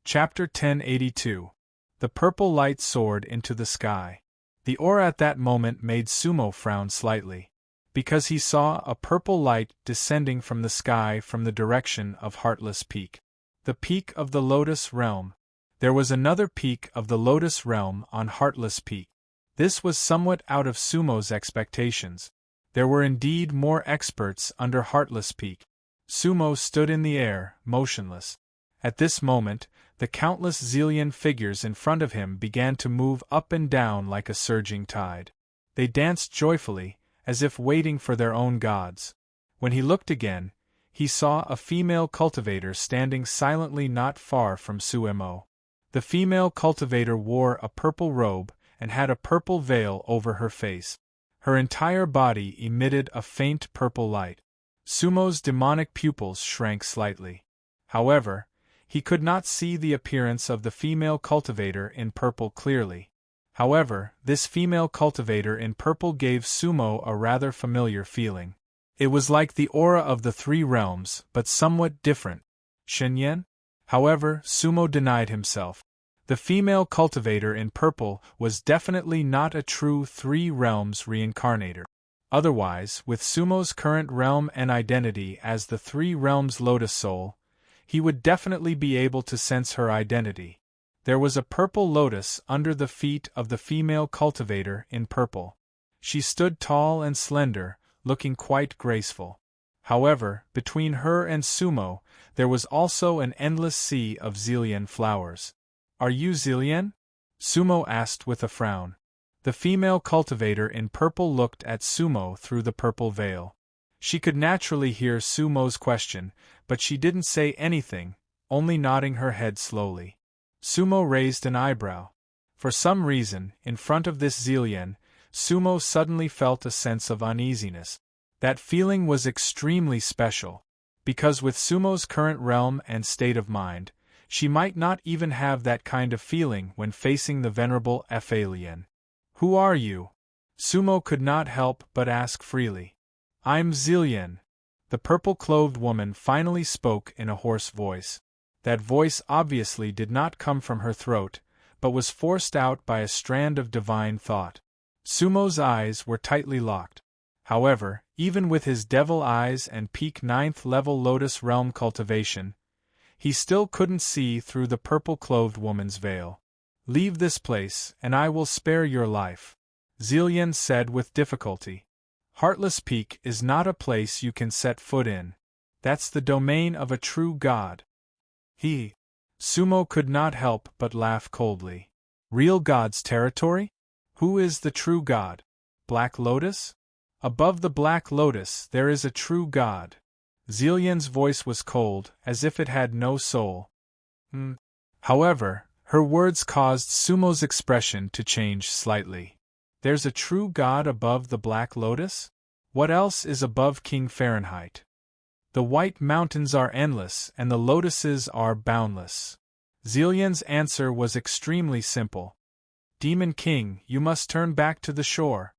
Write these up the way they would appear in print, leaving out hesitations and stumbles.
Chapter 1082. The purple light soared into the sky. The aura at that moment made Sumo frown slightly, because he saw a purple light descending from the sky from the direction of Heartless Peak. The peak of the Lotus Realm. There was another peak of the Lotus Realm on Heartless Peak. This was somewhat out of Sumo's expectations. There were indeed more experts under Heartless Peak. Sumo stood in the air, motionless. At this moment, the countless zillion figures in front of him began to move up and down like a surging tide. They danced joyfully, as if waiting for their own gods. When he looked again, he saw a female cultivator standing silently not far from Sumo. The female cultivator wore a purple robe and had a purple veil over her face. Her entire body emitted a faint purple light. Sumo's demonic pupils shrank slightly. However, he could not see the appearance of the female cultivator in purple clearly. However, this female cultivator in purple gave Sumo a rather familiar feeling. It was like the aura of the three realms, but somewhat different. Shenyan? However, Sumo denied himself. The female cultivator in purple was definitely not a true three realms reincarnator. Otherwise, with Sumo's current realm and identity as the three realms Lotus Soul, he would definitely be able to sense her identity. There was a purple lotus under the feet of the female cultivator in purple. She stood tall and slender, looking quite graceful. However, between her and Sumo, there was also an endless sea of zillion flowers. "Are you Zillion?" Sumo asked with a frown. The female cultivator in purple looked at Sumo through the purple veil. She could naturally hear Sumo's question, but she didn't say anything, only nodding her head slowly. Sumo raised an eyebrow. For some reason, in front of this Zillion, Sumo suddenly felt a sense of uneasiness. That feeling was extremely special, because with Sumo's current realm and state of mind, she might not even have that kind of feeling when facing the venerable Alien. "Who are you?" Sumo could not help but ask freely. "I'm Zillion." The purple-clothed woman finally spoke in a hoarse voice. That voice obviously did not come from her throat, but was forced out by a strand of divine thought. Sumo's eyes were tightly locked. However, even with his devil eyes and peak 9th level Lotus Realm cultivation, he still couldn't see through the purple-clothed woman's veil. "Leave this place, and I will spare your life," Zillion said with difficulty. "Heartless Peak is not a place you can set foot in. That's the domain of a true god." Sumo could not help but laugh coldly. "Real god's territory? Who is the true god? Black Lotus? Above the Black Lotus there is a true god." Zillion's voice was cold, as if it had no soul. However, her words caused Sumo's expression to change slightly. "There's a true god above the Black Lotus? What else is above King Fahrenheit? The White Mountains are endless and the lotuses are boundless." Zillion's answer was extremely simple. "Demon King, you must turn back to the shore."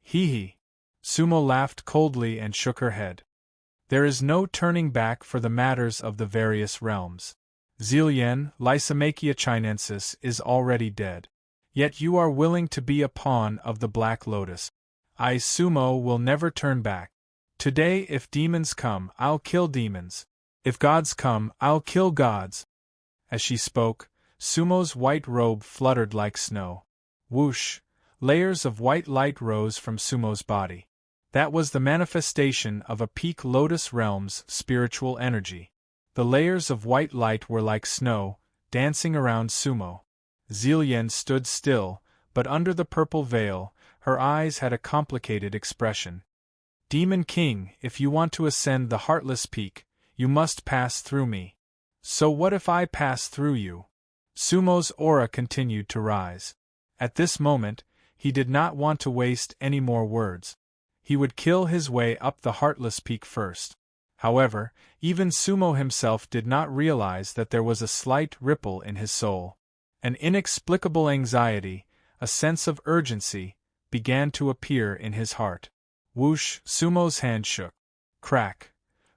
Sumo laughed coldly and shook her head. "There is no turning back for the matters of the various realms. Zillion, Lysimachia Chinensis, is already dead. Yet you are willing to be a pawn of the Black Lotus. I, Sumo, will never turn back. Today if demons come, I'll kill demons. If gods come, I'll kill gods." As she spoke, Sumo's white robe fluttered like snow. Whoosh! Layers of white light rose from Sumo's body. That was the manifestation of a peak Lotus Realm's spiritual energy. The layers of white light were like snow, dancing around Sumo. Zillion stood still, but under the purple veil, her eyes had a complicated expression. "Demon King, if you want to ascend the Heartless Peak, you must pass through me. So what if I pass through you?" Sumo's aura continued to rise. At this moment, he did not want to waste any more words. He would kill his way up the Heartless Peak first. However, even Sumo himself did not realize that there was a slight ripple in his soul. An inexplicable anxiety, a sense of urgency, began to appear in his heart. Whoosh! Sumo's hand shook. Crack!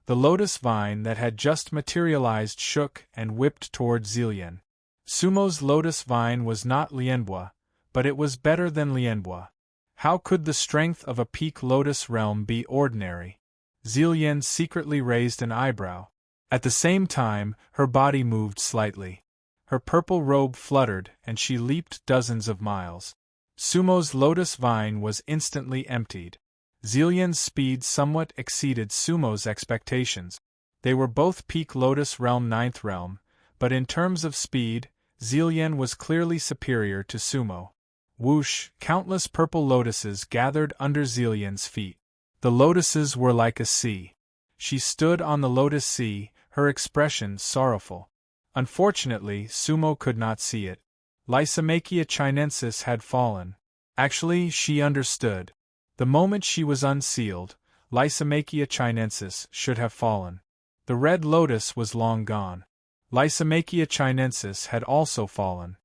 The lotus vine that had just materialized shook and whipped toward Zillion. Sumo's lotus vine was not lianbois, but it was better than lianbois. How could the strength of a peak lotus realm be ordinary? Zillian secretly raised an eyebrow. At the same time, her body moved slightly. Her purple robe fluttered and she leaped dozens of miles. Sumo's lotus vine was instantly emptied. Zillian's speed somewhat exceeded Sumo's expectations. They were both peak lotus realm 9th realm, but in terms of speed, Zillian was clearly superior to Sumo. Whoosh, countless purple lotuses gathered under Zillian's feet. The lotuses were like a sea. She stood on the lotus sea, her expression sorrowful. Unfortunately, Sumo could not see it. Lysimachia chinensis had fallen. Actually, she understood. The moment she was unsealed, Lysimachia chinensis should have fallen. The red lotus was long gone. Lysimachia chinensis had also fallen.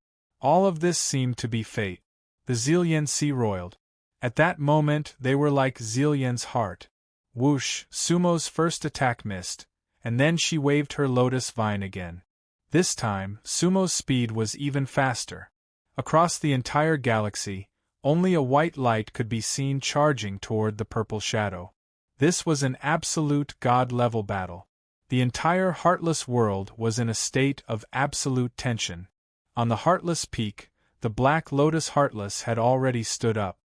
All of this seemed to be fate. The Zillian sea roiled. At that moment they were like Zillian's heart. Whoosh, Sumo's first attack missed, and then she waved her lotus vine again. This time, Sumo's speed was even faster. Across the entire galaxy, only a white light could be seen charging toward the purple shadow. This was an absolute God-level battle. The entire Heartless world was in a state of absolute tension. On the Heartless Peak, the Black Lotus Heartless had already stood up.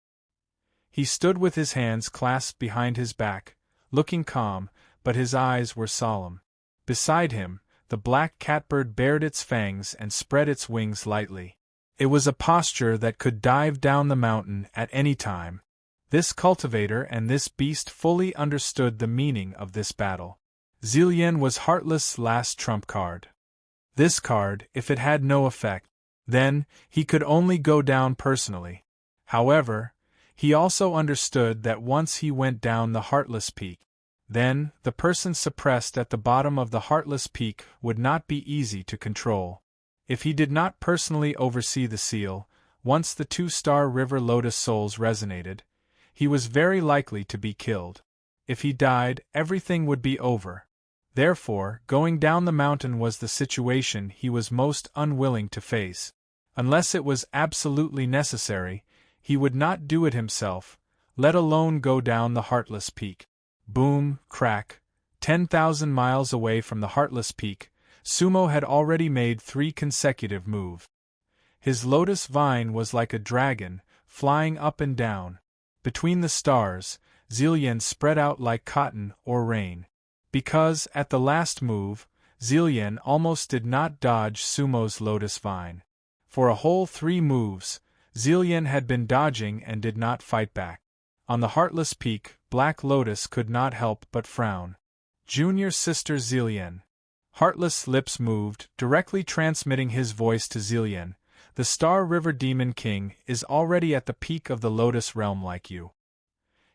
He stood with his hands clasped behind his back, looking calm, but his eyes were solemn. Beside him, the black catbird bared its fangs and spread its wings lightly. It was a posture that could dive down the mountain at any time. This cultivator and this beast fully understood the meaning of this battle. Zillian was Heartless' last trump card. This card, if it had no effect, then he could only go down personally. However, he also understood that once he went down the Heartless Peak, then the person suppressed at the bottom of the Heartless Peak would not be easy to control. If he did not personally oversee the seal, once the 2-star River Lotus souls resonated, he was very likely to be killed. If he died, everything would be over. Therefore, going down the mountain was the situation he was most unwilling to face. Unless it was absolutely necessary, he would not do it himself, let alone go down the Heartless Peak. Boom, crack, 10,000 miles away from the Heartless Peak, Sumo had already made 3 consecutive moves. His lotus vine was like a dragon, flying up and down. Between the stars, Zillian spread out like cotton or rain. Because, at the last move, Zillian almost did not dodge Sumo's lotus vine. For a whole 3 moves, Zillian had been dodging and did not fight back. On the Heartless Peak, Black Lotus could not help but frown. Junior sister Zillian. Heartless' lips moved, directly transmitting his voice to Zillian. The Star River Demon King is already at the peak of the Lotus realm like you.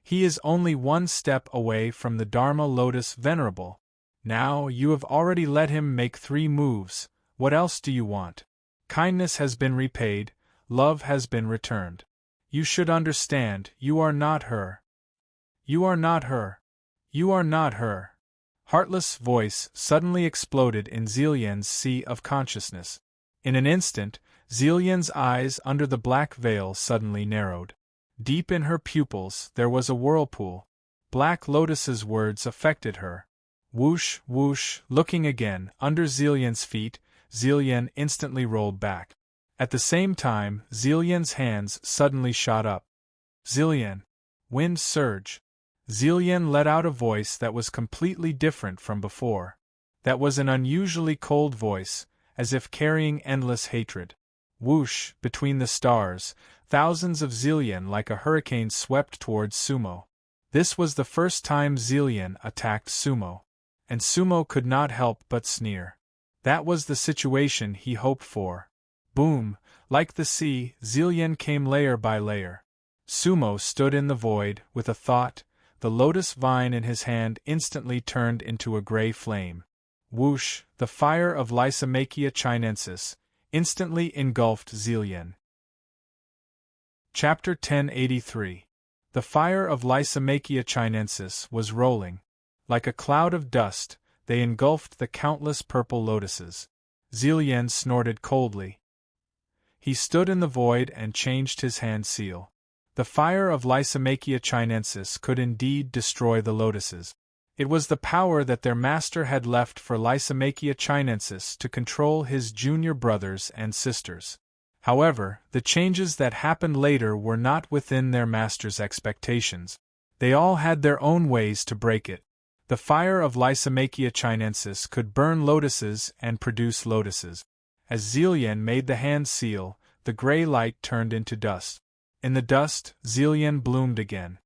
He is only 1 step away from the Dharma Lotus Venerable. Now you have already let him make 3 moves, what else do you want? Kindness has been repaid, love has been returned. You should understand, you are not her. You are not her. You are not her. Heartless' voice suddenly exploded in Zillian's sea of consciousness. In an instant, Zillian's eyes under the black veil suddenly narrowed. Deep in her pupils there was a whirlpool. Black Lotus's words affected her. Whoosh, whoosh, looking again, under Zillian's feet, Zillian instantly rolled back. At the same time, Zillian's hands suddenly shot up. Zillian. Wind surge. Zillian let out a voice that was completely different from before. That was an unusually cold voice, as if carrying endless hatred. Whoosh, between the stars, thousands of Zillian like a hurricane swept towards Sumo. This was the first time Zillian attacked Sumo. And Sumo could not help but sneer. That was the situation he hoped for. Boom, like the sea, Zillian came layer by layer. Sumo stood in the void, with a thought. The lotus vine in his hand instantly turned into a gray flame. Whoosh, the fire of Lysimachia chinensis instantly engulfed Zillian. Chapter 1083. The fire of Lysimachia chinensis was rolling. Like a cloud of dust, they engulfed the countless purple lotuses. Zillian snorted coldly. He stood in the void and changed his hand seal. The fire of Lysimachia chinensis could indeed destroy the lotuses. It was the power that their master had left for Lysimachia chinensis to control his junior brothers and sisters. However, the changes that happened later were not within their master's expectations. They all had their own ways to break it. The fire of Lysimachia chinensis could burn lotuses and produce lotuses. As Zillian made the hand seal, the gray light turned into dust. In the dust, Zillian bloomed again.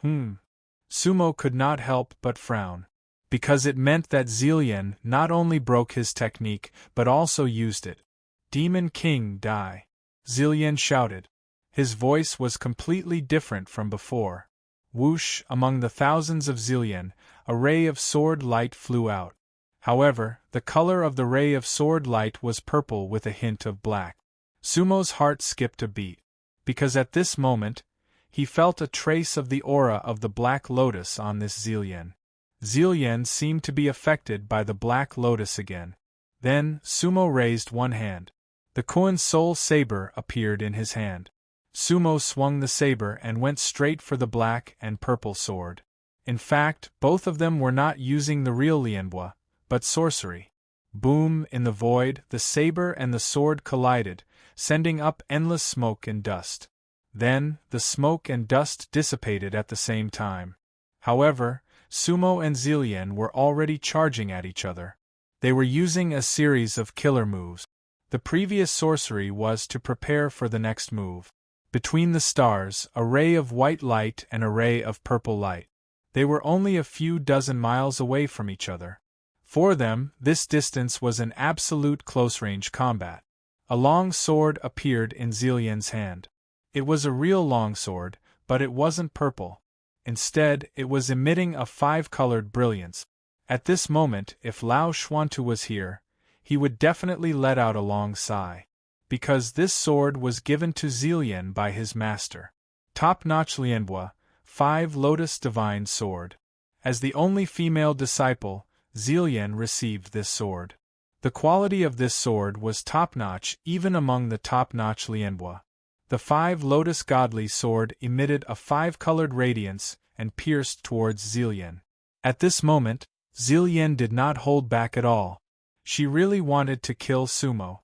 Sumo could not help but frown. Because it meant that Zillian not only broke his technique, but also used it. Demon King, die! Zillian shouted. His voice was completely different from before. Whoosh, among the thousands of Zillian, a ray of sword light flew out. However, the color of the ray of sword light was purple with a hint of black. Sumo's heart skipped a beat. Because at this moment, he felt a trace of the aura of the Black Lotus on this Zillian. Zillian seemed to be affected by the Black Lotus again. Then, Sumo raised one hand. The Kuan Soul Saber appeared in his hand. Sumo swung the saber and went straight for the black and purple sword. In fact, both of them were not using the real Lianhua, but sorcery. Boom, in the void, the saber and the sword collided, sending up endless smoke and dust. Then, the smoke and dust dissipated at the same time. However, Sumo and Zillian were already charging at each other. They were using a series of killer moves. The previous sorcery was to prepare for the next move. Between the stars, a ray of white light and a ray of purple light. They were only a few dozen miles away from each other. For them, this distance was an absolute close-range combat. A long sword appeared in Zillian's hand. It was a real longsword, but it wasn't purple. Instead, it was emitting a five-colored brilliance. At this moment, if Lao Xuantu was here, he would definitely let out a long sigh. Because this sword was given to Zillian by his master. Top-notch Lianhua, 5 Lotus Divine Sword. As the only female disciple, Zillian received this sword. The quality of this sword was top-notch even among the top-notch Lianhua. The 5 Lotus Godly Sword emitted a 5-colored radiance and pierced towards Zillian. At this moment, Zillian did not hold back at all. She really wanted to kill Sumo.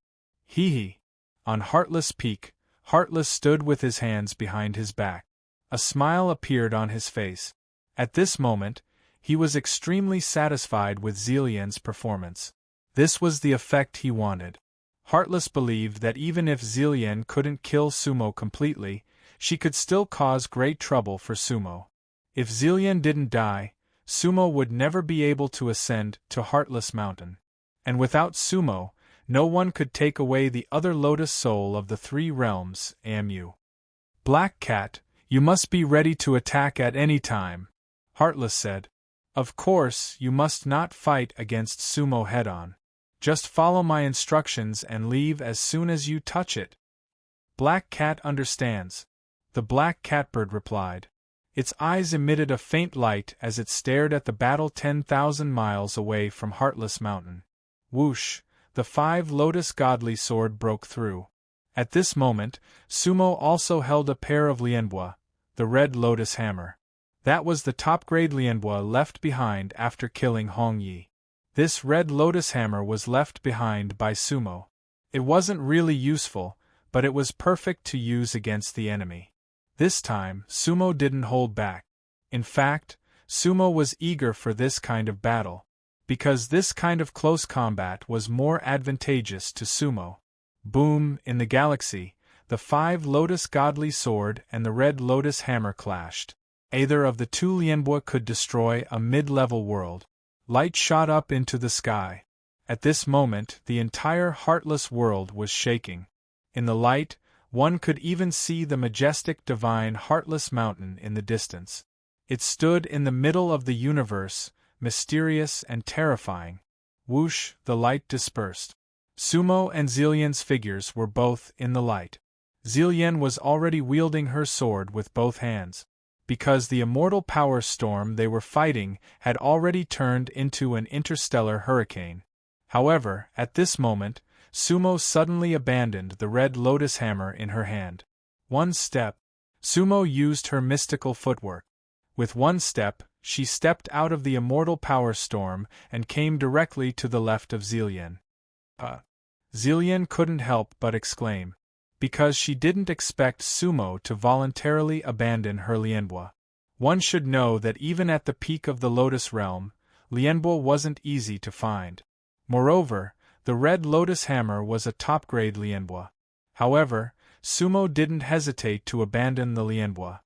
Hee. On Heartless Peak, Heartless stood with his hands behind his back. A smile appeared on his face. At this moment, he was extremely satisfied with Zillian's performance. This was the effect he wanted. Heartless believed that even if Zillian couldn't kill Sumo completely, she could still cause great trouble for Sumo. If Zillian didn't die, Sumo would never be able to ascend to Heartless Mountain. And without Sumo, no one could take away the other lotus soul of the 3 realms, Amu. Black Cat, you must be ready to attack at any time, Heartless said. Of course, you must not fight against Sumo head-on. Just follow my instructions and leave as soon as you touch it. Black Cat understands. The black catbird replied. Its eyes emitted a faint light as it stared at the battle 10,000 miles away from Heartless Mountain. Whoosh, the 5 Lotus Godly Sword broke through. At this moment, Sumo also held a pair of Lianhua, the Red Lotus Hammer. That was the top-grade Lianhua left behind after killing Hong Yi. This Red Lotus Hammer was left behind by Sumo. It wasn't really useful, but it was perfect to use against the enemy. This time, Sumo didn't hold back. In fact, Sumo was eager for this kind of battle, because this kind of close combat was more advantageous to Sumo. Boom, in the galaxy, the 5 Lotus Godly Sword and the Red Lotus Hammer clashed. Either of the 2 Lianhua could destroy a mid-level world. Light shot up into the sky. At this moment, the entire Heartless world was shaking. In the light, one could even see the majestic divine Heartless Mountain in the distance. It stood in the middle of the universe, mysterious and terrifying. Whoosh, the light dispersed. Sumo and Zillian's figures were both in the light. Zillian was already wielding her sword with both hands. Because the immortal power storm they were fighting had already turned into an interstellar hurricane. However, at this moment, Sumo suddenly abandoned the red lotus hammer in her hand. One step. Sumo used her mystical footwork. With one step, she stepped out of the immortal power storm and came directly to the left of Zillion. Zillion couldn't help but exclaim, because she didn't expect Sumo to voluntarily abandon her Lianhua. One should know that even at the peak of the Lotus Realm, Lianhua wasn't easy to find. Moreover, the red lotus hammer was a top-grade Lianhua. However, Sumo didn't hesitate to abandon the Lianhua.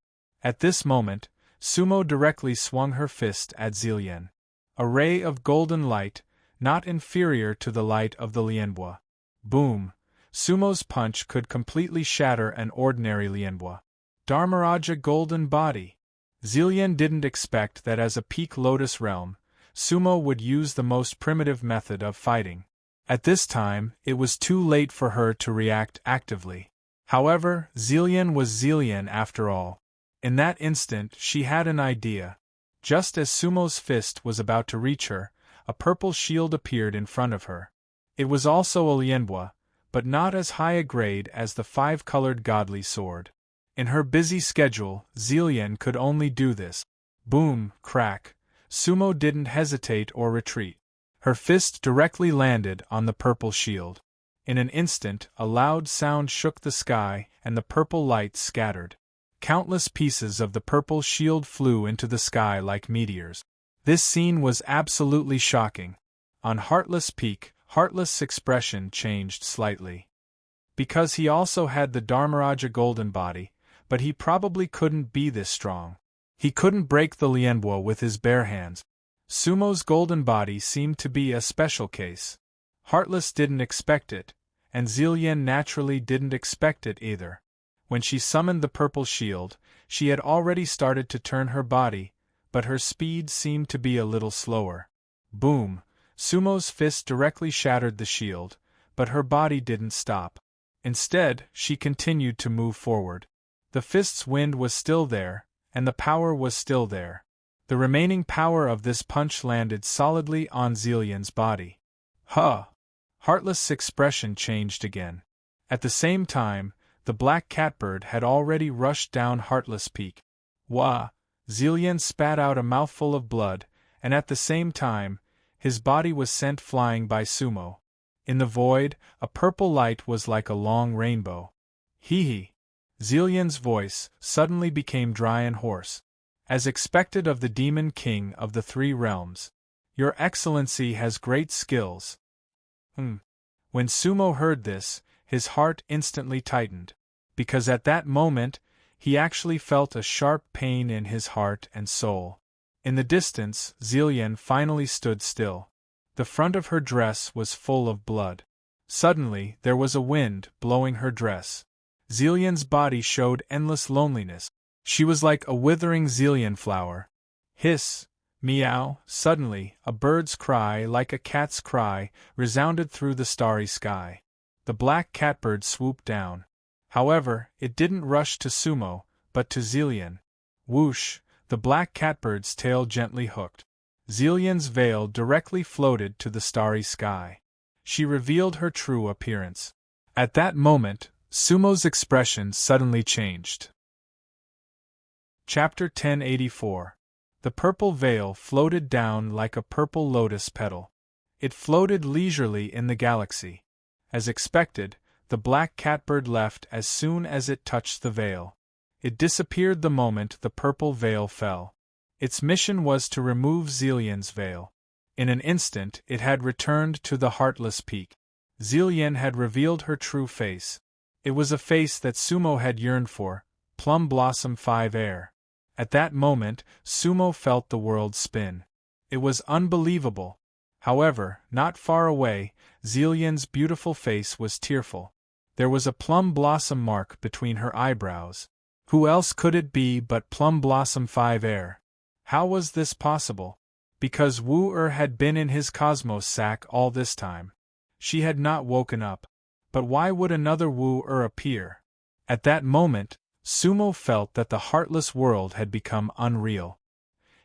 At this moment, Sumo directly swung her fist at Zillion. A ray of golden light, not inferior to the light of the Lianhua. Boom! Sumo's punch could completely shatter an ordinary Lianhua. Dharmaraja golden body. Zillion didn't expect that as a peak Lotus Realm, Sumo would use the most primitive method of fighting. At this time, it was too late for her to react actively. However, Zillion was Zillion after all. In that instant, she had an idea. Just as Sumo's fist was about to reach her, a purple shield appeared in front of her. It was also a Lianhua, but not as high a grade as the five-colored godly sword. In her busy schedule, Zillion could only do this. Boom, crack. Sumo didn't hesitate or retreat. Her fist directly landed on the purple shield. In an instant, a loud sound shook the sky and the purple light scattered. Countless pieces of the purple shield flew into the sky like meteors. This scene was absolutely shocking. On Heartless Peak, Heartless' expression changed slightly. Because he also had the Dharmaraja golden body, but he probably couldn't be this strong. He couldn't break the Lianhua with his bare hands. Sumo's golden body seemed to be a special case. Heartless didn't expect it, and Zillion naturally didn't expect it either. When she summoned the purple shield, she had already started to turn her body, but her speed seemed to be a little slower. Boom! Sumo's fist directly shattered the shield, but her body didn't stop. Instead, she continued to move forward. The fist's wind was still there, and the power was still there. The remaining power of this punch landed solidly on Zillion's body. Huh! Heartless' expression changed again. At the same time, the black catbird had already rushed down Heartless Peak. Wah! Zillion spat out a mouthful of blood, and at the same time, his body was sent flying by Sumo. In the void, a purple light was like a long rainbow. Hee. Zillion's voice suddenly became dry and hoarse. As expected of the Demon King of the Three Realms. Your Excellency has great skills. When Sumo heard this, his heart instantly tightened. Because at that moment, he actually felt a sharp pain in his heart and soul. In the distance, Zillion finally stood still. The front of her dress was full of blood. Suddenly, there was a wind blowing her dress. Zillion's body showed endless loneliness. She was like a withering Zillion flower. Hiss, meow, suddenly, a bird's cry like a cat's cry resounded through the starry sky. The black catbird swooped down. However, it didn't rush to Sumo, but to Zillion. Whoosh, the black catbird's tail gently hooked. Zillion's veil directly floated to the starry sky. She revealed her true appearance. At that moment, Sumo's expression suddenly changed. Chapter 1084. The purple veil floated down like a purple lotus petal. It floated leisurely in the galaxy. As expected, the black catbird left as soon as it touched the veil. It disappeared the moment the purple veil fell. Its mission was to remove Zillion's veil. In an instant it had returned to the Heartless Peak. Zillion had revealed her true face. It was a face that Sumo had yearned for, Plum Blossom 5 Air. At that moment, Sumo felt the world spin. It was unbelievable. However, not far away, Zillion's beautiful face was tearful. There was a plum blossom mark between her eyebrows. Who else could it be but Plum Blossom 5 Air? How was this possible? Because Wu-Er had been in his cosmos sack all this time. She had not woken up. But why would another Wu-Er appear? At that moment, Sumo felt that the heartless world had become unreal.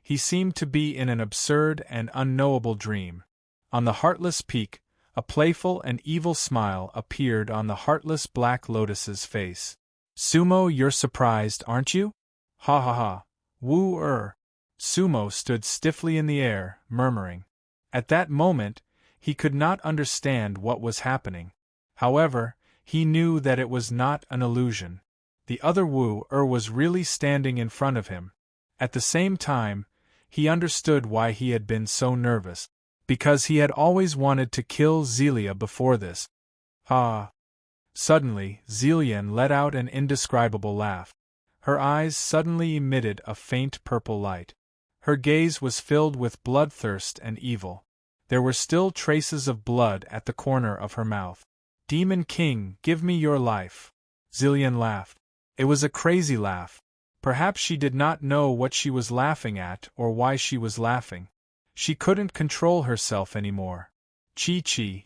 He seemed to be in an absurd and unknowable dream. On the Heartless Peak, A playful and evil smile appeared on the heartless Black Lotus's face. Sumo, you're surprised, aren't you? Ha ha ha. Woo-er. Sumo stood stiffly in the air, murmuring. At that moment, he could not understand what was happening. However, he knew that it was not an illusion. The other Woo-er was really standing in front of him. At the same time, he understood why he had been so nervous. Because he had always wanted to kill Zelia before this. Ha! Suddenly, Zillian let out an indescribable laugh. Her eyes suddenly emitted a faint purple light. Her gaze was filled with bloodthirst and evil. There were still traces of blood at the corner of her mouth. Demon King, give me your life. Zillian laughed. It was a crazy laugh. Perhaps she did not know what she was laughing at or why she was laughing. She couldn't control herself anymore. Chi.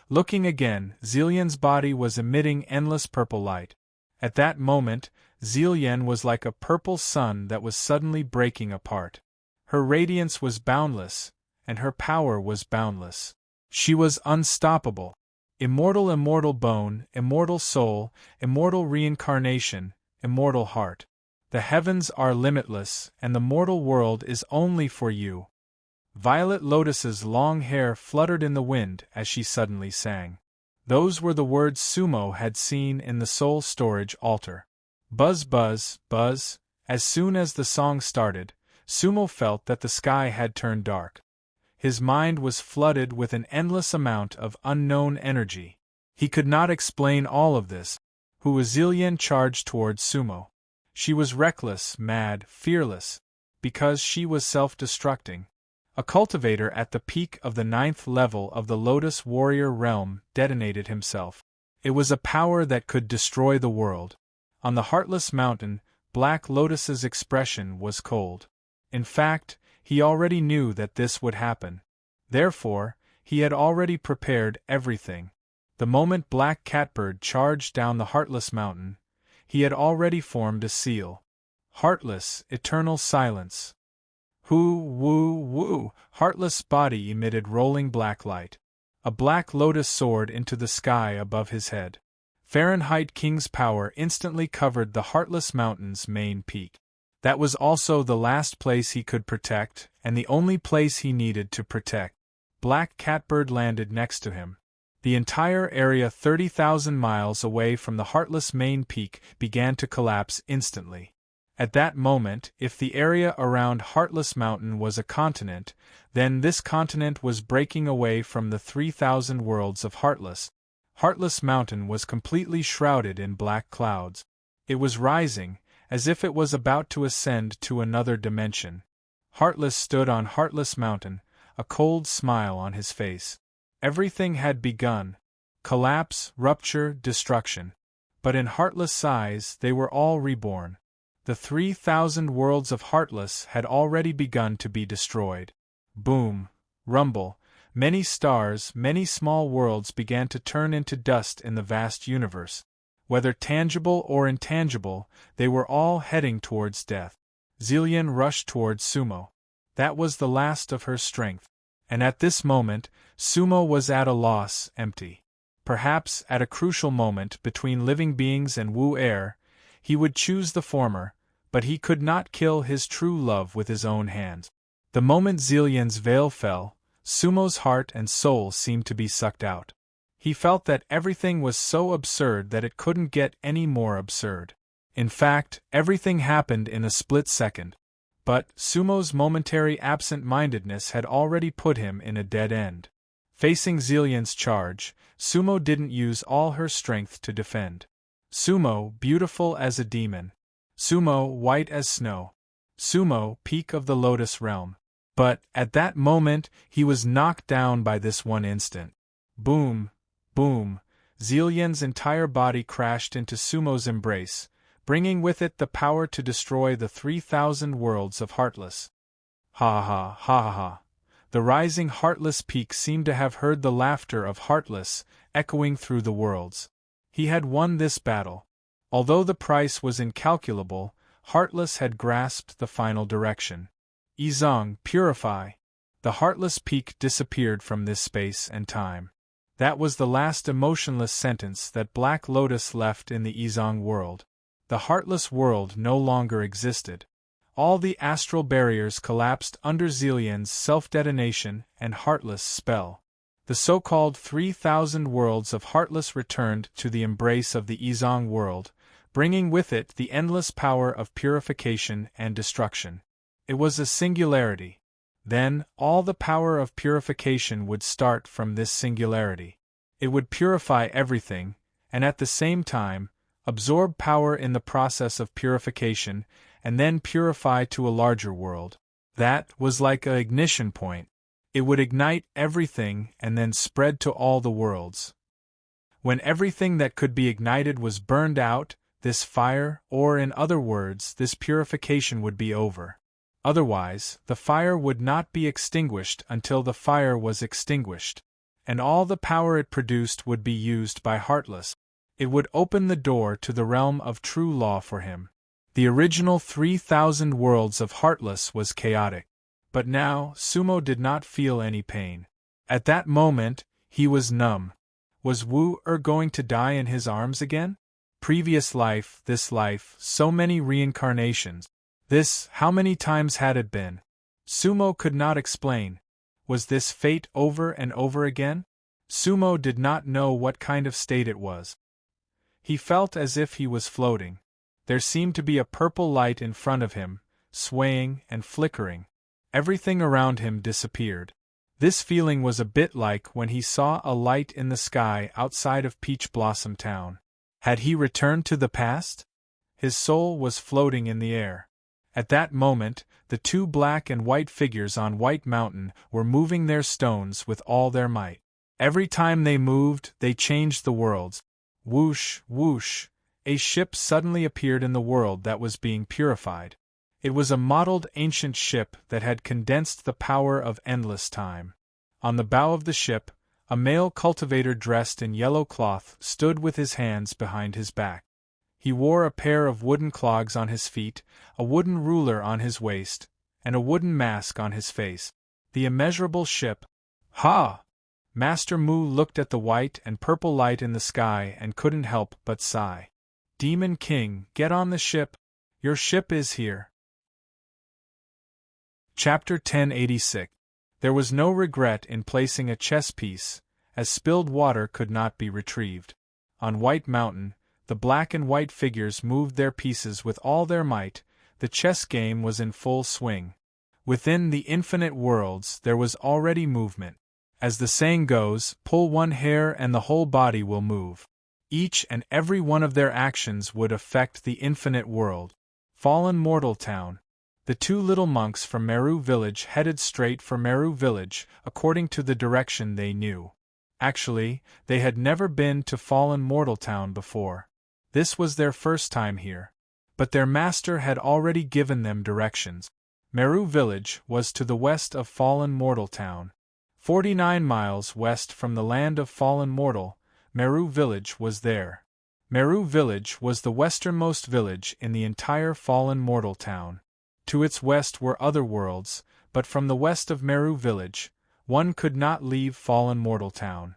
Looking again, Zillian's body was emitting endless purple light. At that moment, Zillian was like a purple sun that was suddenly breaking apart. Her radiance was boundless, and her power was boundless. She was unstoppable. Immortal bone, immortal soul, immortal reincarnation, immortal heart. The heavens are limitless, and the mortal world is only for you. Violet Lotus's long hair fluttered in the wind as she suddenly sang. Those were the words Sumo had seen in the soul storage altar. Buzz, buzz, buzz. As soon as the song started, Sumo felt that the sky had turned dark. His mind was flooded with an endless amount of unknown energy. He could not explain all of this. Zillian charged towards Sumo. She was reckless, mad, fearless, because she was self-destructing. A cultivator at the peak of the 9th level of the Lotus Warrior realm detonated himself. It was a power that could destroy the world. On the Heartless Mountain, Black Lotus's expression was cold. In fact, he already knew that this would happen. Therefore, he had already prepared everything. The moment Black Catbird charged down the Heartless Mountain, he had already formed a seal. Heartless, eternal silence. Woo. Heartless body emitted rolling black light. A black lotus soared into the sky above his head. Fahrenheit King's power instantly covered the Heartless Mountain's main peak. That was also the last place he could protect, and the only place he needed to protect. Black Catbird landed next to him. The entire area 30,000 miles away from the Heartless main peak began to collapse instantly. At that moment, if the area around Heartless Mountain was a continent, then this continent was breaking away from the 3,000 worlds of Heartless. Heartless Mountain was completely shrouded in black clouds. It was rising, as if it was about to ascend to another dimension. Heartless stood on Heartless Mountain, a cold smile on his face. Everything had begun. Collapse, rupture, destruction. But in Heartless' eyes, they were all reborn. The 3,000 worlds of Heartless had already begun to be destroyed. Boom, rumble, many stars, many small worlds began to turn into dust in the vast universe. Whether tangible or intangible, they were all heading towards death. Zillian rushed towards Sumo. That was the last of her strength. And at this moment, Sumo was at a loss, empty. Perhaps, at a crucial moment between living beings and Wu Air, he would choose the former, but he could not kill his true love with his own hands. The moment Zillian's veil fell, Sumo's heart and soul seemed to be sucked out. He felt that everything was so absurd that it couldn't get any more absurd. In fact, everything happened in a split second. But Sumo's momentary absent-mindedness had already put him in a dead end. Facing Zillian's charge, Sumo didn't use all her strength to defend. Sumo, beautiful as a demon. Sumo, white as snow. Sumo, peak of the Lotus realm. But, at that moment, he was knocked down by this one instant. Boom, boom, Zillian's entire body crashed into Sumo's embrace, bringing with it the power to destroy the 3,000 worlds of Heartless. Ha ha ha ha ha. The rising Heartless peak seemed to have heard the laughter of Heartless, echoing through the worlds. He had won this battle. Although the price was incalculable, Heartless had grasped the final direction. Izong, purify. The Heartless peak disappeared from this space and time. That was the last emotionless sentence that Black Lotus left in the Izong world. The heartless world no longer existed. All the astral barriers collapsed under Zelian's self-detonation and heartless spell. The so-called 3,000 worlds of heartless returned to the embrace of the Izong world, bringing with it the endless power of purification and destruction. It was a singularity. Then, all the power of purification would start from this singularity. It would purify everything, and at the same time, absorb power in the process of purification, and then purify to a larger world. That was like an ignition point. It would ignite everything and then spread to all the worlds. When everything that could be ignited was burned out, this fire, or in other words, this purification would be over. Otherwise, the fire would not be extinguished until the fire was extinguished, and all the power it produced would be used by Heartless. It would open the door to the realm of true law for him. The original 3,000 worlds of Heartless was chaotic. But now, Sumo did not feel any pain. At that moment, he was numb. Was Wu-Er going to die in his arms again? Previous life, this life, so many reincarnations. This, how many times had it been? Sumo could not explain. Was this fate over and over again? Sumo did not know what kind of state it was. He felt as if he was floating. There seemed to be a purple light in front of him, swaying and flickering. Everything around him disappeared. This feeling was a bit like when he saw a light in the sky outside of Peach Blossom Town. Had he returned to the past? His soul was floating in the air. At that moment, the two black and white figures on White Mountain were moving their stones with all their might. Every time they moved, they changed the worlds. Whoosh, whoosh, a ship suddenly appeared in the world that was being purified. It was a mottled ancient ship that had condensed the power of endless time. On the bow of the ship, a male cultivator dressed in yellow cloth stood with his hands behind his back. He wore a pair of wooden clogs on his feet, a wooden ruler on his waist, and a wooden mask on his face. The immeasurable ship. Ha! Master Mu looked at the white and purple light in the sky and couldn't help but sigh. Demon King, get on the ship. Your ship is here. Chapter 1086. There was no regret in placing a chess piece, as spilled water could not be retrieved. On White Mountain, the black and white figures moved their pieces with all their might. The chess game was in full swing. Within the infinite worlds there was already movement. As the saying goes, pull one hair and the whole body will move. Each and every one of their actions would affect the infinite world. Fallen Mortal Town. The two little monks from Meru Village headed straight for Meru Village, according to the direction they knew. Actually, they had never been to Fallen Mortal Town before. This was their first time here. But their master had already given them directions. Meru Village was to the west of Fallen Mortal Town. 49 miles west from the land of Fallen Mortal, Meru Village was there. Meru Village was the westernmost village in the entire Fallen Mortal Town. To its west were other worlds, but from the west of Meru Village, one could not leave Fallen Mortal Town.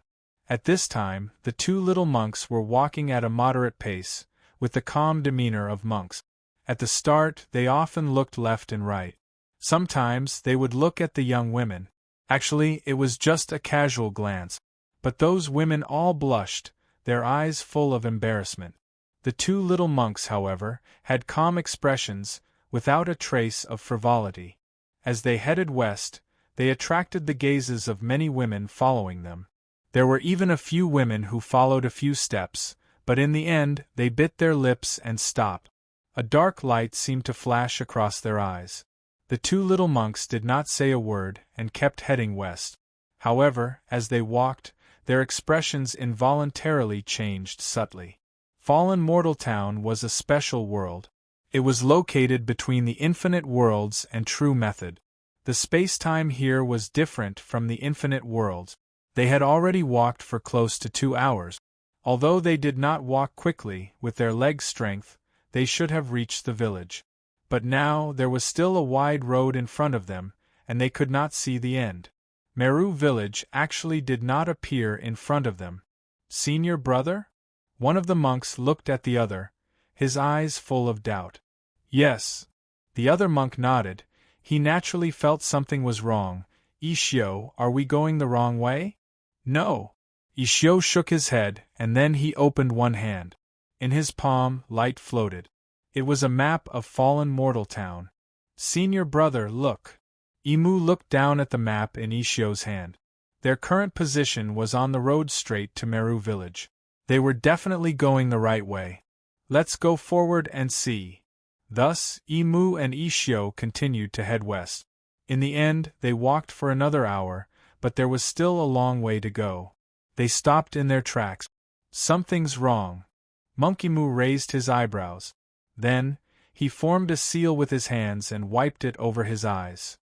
At this time, the two little monks were walking at a moderate pace, with the calm demeanor of monks. At the start, they often looked left and right. Sometimes they would look at the young women. Actually, it was just a casual glance. But those women all blushed, their eyes full of embarrassment. The two little monks, however, had calm expressions, without a trace of frivolity. As they headed west, they attracted the gazes of many women following them. There were even a few women who followed a few steps, but in the end they bit their lips and stopped. A dark light seemed to flash across their eyes. The two little monks did not say a word and kept heading west. However, as they walked, their expressions involuntarily changed subtly. Fallen Mortal Town was a special world. It was located between the infinite worlds and true method. The space-time here was different from the infinite worlds. They had already walked for close to 2 hours. Although they did not walk quickly, with their leg strength, they should have reached the village. But now there was still a wide road in front of them, and they could not see the end. Meru village actually did not appear in front of them. Senior brother? One of the monks looked at the other, his eyes full of doubt. Yes. The other monk nodded. He naturally felt something was wrong. Ishio, are we going the wrong way? No. Ishio shook his head, and then he opened one hand. In his palm, light floated. It was a map of fallen mortal town. Senior brother, look. Imu looked down at the map in Ishio's hand. Their current position was on the road straight to Meru village. They were definitely going the right way. Let's go forward and see. Thus, Imu and Ishio continued to head west. In the end, they walked for another hour, but there was still a long way to go. They stopped in their tracks. Something's wrong. Monk Imu raised his eyebrows. Then, he formed a seal with his hands and wiped it over his eyes.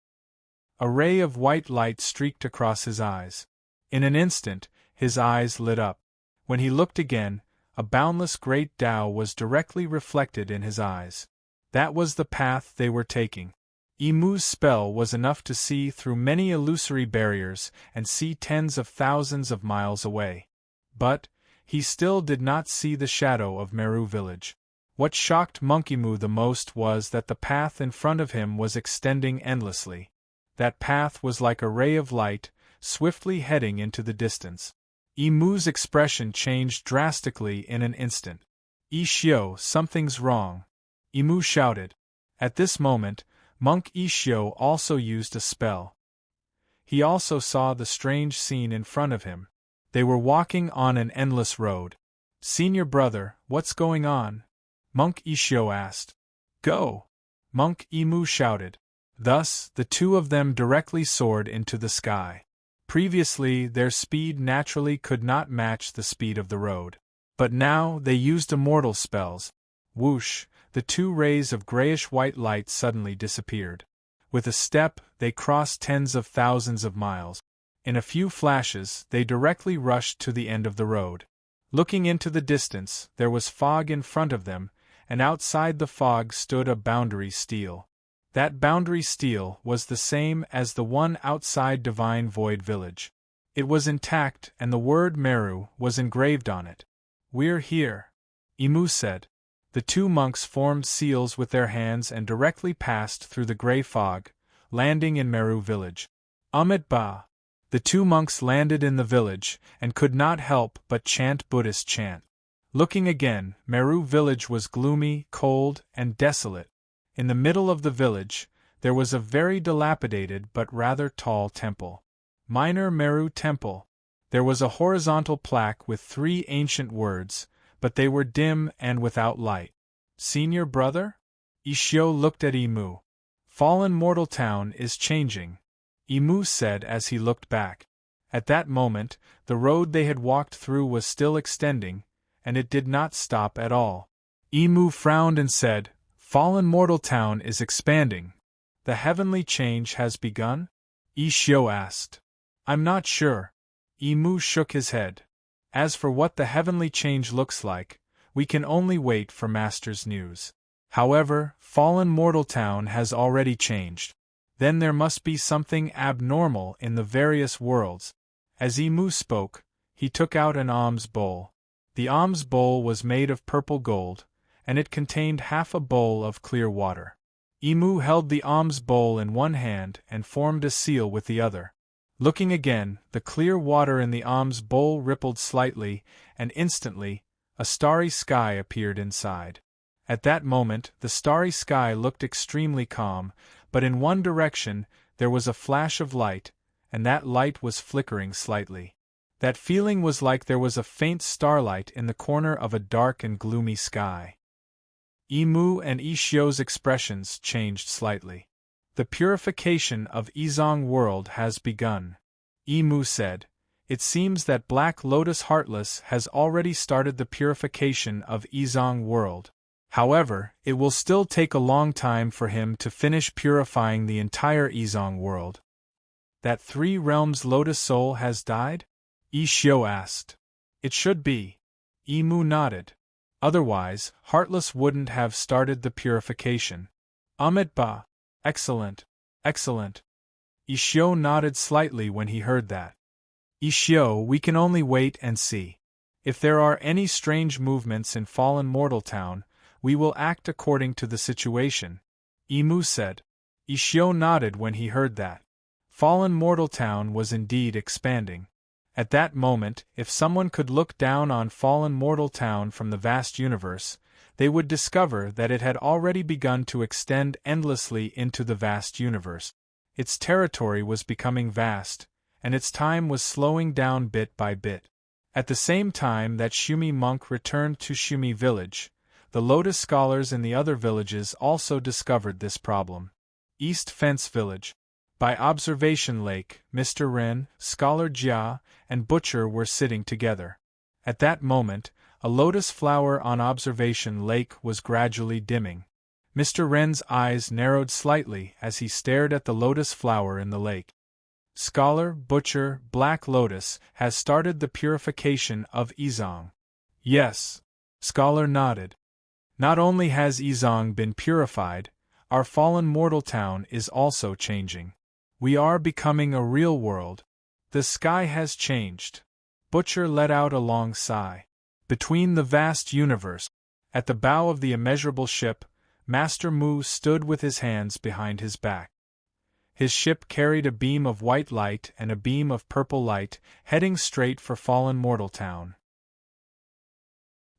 A ray of white light streaked across his eyes. In an instant, his eyes lit up. When he looked again, a boundless great Tao was directly reflected in his eyes. That was the path they were taking. Imu's spell was enough to see through many illusory barriers and see tens of thousands of miles away. But, he still did not see the shadow of Meru village. What shocked Monk Imu the most was that the path in front of him was extending endlessly. That path was like a ray of light, swiftly heading into the distance. Imu's expression changed drastically in an instant. Ishio, something's wrong. Imu shouted. At this moment, Monk Ishio also used a spell. He also saw the strange scene in front of him. They were walking on an endless road. Senior brother, what's going on? Monk Ishio asked. Go! Monk Imu shouted. Thus, the two of them directly soared into the sky. Previously, their speed naturally could not match the speed of the road. But now, they used immortal spells. Whoosh, the two rays of grayish-white light suddenly disappeared. With a step, they crossed tens of thousands of miles. In a few flashes, they directly rushed to the end of the road. Looking into the distance, there was fog in front of them, and outside the fog stood a boundary stele. That boundary stele was the same as the one outside Divine Void Village. It was intact and the word Meru was engraved on it. We're here, Imu said. The two monks formed seals with their hands and directly passed through the grey fog, landing in Meru village. Ba! The two monks landed in the village and could not help but chant Buddhist chant. Looking again, Meru village was gloomy, cold, and desolate. In the middle of the village, there was a very dilapidated but rather tall temple. Minor Meru Temple. There was a horizontal plaque with 3 ancient words, but they were dim and without light. Senior brother? Ishio looked at Imu. Fallen mortal town is changing, Imu said as he looked back. At that moment, the road they had walked through was still extending, and it did not stop at all. Imu frowned and said, Fallen mortal town is expanding. The heavenly change has begun? Ishio asked. I'm not sure. Imu shook his head. As for what the heavenly change looks like, we can only wait for Master's news. However, fallen mortal town has already changed. Then there must be something abnormal in the various worlds. As Imu spoke, he took out an alms bowl. The alms bowl was made of purple gold, and it contained half a bowl of clear water. Imu held the alms bowl in one hand and formed a seal with the other. Looking again, the clear water in the alms bowl rippled slightly, and instantly, a starry sky appeared inside. At that moment, the starry sky looked extremely calm, but in one direction, there was a flash of light, and that light was flickering slightly. That feeling was like there was a faint starlight in the corner of a dark and gloomy sky. Imu and Ishio's expressions changed slightly. The purification of Izong world has begun, Imu said. It seems that Black Lotus Heartless has already started the purification of Izong world. However, it will still take a long time for him to finish purifying the entire Izong world. That 3 realms Lotus Soul has died? Ishio asked. It should be. Imu nodded. Otherwise, Heartless wouldn't have started the purification. Ba. Excellent. Excellent. Ishio nodded slightly when he heard that. Ishio, we can only wait and see. If there are any strange movements in fallen mortal town, we will act according to the situation, Imu said. Ishio nodded when he heard that. Fallen mortal town was indeed expanding. At that moment, if someone could look down on fallen mortal town from the vast universe, they would discover that it had already begun to extend endlessly into the vast universe. Its territory was becoming vast, and its time was slowing down bit by bit. At the same time that Shumi monk returned to Shumi village, the Lotus scholars in the other villages also discovered this problem. East Fence Village. By Observation Lake, Mr. Ren, Scholar Jia, and Butcher were sitting together. At that moment, a lotus flower on Observation Lake was gradually dimming. Mr. Ren's eyes narrowed slightly as he stared at the lotus flower in the lake. Scholar, Butcher, Black Lotus has started the purification of Izong. Yes. Scholar nodded. Not only has Izong been purified, our fallen mortal town is also changing. We are becoming a real world. The sky has changed. Butcher let out a long sigh. Between the vast universe, at the bow of the immeasurable ship, Master Mu stood with his hands behind his back. His ship carried a beam of white light and a beam of purple light, heading straight for fallen mortal town.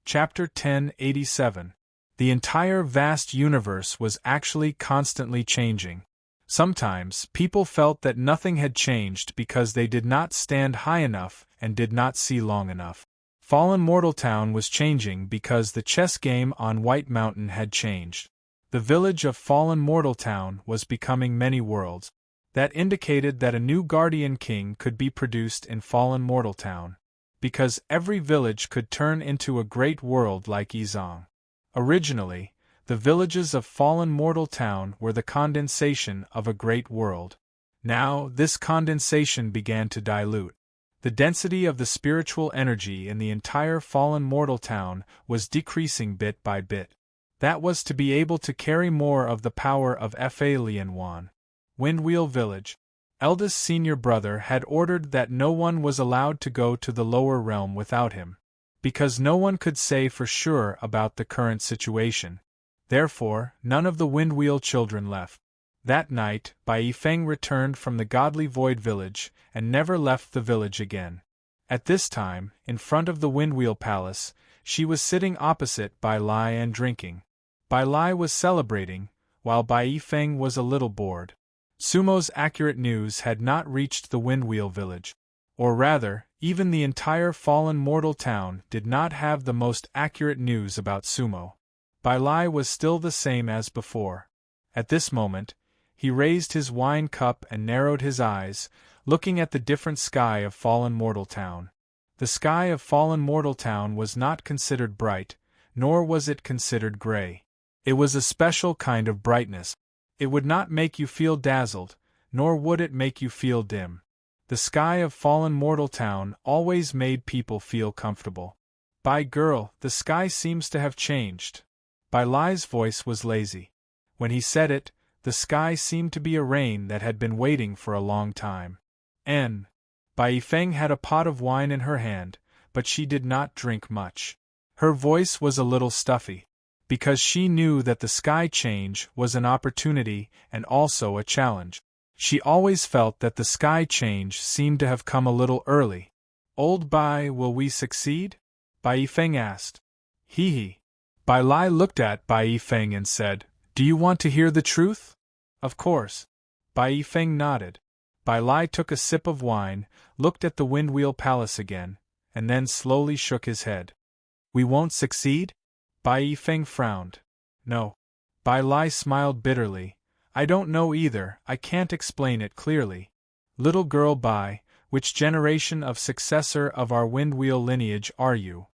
Chapter 1087. The entire vast universe was actually constantly changing. Sometimes, people felt that nothing had changed because they did not stand high enough and did not see long enough. Fallen Mortal Town was changing because the chess game on White Mountain had changed. The village of Fallen Mortal Town was becoming many worlds. That indicated that a new Guardian King could be produced in Fallen Mortal Town. Because every village could turn into a great world like Izong. Originally, the villages of Fallen Mortal Town were the condensation of a great world. Now, this condensation began to dilute. The density of the spiritual energy in the entire Fallen Mortal Town was decreasing bit by bit. That was to be able to carry more of the power of Fa Lianwan. Windwheel Village. Eldest senior brother had ordered that no one was allowed to go to the lower realm without him. Because no one could say for sure about the current situation. Therefore, none of the Windwheel children left. That night, Bai Yifeng returned from the Godly Void village, and never left the village again. At this time, in front of the Windwheel Palace, she was sitting opposite Bai Lai and drinking. Bai Lai was celebrating, while Bai Yifeng was a little bored. Sumo's accurate news had not reached the Windwheel village. Or rather, even the entire Fallen Mortal Town did not have the most accurate news about Sumo. Bai Lai was still the same as before. At this moment, he raised his wine cup and narrowed his eyes, looking at the different sky of Fallen Mortal Town. The sky of Fallen Mortal Town was not considered bright, nor was it considered gray. It was a special kind of brightness. It would not make you feel dazzled, nor would it make you feel dim. The sky of Fallen Mortal Town always made people feel comfortable. By girl, the sky seems to have changed. Bai Lai's voice was lazy. When he said it, the sky seemed to be a rain that had been waiting for a long time. Bai Yifeng had a pot of wine in her hand, but she did not drink much. Her voice was a little stuffy. Because she knew that the sky change was an opportunity and also a challenge. She always felt that the sky change seemed to have come a little early. Old Bai, will we succeed? Bai Yifeng asked. Hee. Bai Lai looked at Bai Yifeng and said, Do you want to hear the truth? Of course. Bai Yifeng nodded. Bai Lai took a sip of wine, looked at the Windwheel Palace again, and then slowly shook his head. We won't succeed? Bai Yifeng frowned. No. Bai Lai smiled bitterly. I don't know either, I can't explain it clearly. Little girl Bai, which generation of successor of our Windwheel lineage are you?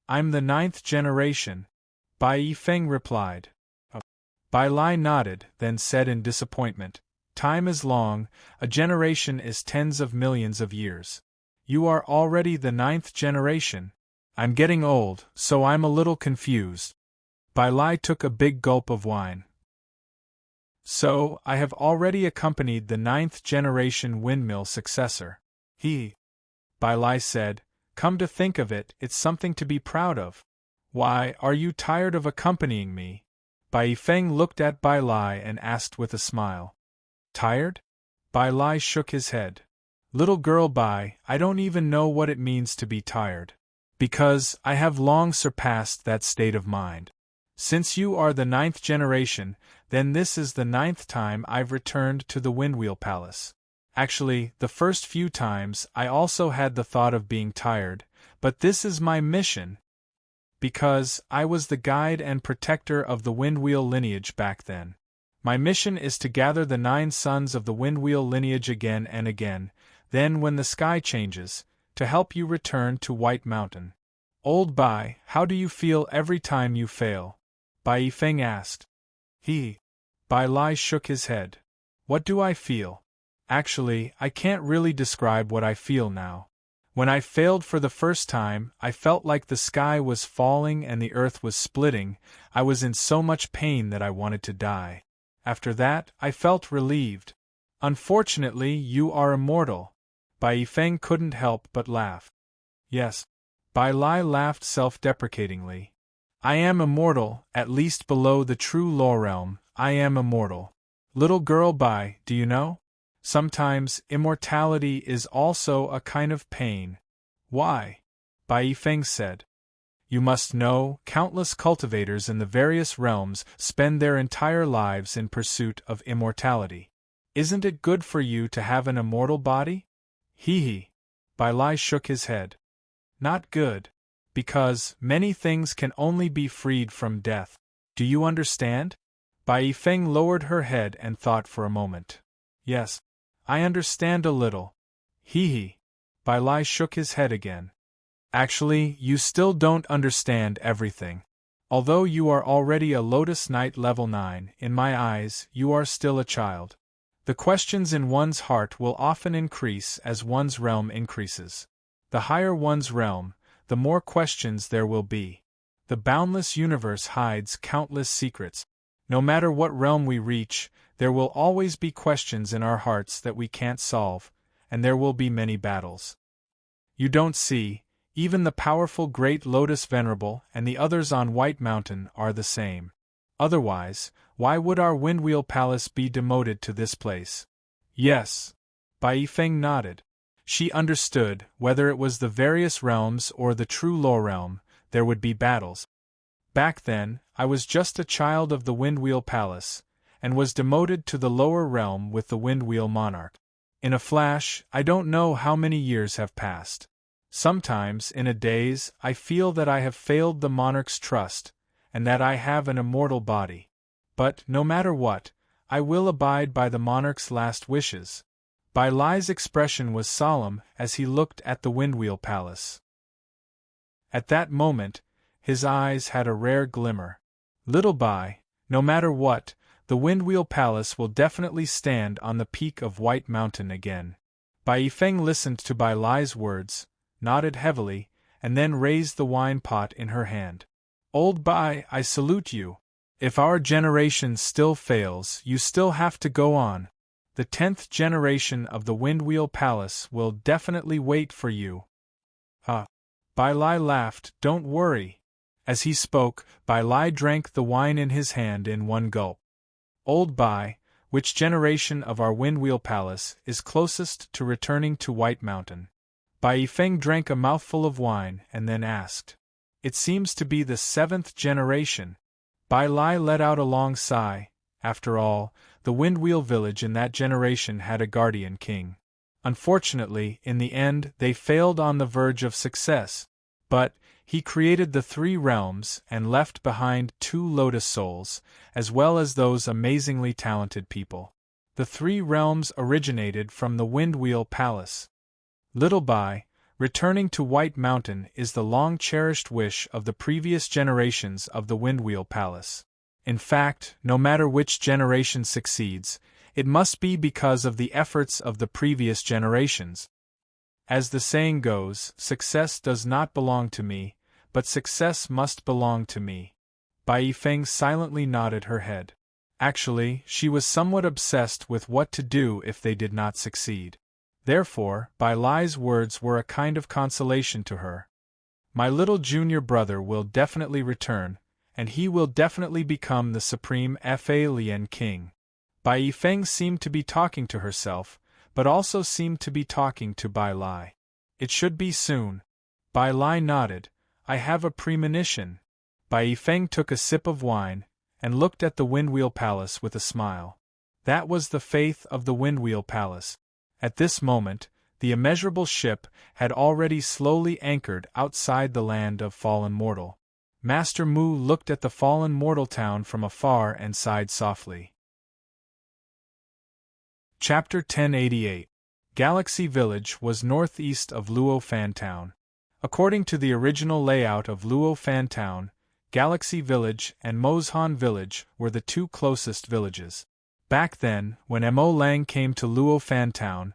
I'm the 9th generation, Bai Yifeng replied. Bai Lai nodded, then said in disappointment, Time is long, a generation is tens of millions of years. You are already the 9th generation. I'm getting old, so I'm a little confused. Bai Lai took a big gulp of wine. So, I have already accompanied the 9th-generation windmill successor. Bai Lai said, come to think of it, it's something to be proud of. Why, are you tired of accompanying me? Bai Yifeng looked at Bai Lai and asked with a smile. Tired? Bai Lai shook his head. Little girl Bai, I don't even know what it means to be tired. Because I have long surpassed that state of mind. Since you are the 9th generation, then this is the 9th time I've returned to the Windwheel Palace. Actually, the first few times I also had the thought of being tired, but this is my mission. Because I was the guide and protector of the Windwheel lineage back then. My mission is to gather the 9 sons of the Windwheel lineage again and again, then when the sky changes, to help you return to White Mountain. Old Bai, how do you feel every time you fail? Bai Yifeng asked. Bai Lai shook his head. What do I feel? Actually, I can't really describe what I feel now. When I failed for the first time, I felt like the sky was falling and the earth was splitting. I was in so much pain that I wanted to die. After that, I felt relieved. Unfortunately, you are immortal. Bai Yifeng couldn't help but laugh. Yes. Bai Lai laughed self-deprecatingly. I am immortal, at least below the true law realm, I am immortal. Little girl Bai, do you know? Sometimes, immortality is also a kind of pain. Why? Bai Yifeng said. You must know, countless cultivators in the various realms spend their entire lives in pursuit of immortality. Isn't it good for you to have an immortal body? Bai Lai shook his head. Not good. Because many things can only be freed from death. Do you understand? Bai Yifeng lowered her head and thought for a moment. Yes. I understand a little. Bai Lai shook his head again. Actually, you still don't understand everything. Although you are already a Lotus Knight level 9, in my eyes, you are still a child. The questions in one's heart will often increase as one's realm increases. The higher one's realm, the more questions there will be. The boundless universe hides countless secrets. No matter what realm we reach, there will always be questions in our hearts that we can't solve, and there will be many battles. You don't see, even the powerful Great Lotus Venerable and the others on White Mountain are the same. Otherwise, why would our Windwheel Palace be demoted to this place? Yes. Bai Yifeng nodded. She understood, whether it was the various realms or the true law realm, there would be battles. Back then, I was just a child of the Windwheel Palace, and was demoted to the lower realm with the Windwheel Monarch. In a flash, I don't know how many years have passed. Sometimes, in a daze, I feel that I have failed the monarch's trust, and that I have an immortal body. But, no matter what, I will abide by the monarch's last wishes. Bai Lai's expression was solemn as he looked at the Windwheel Palace. At that moment, his eyes had a rare glimmer. Little Bai, no matter what, the Windwheel Palace will definitely stand on the peak of White Mountain again. Bai Yifeng listened to Bai Lai's words, nodded heavily, and then raised the wine pot in her hand. Old Bai, I salute you. If our generation still fails, you still have to go on. The 10th generation of the Windwheel Palace will definitely wait for you. Bai Lai laughed, don't worry. As he spoke, Bai Lai drank the wine in his hand in one gulp. Old Bai, which generation of our Windwheel Palace is closest to returning to White Mountain? Bai Yifeng drank a mouthful of wine and then asked. It seems to be the 7th generation. Bai Lai let out a long sigh. After all, the Windwheel village in that generation had a guardian king. Unfortunately, in the end, they failed on the verge of success. But he created the 3 realms and left behind 2 Lotus souls, as well as those amazingly talented people. The 3 realms originated from the Windwheel Palace. Little Bai, returning to White Mountain is the long-cherished wish of the previous generations of the Windwheel Palace. In fact, no matter which generation succeeds, it must be because of the efforts of the previous generations. As the saying goes, success does not belong to me, but success must belong to me. Bai Yifeng silently nodded her head. Actually, she was somewhat obsessed with what to do if they did not succeed. Therefore, Bai Lai's words were a kind of consolation to her. My little junior brother will definitely return, and he will definitely become the supreme Fa Lian king. Bai Yifeng seemed to be talking to herself, but also seemed to be talking to Bai Lai. It should be soon. Bai Lai nodded. I have a premonition. Bai Yifeng took a sip of wine, and looked at the Windwheel Palace with a smile. That was the faith of the Windwheel Palace. At this moment, the immeasurable ship had already slowly anchored outside the land of fallen mortal. Master Mu looked at the fallen mortal town from afar and sighed softly. Chapter 1088. Galaxy Village was northeast of Luo Fan Town. According to the original layout of Luo Fan Town, Galaxy Village and Mozhan Village were the two closest villages. Back then, when Mo Lang came to Luo Fan Town,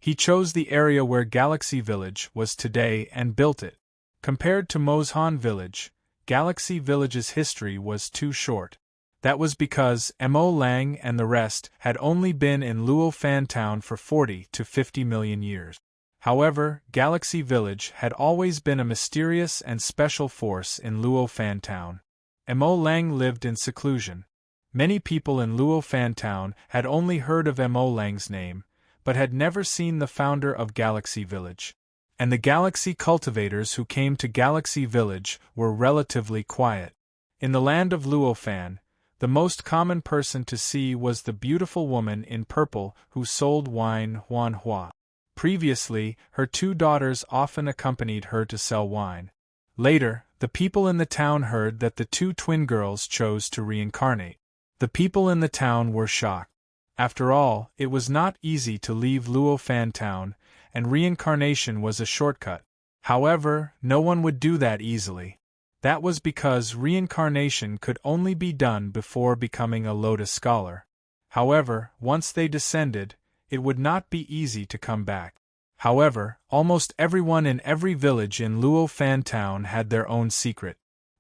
he chose the area where Galaxy Village was today and built it. Compared to Mozhan Village, Galaxy Village's history was too short. That was because Mo Lang and the rest had only been in Luo Fan Town for 40 to 50 million years. However, Galaxy Village had always been a mysterious and special force in Luo Fan Town. Mo Lang lived in seclusion. Many people in Luo Fan Town had only heard of Mo Lang's name, but had never seen the founder of Galaxy Village. And the Galaxy cultivators who came to Galaxy Village were relatively quiet. In the land of Luo Fan, the most common person to see was the beautiful woman in purple who sold wine, Huan Hua. Previously, her two daughters often accompanied her to sell wine. Later, the people in the town heard that the two twin girls chose to reincarnate. The people in the town were shocked. After all, it was not easy to leave Luo Fan Town, and reincarnation was a shortcut. However, no one would do that easily. That was because reincarnation could only be done before becoming a Lotus Scholar. However, once they descended, it would not be easy to come back. However, almost everyone in every village in Luo Fan Town had their own secret.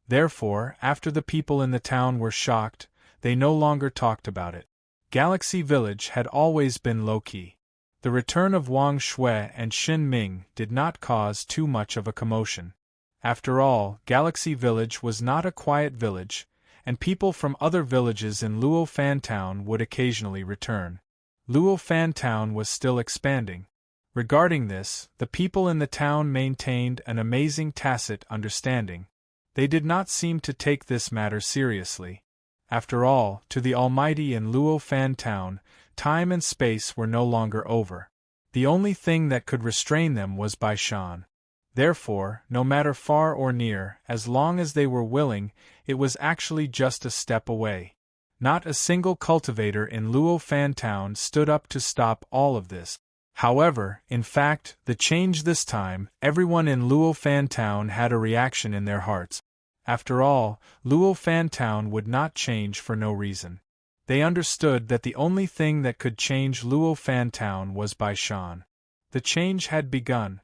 Therefore, after the people in the town were shocked, they no longer talked about it. Galaxy Village had always been low-key. The return of Wang Shui and Xin Ming did not cause too much of a commotion. After all, Galaxy Village was not a quiet village, and people from other villages in Luo Fan Town would occasionally return. Luo Fan Town was still expanding. Regarding this, the people in the town maintained an amazing tacit understanding. They did not seem to take this matter seriously. After all, to the Almighty in Luo Fan Town, time and space were no longer over. The only thing that could restrain them was Bai Shan. Therefore, no matter far or near, as long as they were willing, it was actually just a step away. Not a single cultivator in Luo Fan Town stood up to stop all of this. However, in fact, the change this time, everyone in Luo Fan Town had a reaction in their hearts. After all, Luo Fan Town would not change for no reason. They understood that the only thing that could change Luo Fan Town was Bai Shan. The change had begun.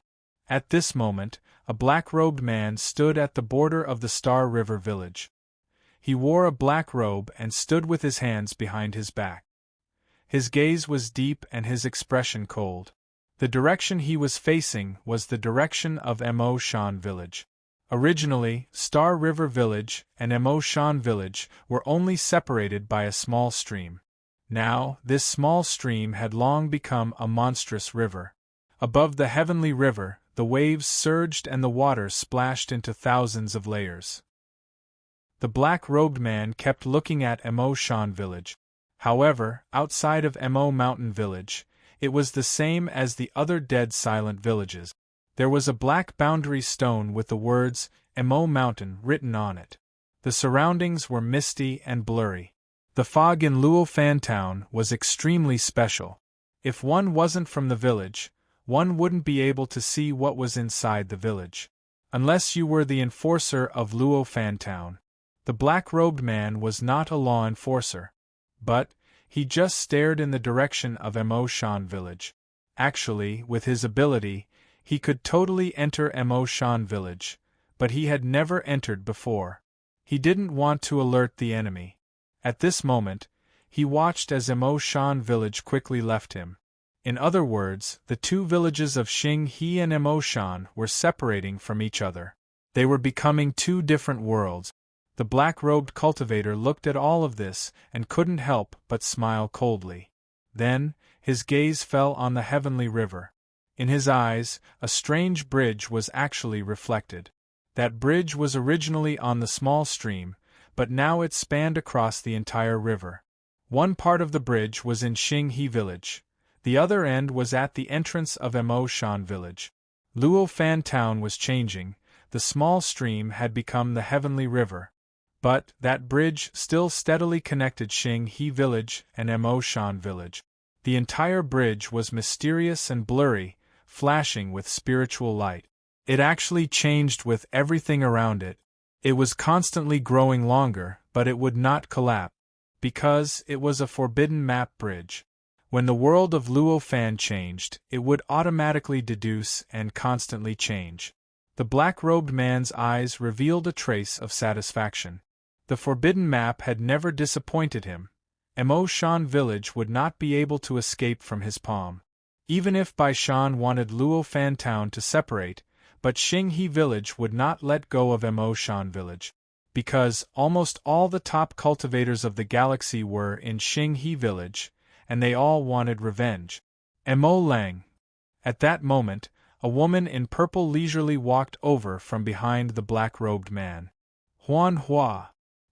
At this moment, a black-robed man stood at the border of the Star River village. He wore a black robe and stood with his hands behind his back. His gaze was deep and his expression cold. The direction he was facing was the direction of Mo Shan Village. Originally, Star River Village and Mo Shan Village were only separated by a small stream. Now, this small stream had long become a monstrous river. Above the heavenly river, the waves surged and the water splashed into thousands of layers. The black-robed man kept looking at Mo Shan Village. However, outside of Mo Mountain Village, it was the same as the other dead silent villages. There was a black boundary stone with the words, Mo Mountain, written on it. The surroundings were misty and blurry. The fog in Luo Fan Town was extremely special. If one wasn't from the village, one wouldn't be able to see what was inside the village. Unless you were the enforcer of Luo Fan Town. The black-robed man was not a law enforcer. But, he just stared in the direction of Mo Shan Village. Actually, with his ability, he could totally enter Mo Shan Village, but he had never entered before. He didn't want to alert the enemy. At this moment, he watched as Emo Shan village quickly left him. In other words, the two villages of Xing He and Emo Shan were separating from each other. They were becoming two different worlds. The black-robed cultivator looked at all of this and couldn't help but smile coldly. Then, his gaze fell on the heavenly river. In his eyes, a strange bridge was actually reflected. That bridge was originally on the small stream, but now it spanned across the entire river. One part of the bridge was in Xing He village. The other end was at the entrance of Emo Shan village. Luo Fan town was changing. The small stream had become the heavenly river. But that bridge still steadily connected Xing He village and Emo Shan village. The entire bridge was mysterious and blurry, flashing with spiritual light. It actually changed with everything around it. It was constantly growing longer, but it would not collapse, because it was a forbidden map bridge. When the world of Luo Fan changed, it would automatically deduce and constantly change. The black-robed man's eyes revealed a trace of satisfaction. The forbidden map had never disappointed him. Emo Shan village would not be able to escape from his palm. Even if Bai Shan wanted Luo Fan town to separate, but Xing He village would not let go of Emo Shan village. Because almost all the top cultivators of the galaxy were in Xing He village, and they all wanted revenge. Emo Lang. At that moment, a woman in purple leisurely walked over from behind the black-robed man. Huan Hua.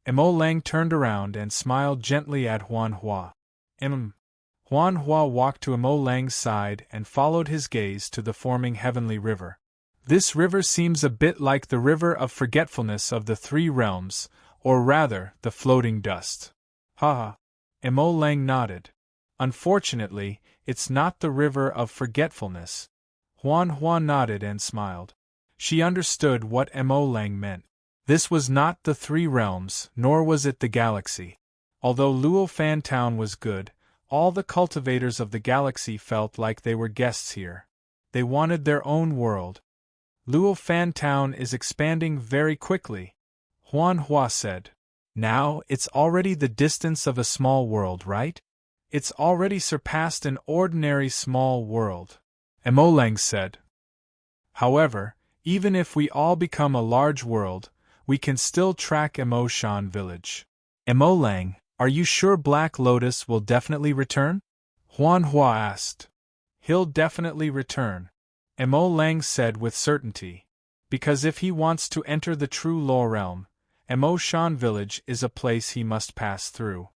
Emo Lang turned around and smiled gently at Huan Hua. Huan Hua walked to Emo Lang's side and followed his gaze to the forming heavenly river. This river seems a bit like the river of forgetfulness of the three realms, or rather, the floating dust. Ha! Emo Lang nodded. Unfortunately, it's not the river of forgetfulness. Huan Hua nodded and smiled. She understood what Emo Lang meant. This was not the three realms, nor was it the galaxy. Although Luo Fan town was good, all the cultivators of the galaxy felt like they were guests here. They wanted their own world. Luo Fan town is expanding very quickly, Huan Hua said. Now, it's already the distance of a small world, right? It's already surpassed an ordinary small world, Emo Lang said. However, even if we all become a large world, we can still track Emo Shan village. Emo Lang, are you sure Black Lotus will definitely return? Huan Hua asked. He'll definitely return, Emo Lang said with certainty. Because if he wants to enter the true Law realm, Emo Shan village is a place he must pass through.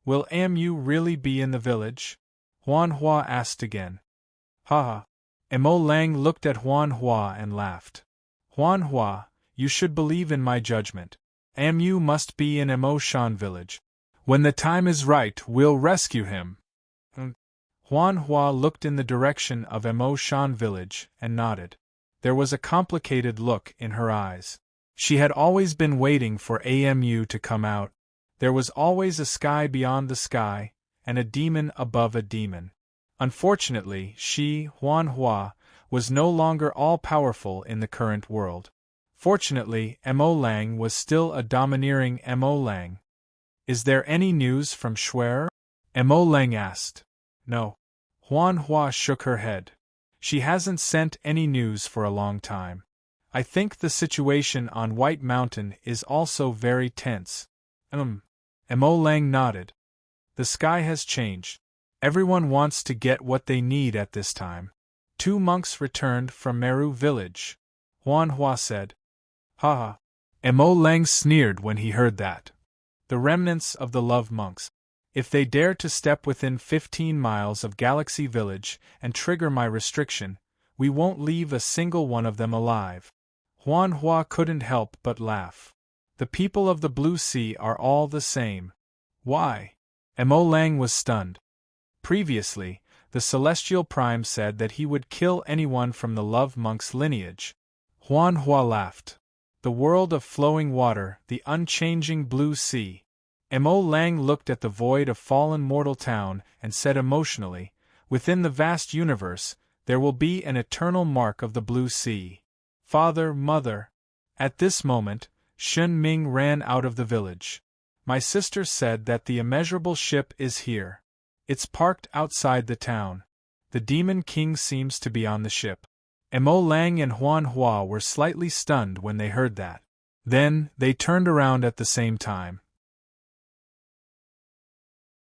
Will Amu really be in the village? Huan Hua asked again. Ha! Emo Lang looked at Huan Hua and laughed. Huan Hua, you should believe in my judgment. Amu must be in Emo Shan village. When the time is right, we'll rescue him. Huan Hua looked in the direction of Emo Shan village and nodded. There was a complicated look in her eyes. She had always been waiting for Amu to come out. There was always a sky beyond the sky, and a demon above a demon. Unfortunately, she, Huan Hua, was no longer all-powerful in the current world. Fortunately, Emo Lang was still a domineering Emo Lang. Is there any news from Shuer? Emo Lang asked. No. Huan Hua shook her head. She hasn't sent any news for a long time. I think the situation on White Mountain is also very tense. Emo Lang nodded. The sky has changed. Everyone wants to get what they need at this time. 2 monks returned from Meru village, Huan Hua said. Ha ha. Emo Lang sneered when he heard that. The remnants of the love monks. If they dare to step within 15 miles of Galaxy Village and trigger my restriction, we won't leave a single one of them alive. Huan Hua couldn't help but laugh. The people of the Blue Sea are all the same. Why? Emo Lang was stunned. Previously, the Celestial Prime said that he would kill anyone from the Love Monk's lineage. Huan Hua laughed. The world of flowing water, the unchanging Blue Sea. Emo Lang looked at the void of fallen mortal town and said emotionally, within the vast universe, there will be an eternal mark of the Blue Sea. Father, mother. At this moment, Shun Ming ran out of the village. My sister said that the immeasurable ship is here. It's parked outside the town. The Demon King seems to be on the ship. Mo Lang and Huan Hua were slightly stunned when they heard that. Then, they turned around at the same time.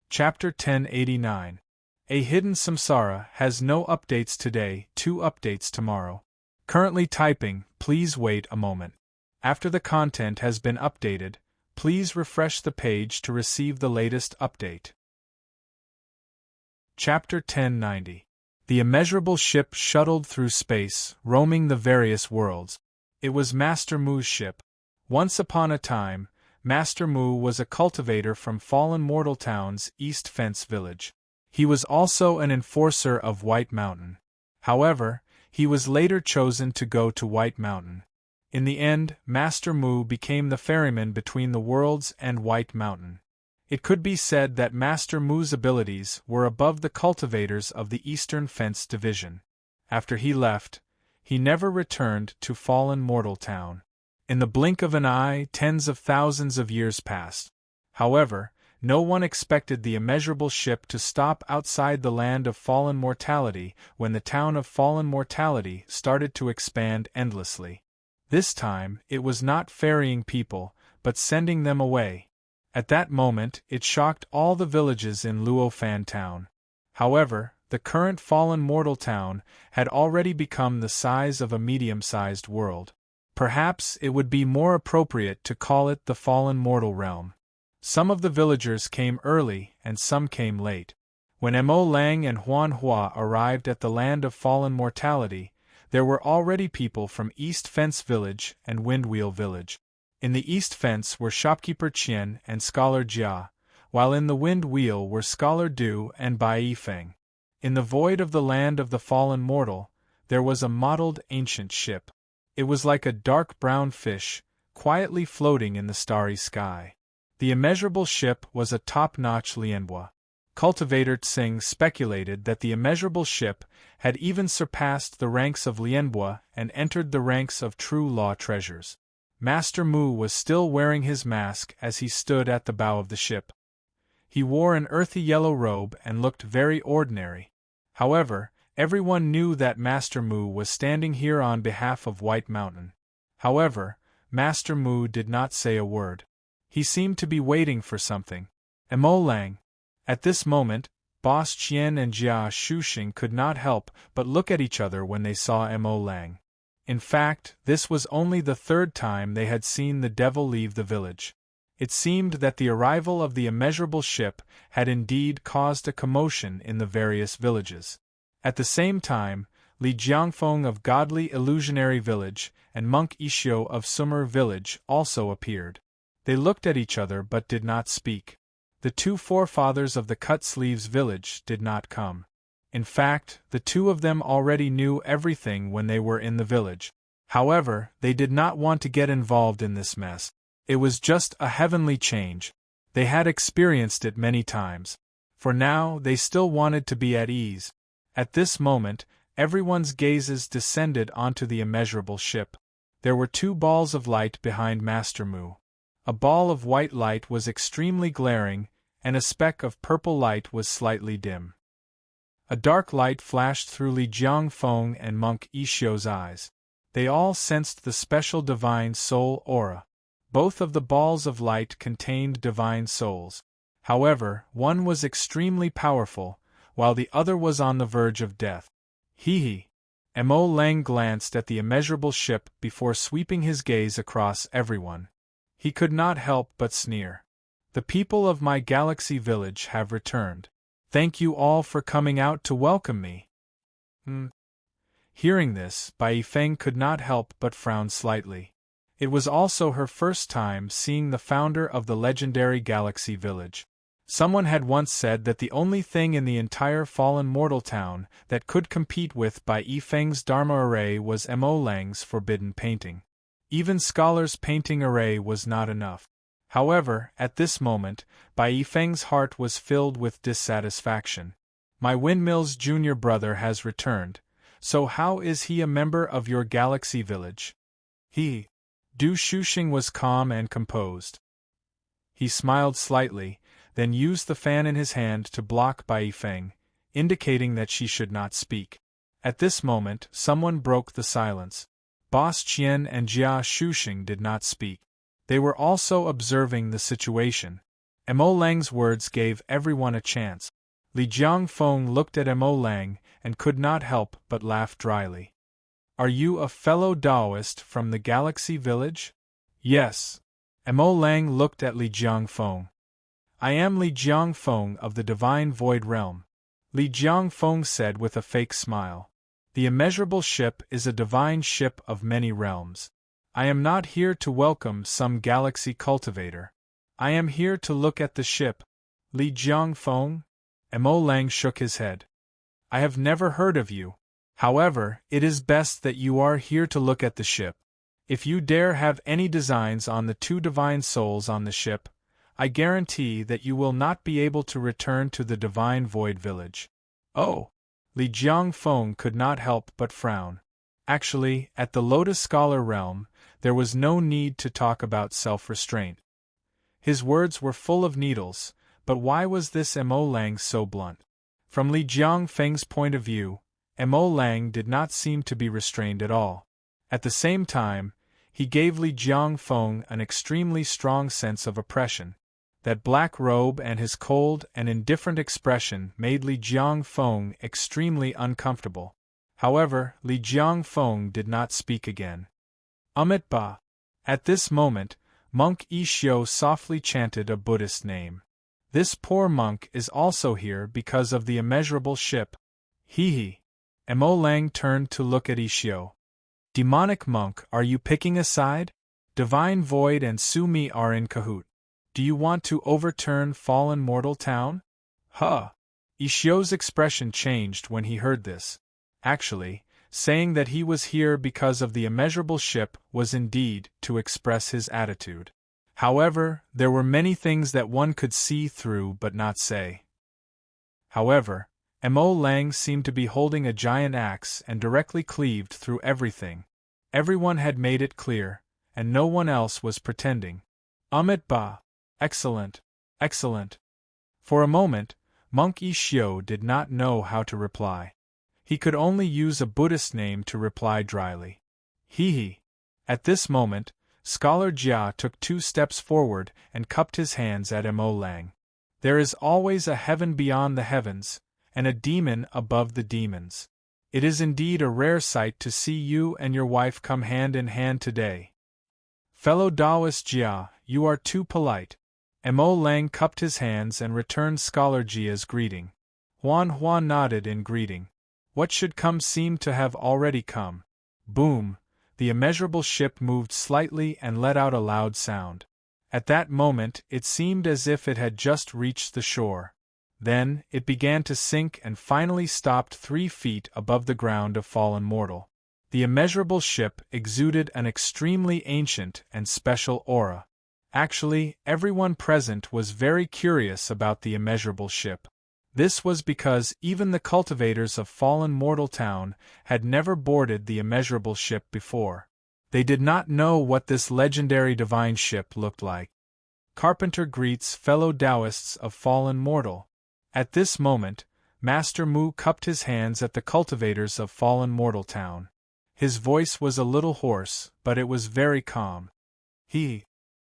Chapter 1089. A Hidden Samsara has no updates today, 2 updates tomorrow. Currently typing, please wait a moment. After the content has been updated, please refresh the page to receive the latest update. Chapter 1090. The immeasurable ship shuttled through space, roaming the various worlds. It was Master Mu's ship. Once upon a time, Master Mu was a cultivator from fallen mortal town's East Fence village. He was also an enforcer of White Mountain. However, he was later chosen to go to White Mountain. In the end, Master Mu became the ferryman between the worlds and White Mountain. It could be said that Master Mu's abilities were above the cultivators of the Eastern Fence Division. After he left, he never returned to fallen mortal town. In the blink of an eye, tens of thousands of years passed. However, no one expected the immeasurable ship to stop outside the land of fallen mortality when the town of fallen mortality started to expand endlessly. This time, it was not ferrying people, but sending them away. At that moment, it shocked all the villages in Luofan town. However, the current fallen mortal town had already become the size of a medium-sized world. Perhaps it would be more appropriate to call it the fallen mortal realm. Some of the villagers came early and some came late. When Mo Lang and Huan Hua arrived at the land of fallen mortality, there were already people from East Fence Village and Windwheel Village. In the East Fence were shopkeeper Qian and scholar Jia, while in the Wind Wheel were scholar Du and Bai Feng. In the void of the land of the fallen mortal, there was a mottled ancient ship. It was like a dark brown fish, quietly floating in the starry sky. The immeasurable ship was a top-notch lianhua. Cultivator Tsing speculated that the immeasurable ship had even surpassed the ranks of lianhua and entered the ranks of true law treasures. Master Mu was still wearing his mask as he stood at the bow of the ship. He wore an earthy yellow robe and looked very ordinary. However, everyone knew that Master Mu was standing here on behalf of White Mountain. However, Master Mu did not say a word. He seemed to be waiting for something. Mo Lang. At this moment, Boss Qian and Jia Shuxing could not help but look at each other when they saw Mo Lang. In fact, this was only the 3rd time they had seen the devil leave the village. It seemed that the arrival of the immeasurable ship had indeed caused a commotion in the various villages. At the same time, Li Jiangfeng of Godly Illusionary Village and Monk Ishio of Sumer Village also appeared. They looked at each other but did not speak. The 2 forefathers of the Cut Sleeves Village did not come. In fact, the 2 of them already knew everything when they were in the village. However, they did not want to get involved in this mess. It was just a heavenly change. They had experienced it many times. For now, they still wanted to be at ease. At this moment, everyone's gazes descended onto the immeasurable ship. There were 2 balls of light behind Master Mu. A ball of white light was extremely glaring, and a speck of purple light was slightly dim. A dark light flashed through Li Jiangfeng and Monk Ishio's eyes. They all sensed the special divine soul aura. Both of the balls of light contained divine souls. However, one was extremely powerful, while the other was on the verge of death. Hee. Mo Lang glanced at the immeasurable ship before sweeping his gaze across everyone. He could not help but sneer. The people of my galaxy village have returned. Thank you all for coming out to welcome me. Hearing this, Bai Feng could not help but frown slightly. It was also her first time seeing the founder of the legendary galaxy village. Someone had once said that the only thing in the entire fallen mortal town that could compete with Bai Feng's Dharma array was Mo Lang's forbidden painting. Even Scholar's painting array was not enough. However, at this moment, Bai Feng's heart was filled with dissatisfaction. My Windmill's junior brother has returned, so how is he a member of your galaxy village? Du Shuxing was calm and composed. He smiled slightly, then used the fan in his hand to block Bai Feng, indicating that she should not speak. At this moment, someone broke the silence. Boss Qian and Jia Shuxing did not speak. They were also observing the situation. Mo Lang's words gave everyone a chance. Li Jiangfeng looked at Mo Lang and could not help but laugh dryly. Are you a fellow Taoist from the Galaxy Village? Yes. Mo Lang looked at Li Jiangfeng. I am Li Jiangfeng of the Divine Void Realm, Li Jiangfeng said with a fake smile. The immeasurable ship is a divine ship of many realms. I am not here to welcome some galaxy cultivator. I am here to look at the ship. Li Jiangfeng? Mo Lang shook his head. I have never heard of you. However, it is best that you are here to look at the ship. If you dare have any designs on the two divine souls on the ship, I guarantee that you will not be able to return to the Divine Void Village. Oh! Li Jiangfeng could not help but frown. Actually, at the Lotus Scholar realm, there was no need to talk about self-restraint. His words were full of needles, but why was this Mo Lang so blunt? From Li Jiangfeng's point of view, Mo Lang did not seem to be restrained at all. At the same time, he gave Li Jiangfeng an extremely strong sense of oppression. That black robe and his cold and indifferent expression made Li Jiangfeng extremely uncomfortable. However, Li Jiangfeng did not speak again. Amit Ba. At this moment, Monk Yishio softly chanted a Buddhist name. This poor monk is also here because of the immeasurable ship. Hee. Mo Lang turned to look at Yishio. Demonic monk, are you picking a side? Divine Void and Su Mi are in cahoot. Do you want to overturn fallen mortal town? Huh. Ishio's expression changed when he heard this. Actually, saying that he was here because of the immeasurable ship was indeed to express his attitude. However, there were many things that one could see through but not say. However, Mo Lang seemed to be holding a giant axe and directly cleaved through everything. Everyone had made it clear, and no one else was pretending. Amit Ba. Excellent. Excellent. For a moment, Monk Yishio did not know how to reply. He could only use a Buddhist name to reply dryly. Hee. At this moment, Scholar Jia took 2 steps forward and cupped his hands at Mo Lang. There is always a heaven beyond the heavens, and a demon above the demons. It is indeed a rare sight to see you and your wife come hand in hand today. Fellow Taoist Jia, you are too polite. Mo Lang cupped his hands and returned Scholar Jia's greeting. Hua nodded in greeting. What should come seemed to have already come. Boom! The immeasurable ship moved slightly and let out a loud sound. At that moment, it seemed as if it had just reached the shore. Then, it began to sink and finally stopped 3 feet above the ground of fallen mortal. The immeasurable ship exuded an extremely ancient and special aura. Actually, everyone present was very curious about the immeasurable ship. This was because even the cultivators of fallen mortal town had never boarded the immeasurable ship before. They did not know what this legendary divine ship looked like. Carpenter greets fellow Taoists of fallen mortal. At this moment, Master Mu cupped his hands at the cultivators of fallen mortal town. His voice was a little hoarse, but it was very calm.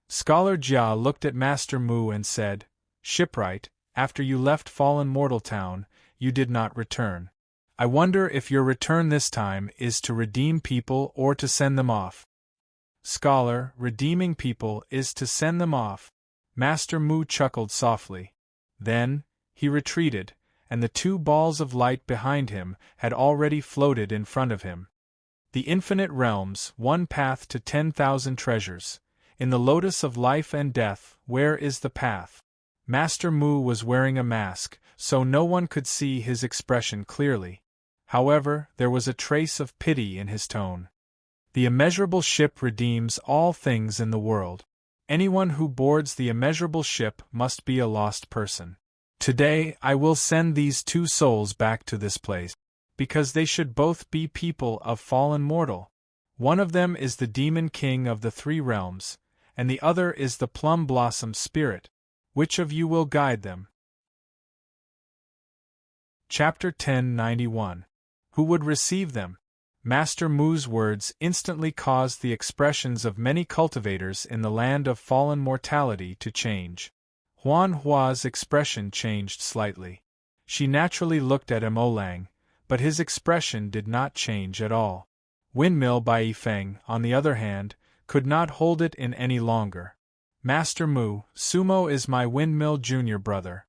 Scholar Jia looked at Master Mu and said, Shipwright, after you left fallen mortal town, you did not return. I wonder if your return this time is to redeem people or to send them off. Scholar, redeeming people is to send them off. Master Mu chuckled softly. Then, he retreated, and the 2 balls of light behind him had already floated in front of him. The infinite realms, one path to 10,000 treasures. In the lotus of life and death, where is the path? Master Mu was wearing a mask, so no one could see his expression clearly. However, there was a trace of pity in his tone. The immeasurable ship redeems all things in the world. Anyone who boards the immeasurable ship must be a lost person. Today I will send these 2 souls back to this place, because they should both be people of fallen mortal. One of them is the demon king of the 3 realms, and the other is the plum blossom spirit. Which of you will guide them? Chapter 1091. Who would receive them? Master Mu's words instantly caused the expressions of many cultivators in the land of fallen mortality to change. Huan Hua's expression changed slightly. She naturally looked at Emolang, but his expression did not change at all. Windmill Bai Yifeng, on the other hand, could not hold it in any longer. Master Mu, Sumo is my Windmill junior brother.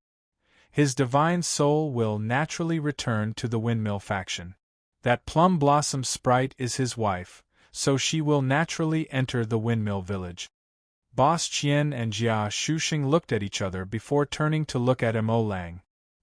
His divine soul will naturally return to the Windmill faction. That plum blossom sprite is his wife, so she will naturally enter the Windmill village. Boss Qian and Jia Shuxing looked at each other before turning to look at Emolang.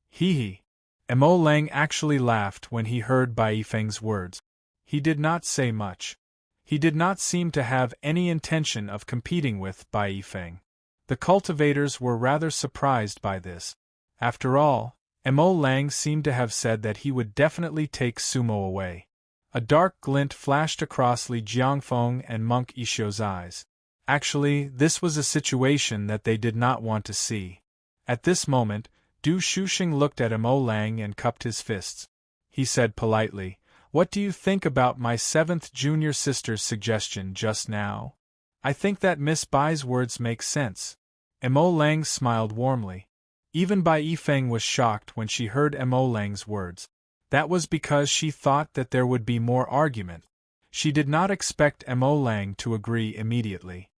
Hee. Emolang actually laughed when he heard Bai Yifeng's words. He did not say much. He did not seem to have any intention of competing with Bai Yifeng. The cultivators were rather surprised by this. After all, Emolang seemed to have said that he would definitely take Sumo away. A dark glint flashed across Li Jiangfeng and Monk Yishou's eyes. Actually, this was a situation that they did not want to see. At this moment, Du Shuxing looked at Emolang and cupped his fists. He said politely, "What do you think about my 7th junior sister's suggestion just now? I think that Miss Bai's words make sense." Emolang smiled warmly. Even Bai Yifeng was shocked when she heard Emolang's words. That was because she thought that there would be more argument. She did not expect Emolang to agree immediately.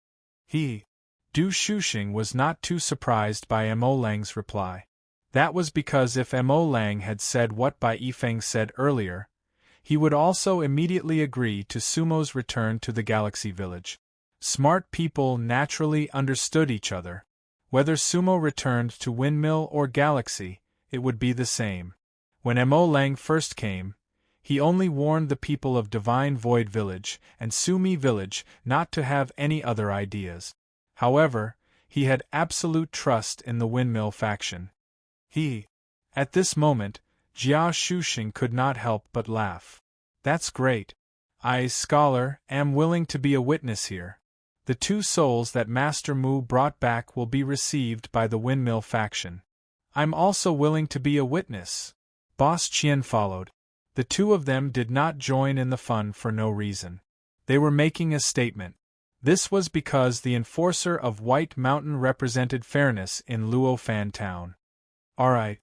Du Shuxing was not too surprised by Emolang's reply. That was because if Emolang had said what Bai Yifeng said earlier, he would also immediately agree to Sumo's return to the Galaxy Village. Smart people naturally understood each other. Whether Sumo returned to Windmill or Galaxy, it would be the same. When Emolang first came, he only warned the people of Divine Void Village and Sumi Village not to have any other ideas. However, he had absolute trust in the Windmill faction. At this moment, Jia Shuxing could not help but laugh. That's great. I, scholar, am willing to be a witness here. The 2 souls that Master Mu brought back will be received by the Windmill faction. I'm also willing to be a witness. Boss Qian followed. The 2 of them did not join in the fun for no reason. They were making a statement. This was because the enforcer of White Mountain represented fairness in Luofan town. Alright.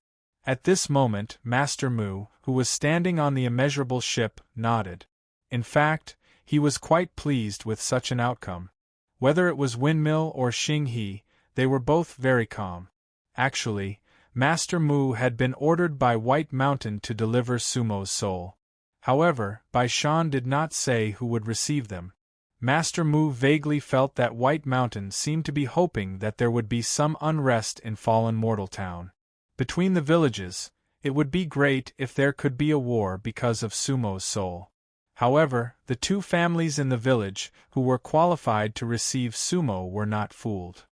At this moment, Master Mu, who was standing on the immeasurable ship, nodded. In fact, he was quite pleased with such an outcome. Whether it was Windmill or Xing He, they were both very calm. Actually, Master Mu had been ordered by White Mountain to deliver Sumo's soul. However, Bai Shan did not say who would receive them. Master Mu vaguely felt that White Mountain seemed to be hoping that there would be some unrest in fallen mortal town. Between the villages, it would be great if there could be a war because of Sumo's soul. However, the 2 families in the village who were qualified to receive Sumo were not fooled.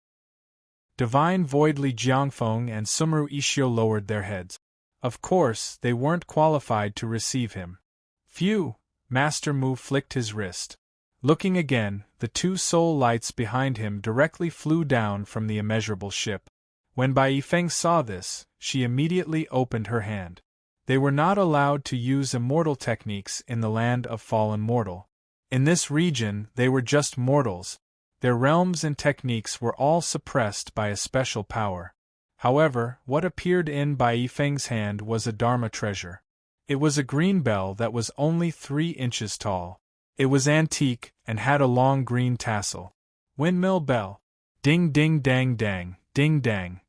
Divine Void Li Jiangfeng and Sumru Ishio lowered their heads. Of course, they weren't qualified to receive him. Phew! Master Mu flicked his wrist. Looking again, the 2 soul lights behind him directly flew down from the immeasurable ship. When Bai Yifeng saw this, she immediately opened her hand. They were not allowed to use immortal techniques in the land of fallen mortal. In this region, they were just mortals. Their realms and techniques were all suppressed by a special power. However, what appeared in Bai Yifeng's hand was a Dharma treasure. It was a green bell that was only 3 inches tall. It was antique and had a long green tassel. Windmill bell. Ding ding dang dang, ding dang.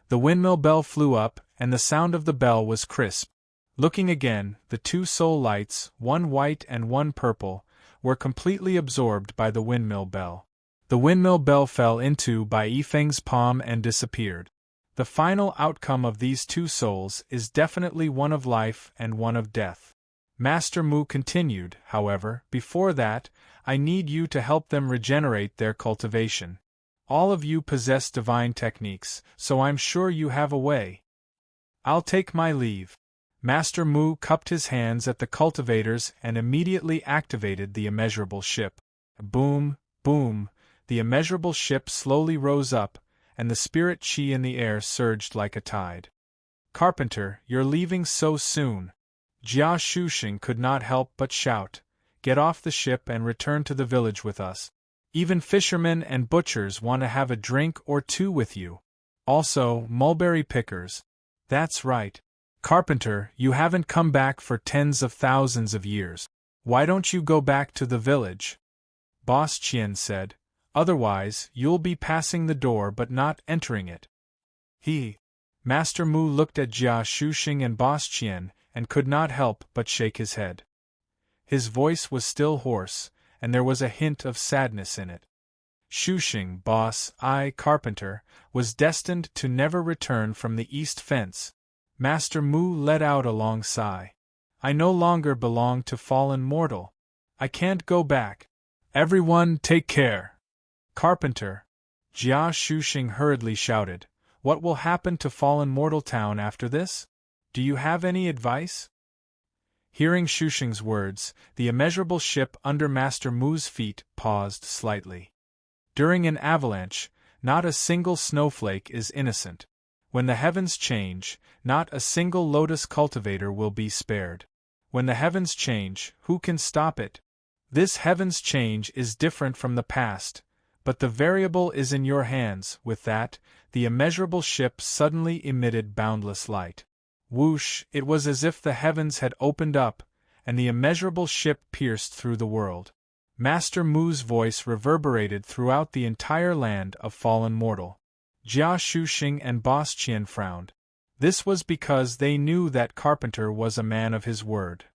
The windmill bell flew up, and the sound of the bell was crisp. Looking again, the 2 soul lights, one white and one purple, were completely absorbed by the windmill bell. The windmill bell fell into Bai Yifeng's palm and disappeared. The final outcome of these 2 souls is definitely one of life and one of death. Master Mu continued, however, before that, I need you to help them regenerate their cultivation. All of you possess divine techniques, so I'm sure you have a way. I'll take my leave. Master Mu cupped his hands at the cultivators and immediately activated the immeasurable ship. Boom, boom, the immeasurable ship slowly rose up, and the spirit chi in the air surged like a tide. "Carpenter, you're leaving so soon!" Jia Shuxing could not help but shout. "Get off the ship and return to the village with us. Even fishermen and butchers want to have a drink or two with you. Also, mulberry pickers." "That's right. Carpenter, you haven't come back for tens of thousands of years. Why don't you go back to the village?" Boss Qian said. "Otherwise, you'll be passing the door but not entering it." Master Mu looked at Jia Shuxing and Boss Qian, and could not help but shake his head. His voice was still hoarse, and there was a hint of sadness in it. Shuxing, boss, Carpenter, was destined to never return from the east fence. Master Mu let out a long sigh. "I no longer belong to fallen mortal. I can't go back. Everyone take care." "Carpenter," Jia Shuxing hurriedly shouted, "what will happen to fallen mortal town after this? Do you have any advice?" Hearing Shuxing's words, the immeasurable ship under Master Mu's feet paused slightly. During an avalanche, not a single snowflake is innocent. When the heavens change, not a single lotus cultivator will be spared. When the heavens change, who can stop it? This heavens change is different from the past, but the variable is in your hands. With that, the immeasurable ship suddenly emitted boundless light. Whoosh! It was as if the heavens had opened up, and the immeasurable ship pierced through the world. Master Mu's voice reverberated throughout the entire land of fallen mortal. Jia Shuxing and Boss Qian frowned. This was because they knew that Carpenter was a man of his word.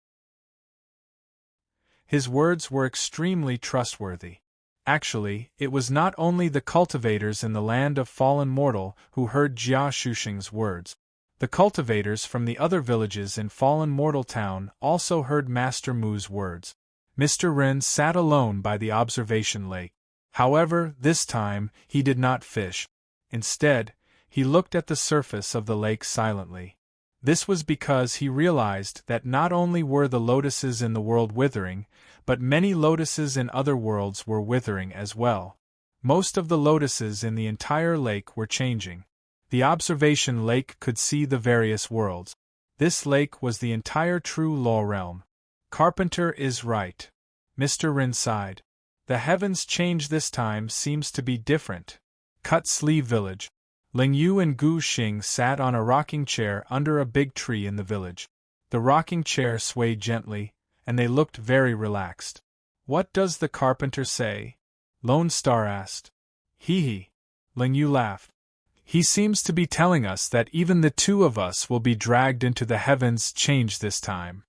His words were extremely trustworthy. Actually, it was not only the cultivators in the land of fallen mortal who heard Jia Shuxing's words. The cultivators from the other villages in fallen mortal town also heard Master Mu's words. Mr. Ren sat alone by the observation lake. However, this time, he did not fish. Instead, he looked at the surface of the lake silently. This was because he realized that not only were the lotuses in the world withering, but many lotuses in other worlds were withering as well. Most of the lotuses in the entire lake were changing. The observation lake could see the various worlds. This lake was the entire true law realm. Carpenter is right. Mr. Rin sighed. The heavens change this time seems to be different. Cut Sleeve Village. Ling Yu and Gu Xing sat on a rocking chair under a big tree in the village. The rocking chair swayed gently, and they looked very relaxed. "What does the carpenter say?" Lone Star asked. Hee. Ling Yu laughed. "He seems to be telling us that even the two of us will be dragged into the heavens change this time."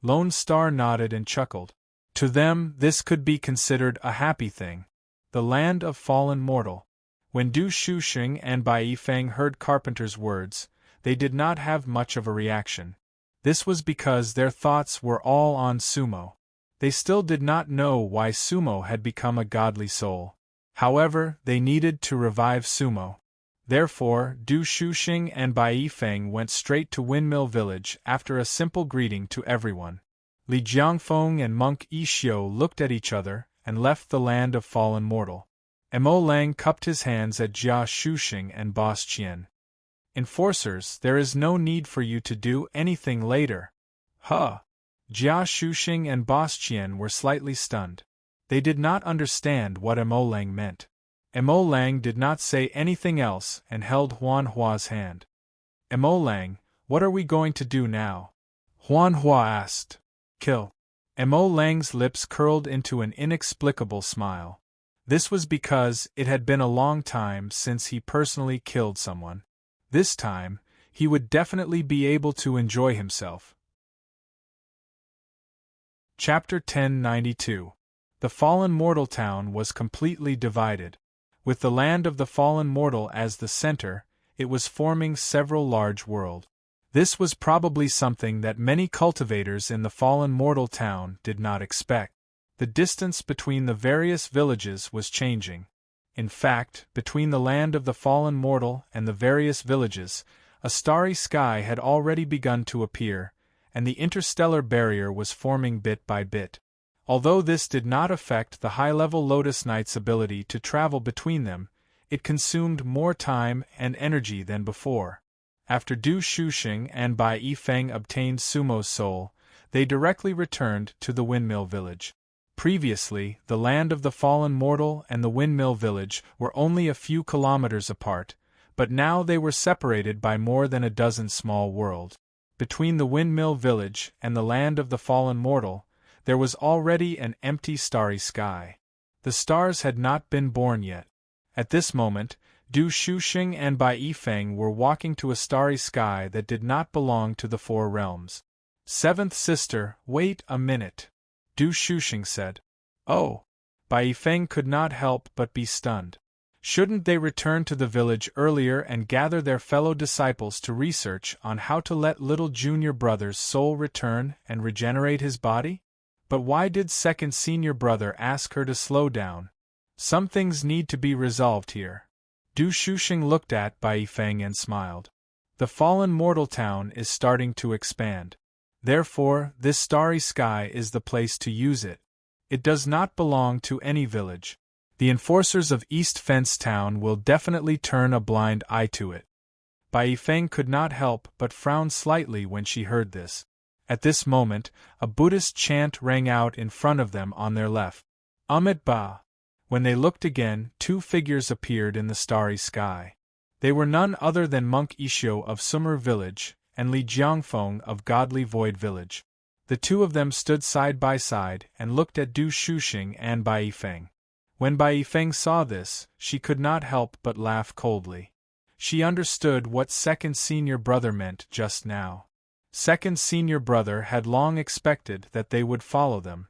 Lone Star nodded and chuckled. To them, this could be considered a happy thing. The land of fallen mortal. When Du Shuxing and Bai Yifeng heard Carpenter's words, they did not have much of a reaction. This was because their thoughts were all on Sumo. They still did not know why Sumo had become a godly soul. However, they needed to revive Sumo. Therefore, Du Shuxing and Bai Yifeng went straight to Windmill Village after a simple greeting to everyone. Li Jiangfeng and Monk Yixiu looked at each other and left the land of fallen mortal. Mo Lang cupped his hands at Jia Shuxing and Boss Qian. "Enforcers, there is no need for you to do anything later." Jia Shuxing and Boss Qian were slightly stunned. They did not understand what Mo Lang meant. Mo Lang did not say anything else and held Huan Hua's hand. "Mo Lang, what are we going to do now?" Huan Hua asked. "Kill." Mo Lang's lips curled into an inexplicable smile. This was because it had been a long time since he personally killed someone. This time, he would definitely be able to enjoy himself. Chapter 1092. The fallen mortal town was completely divided. With the land of the fallen mortal as the center, it was forming several large worlds. This was probably something that many cultivators in the fallen mortal town did not expect. The distance between the various villages was changing. In fact, between the land of the fallen mortal and the various villages, a starry sky had already begun to appear, and the interstellar barrier was forming bit by bit. Although this did not affect the high-level Lotus Knight's ability to travel between them, it consumed more time and energy than before. After Du Shuxing and Bai Yifeng obtained Sumo's soul, they directly returned to the Windmill Village. Previously, the land of the fallen mortal and the Windmill Village were only a few kilometers apart, but now they were separated by more than a dozen small worlds. Between the Windmill Village and the land of the fallen mortal, there was already an empty starry sky. The stars had not been born yet. At this moment, Du Shuxing and Bai Yifeng were walking to a starry sky that did not belong to the four realms. Seventh sister, wait a minute, Du Shuxing said. Oh! Bai Yifeng could not help but be stunned. Shouldn't they return to the village earlier and gather their fellow disciples to research on how to let little junior brother's soul return and regenerate his body? But why did second senior brother ask her to slow down? Some things need to be resolved here. Du Shuxing looked at Bai Yifeng and smiled. The fallen mortal town is starting to expand. Therefore, this starry sky is the place to use it. It does not belong to any village. The enforcers of East Fence Town will definitely turn a blind eye to it. Bai Yifeng could not help but frown slightly when she heard this. At this moment, a Buddhist chant rang out in front of them on their left. Amit Ba. When they looked again, two figures appeared in the starry sky. They were none other than Monk Isho of Sumer Village and Li Jiangfeng of Godly Void Village. The two of them stood side by side and looked at Du Shuxing and Bai Yifeng. When Bai Yifeng saw this, she could not help but laugh coldly. She understood what second senior brother meant just now. Second senior brother had long expected that they would follow them.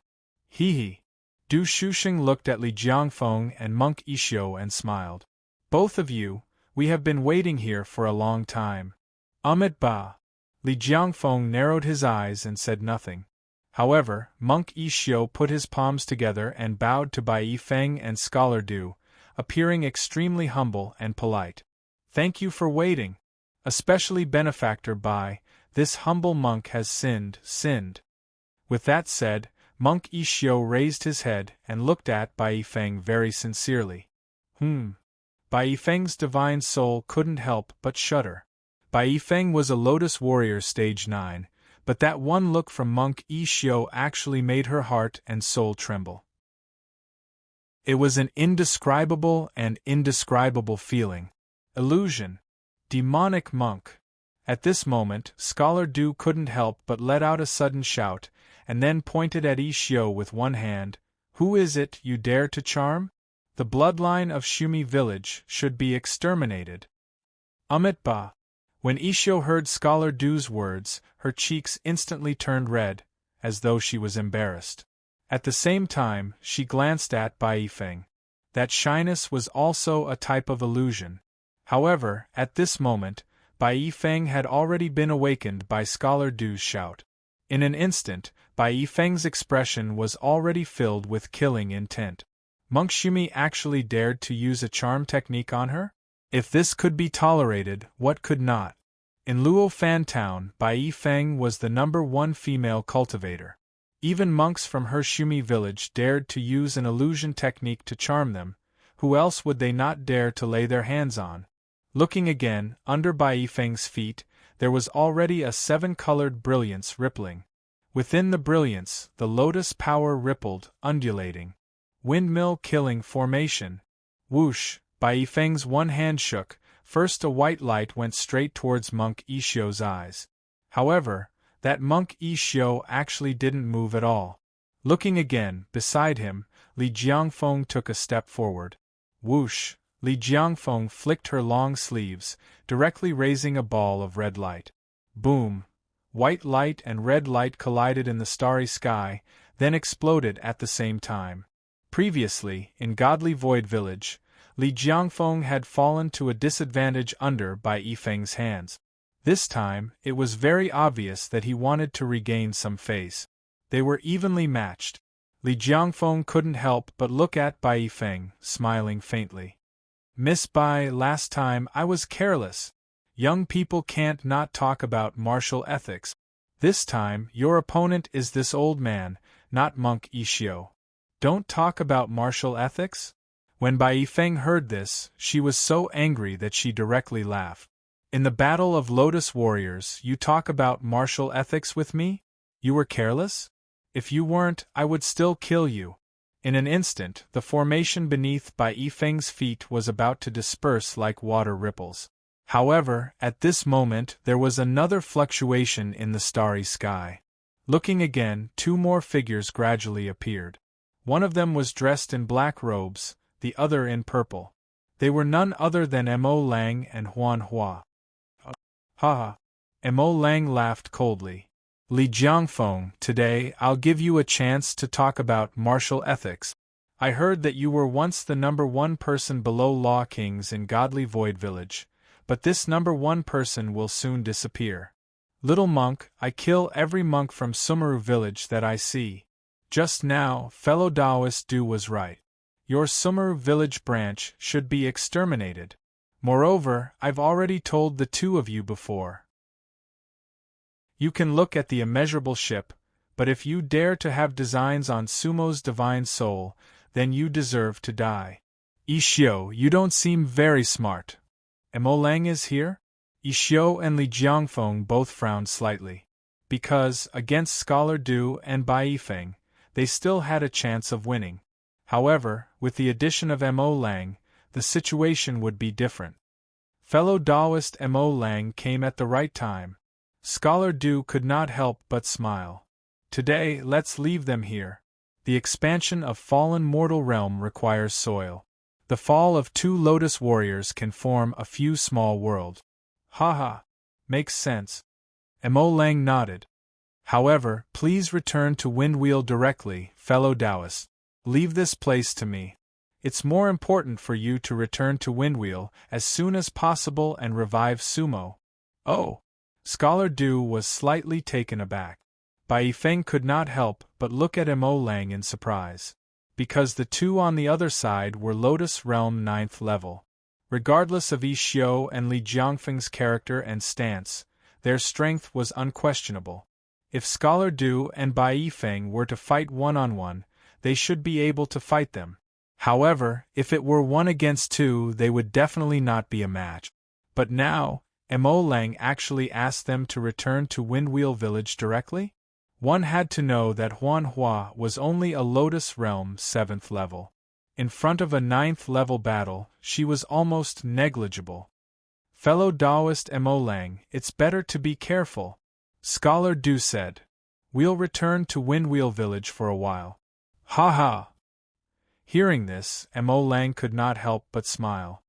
Hee. Du Shuxing looked at Li Jiangfeng and Monk Isho and smiled. Both of you, we have been waiting here for a long time. Amit Ba. Li Jiangfeng narrowed his eyes and said nothing. However, Monk Isho put his palms together and bowed to Bai Yifeng and Scholar Du, appearing extremely humble and polite. Thank you for waiting. Especially benefactor Bai, this humble monk has sinned. With that said, Monk Isho raised his head and looked at Bai Yifeng very sincerely. Bai Yifeng's divine soul couldn't help but shudder. Bai Yifeng was a Lotus Warrior Stage 9, but that one look from Monk Isho actually made her heart and soul tremble. It was an indescribable feeling. Illusion. Demonic monk. At this moment, Scholar Du couldn't help but let out a sudden shout, and then pointed at Isho with one hand. Who is it you dare to charm? The bloodline of Shumi village should be exterminated. Amit Ba. When Isho heard Scholar Du's words, her cheeks instantly turned red, as though she was embarrassed. At the same time, she glanced at Bai Yifeng. That shyness was also a type of illusion. However, at this moment, Bai Yifeng had already been awakened by Scholar Du's shout. In an instant, Bai Yifeng's expression was already filled with killing intent. Monk Shumi actually dared to use a charm technique on her? If this could be tolerated, what could not? In Luo Fan Town, Bai Yifeng was the #1 female cultivator. Even monks from her Shumi village dared to use an illusion technique to charm them. Who else would they not dare to lay their hands on? Looking again, under Bai Yifeng's feet, there was already a 7-colored brilliance rippling. Within the brilliance, the lotus power rippled, undulating. Windmill killing formation. Whoosh! Bai Yifeng's one hand shook. First a white light went straight towards Monk Isho's eyes. However, that Monk Isho actually didn't move at all. Looking again, beside him, Li Jiangfeng took a step forward. Whoosh! Li Jiangfeng flicked her long sleeves, directly raising a ball of red light. Boom! White light and red light collided in the starry sky, then exploded at the same time. Previously, in Godly Void Village, Li Jiangfeng had fallen to a disadvantage under Bai Yifeng's hands. This time, it was very obvious that he wanted to regain some face. They were evenly matched. Li Jiangfeng couldn't help but look at Bai Yifeng, smiling faintly. Miss Bai, last time I was careless. Young people can't not talk about martial ethics. This time, your opponent is this old man, not monk Ishio. Don't talk about martial ethics? When Bai Yifeng heard this, she was so angry that she directly laughed. In the Battle of Lotus Warriors, you talk about martial ethics with me? You were careless? If you weren't, I would still kill you. In an instant, the formation beneath Bai Yifeng's feet was about to disperse like water ripples. However, at this moment there was another fluctuation in the starry sky. Looking again, two more figures gradually appeared. One of them was dressed in black robes, the other in purple. They were none other than Mo Lang and Huan Hua. Ha ha! Mo Lang laughed coldly. Li Jiangfeng, today I'll give you a chance to talk about martial ethics. I heard that you were once the number one person below Law Kings in Godly Void Village, but this number one person will soon disappear. Little monk, I kill every monk from Sumeru village that I see. Just now, fellow Taoist Du was right. Your Sumeru village branch should be exterminated. Moreover, I've already told the two of you before. You can look at the immeasurable ship, but if you dare to have designs on Sumo's divine soul, then you deserve to die. Ishio, you don't seem very smart. Mo Lang is here? Ishio and Li Jiangfeng both frowned slightly. Because, against Scholar Du and Bai Yifeng, they still had a chance of winning. However, with the addition of Mo Lang, the situation would be different. Fellow Taoist Mo Lang came at the right time. Scholar Du could not help but smile. Today, let's leave them here. The expansion of fallen mortal realm requires soil. The fall of two Lotus warriors can form a few small worlds. Ha! Makes sense. Mo Lang nodded. However, please return to Windwheel directly, fellow Taoists. Leave this place to me. It's more important for you to return to Windwheel as soon as possible and revive Sumo. Oh! Scholar Du was slightly taken aback. Bai Yifeng could not help but look at Mo Lang in surprise. Because the two on the other side were Lotus Realm 9th level. Regardless of Ishio and Li Jiangfeng's character and stance, their strength was unquestionable. If Scholar Du and Bai Yifeng were to fight one-on-one, they should be able to fight them. However, if it were 1 against 2, they would definitely not be a match. But now, Mo Lang actually asked them to return to Windwheel Village directly? One had to know that Huan Hua was only a Lotus Realm 7th level. In front of a 9th level battle, she was almost negligible. Fellow Taoist Mo Lang, it's better to be careful. Scholar Du said. We'll return to Windwheel Village for a while. Ha ha! Hearing this, Mo Lang could not help but smile.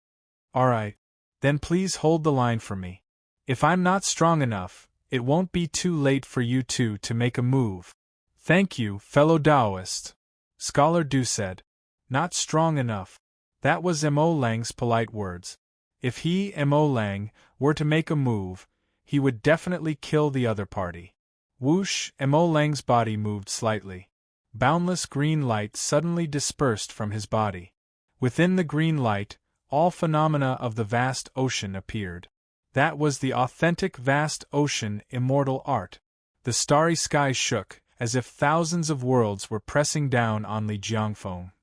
Alright. Then please hold the line for me. If I'm not strong enough, it won't be too late for you two to make a move. Thank you, fellow Taoist. Scholar Du said. Not strong enough. That was Mo Lang's polite words. If he, Mo Lang, were to make a move, he would definitely kill the other party. Whoosh! Mo Lang's body moved slightly. Boundless green light suddenly dispersed from his body. Within the green light, all phenomena of the vast ocean appeared. That was the authentic vast ocean immortal art. The starry sky shook, as if thousands of worlds were pressing down on Li Jiangfeng.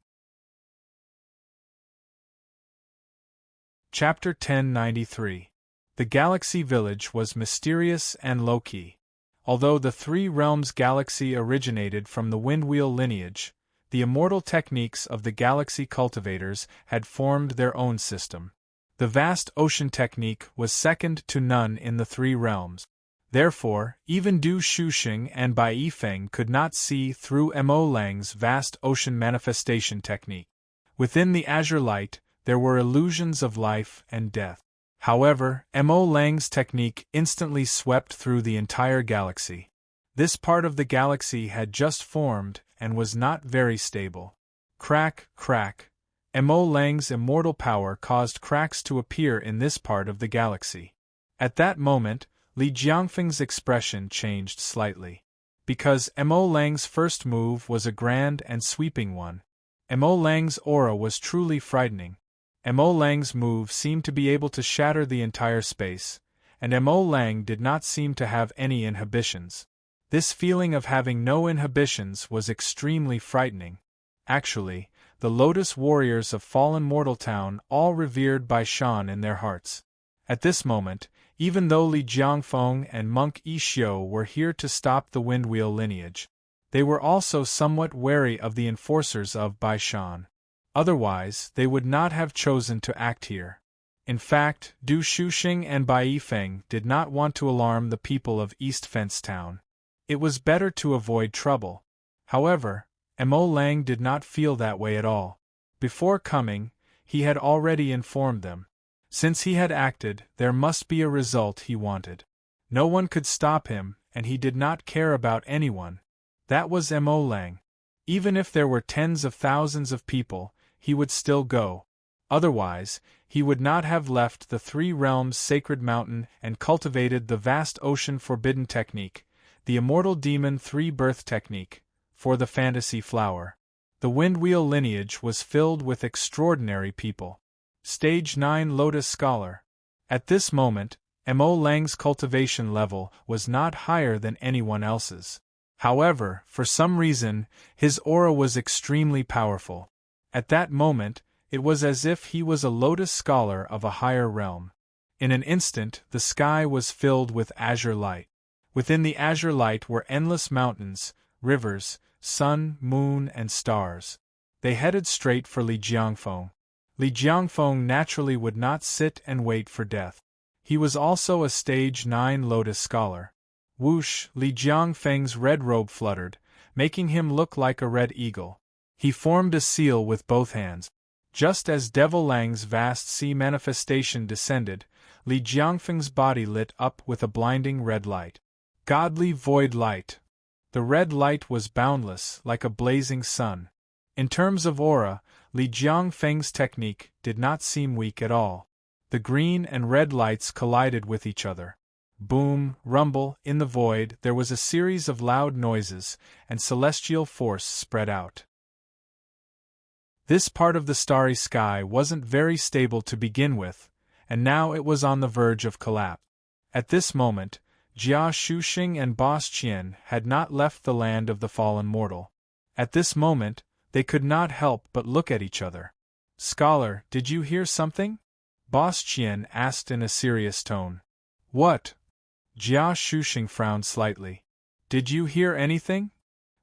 Chapter 1093. The Galaxy Village was mysterious and low-key. Although the Three Realms Galaxy originated from the Windwheel lineage, the immortal techniques of the Galaxy cultivators had formed their own system. The vast ocean technique was second to none in the Three Realms. Therefore, even Du Shuxing and Bai Yifeng could not see through Mo Lang's vast ocean manifestation technique. Within the azure light, there were illusions of life and death. However, Mo Lang's technique instantly swept through the entire galaxy. This part of the galaxy had just formed and was not very stable. Crack, crack. Mo Lang's immortal power caused cracks to appear in this part of the galaxy. At that moment, Li Jiangfeng's expression changed slightly. Because Mo Lang's first move was a grand and sweeping one, Mo Lang's aura was truly frightening. Mo Lang's move seemed to be able to shatter the entire space, and Mo Lang did not seem to have any inhibitions. This feeling of having no inhibitions was extremely frightening. Actually, the Lotus warriors of fallen Mortal Town all revered Bai Shan in their hearts. At this moment, even though Li Jiangfeng and Monk Yixiu were here to stop the Windwheel lineage, they were also somewhat wary of the enforcers of Bai Shan. Otherwise, they would not have chosen to act here. In fact, Du Shuxing and Bai Yifeng did not want to alarm the people of East Fence Town. It was better to avoid trouble. However, Mo Lang did not feel that way at all. Before coming, he had already informed them. Since he had acted, there must be a result he wanted. No one could stop him, and he did not care about anyone. That was Mo Lang. Even if there were tens of thousands of people, he would still go. Otherwise, he would not have left the Three Realms Sacred Mountain and cultivated the vast ocean forbidden technique, the immortal demon three-birth technique, for the fantasy flower. The Windwheel lineage was filled with extraordinary people. Stage 9 Lotus Scholar. At this moment, Mo Lang's cultivation level was not higher than anyone else's. However, for some reason, his aura was extremely powerful. At that moment, it was as if he was a Lotus Scholar of a higher realm. In an instant, the sky was filled with azure light. Within the azure light were endless mountains, rivers, sun, moon, and stars. They headed straight for Li Jiangfeng. Li Jiangfeng naturally would not sit and wait for death. He was also a Stage 9 Lotus Scholar. Whoosh! Li Jiangfeng's red robe fluttered, making him look like a red eagle. He formed a seal with both hands. Just as Devil Lang's vast sea manifestation descended, Li Jiangfeng's body lit up with a blinding red light. Godly void light. The red light was boundless, like a blazing sun. In terms of aura, Li Jiangfeng's technique did not seem weak at all. The green and red lights collided with each other. Boom, rumble, in the void there was a series of loud noises, and celestial force spread out. This part of the starry sky wasn't very stable to begin with, and now it was on the verge of collapse. At this moment, Jia Shuxing and Boss Qian had not left the land of the fallen mortal. At this moment, they could not help but look at each other. "Scholar, did you hear something?" Boss Qian asked in a serious tone. "What?" Jia Shuxing frowned slightly. "Did you hear anything?"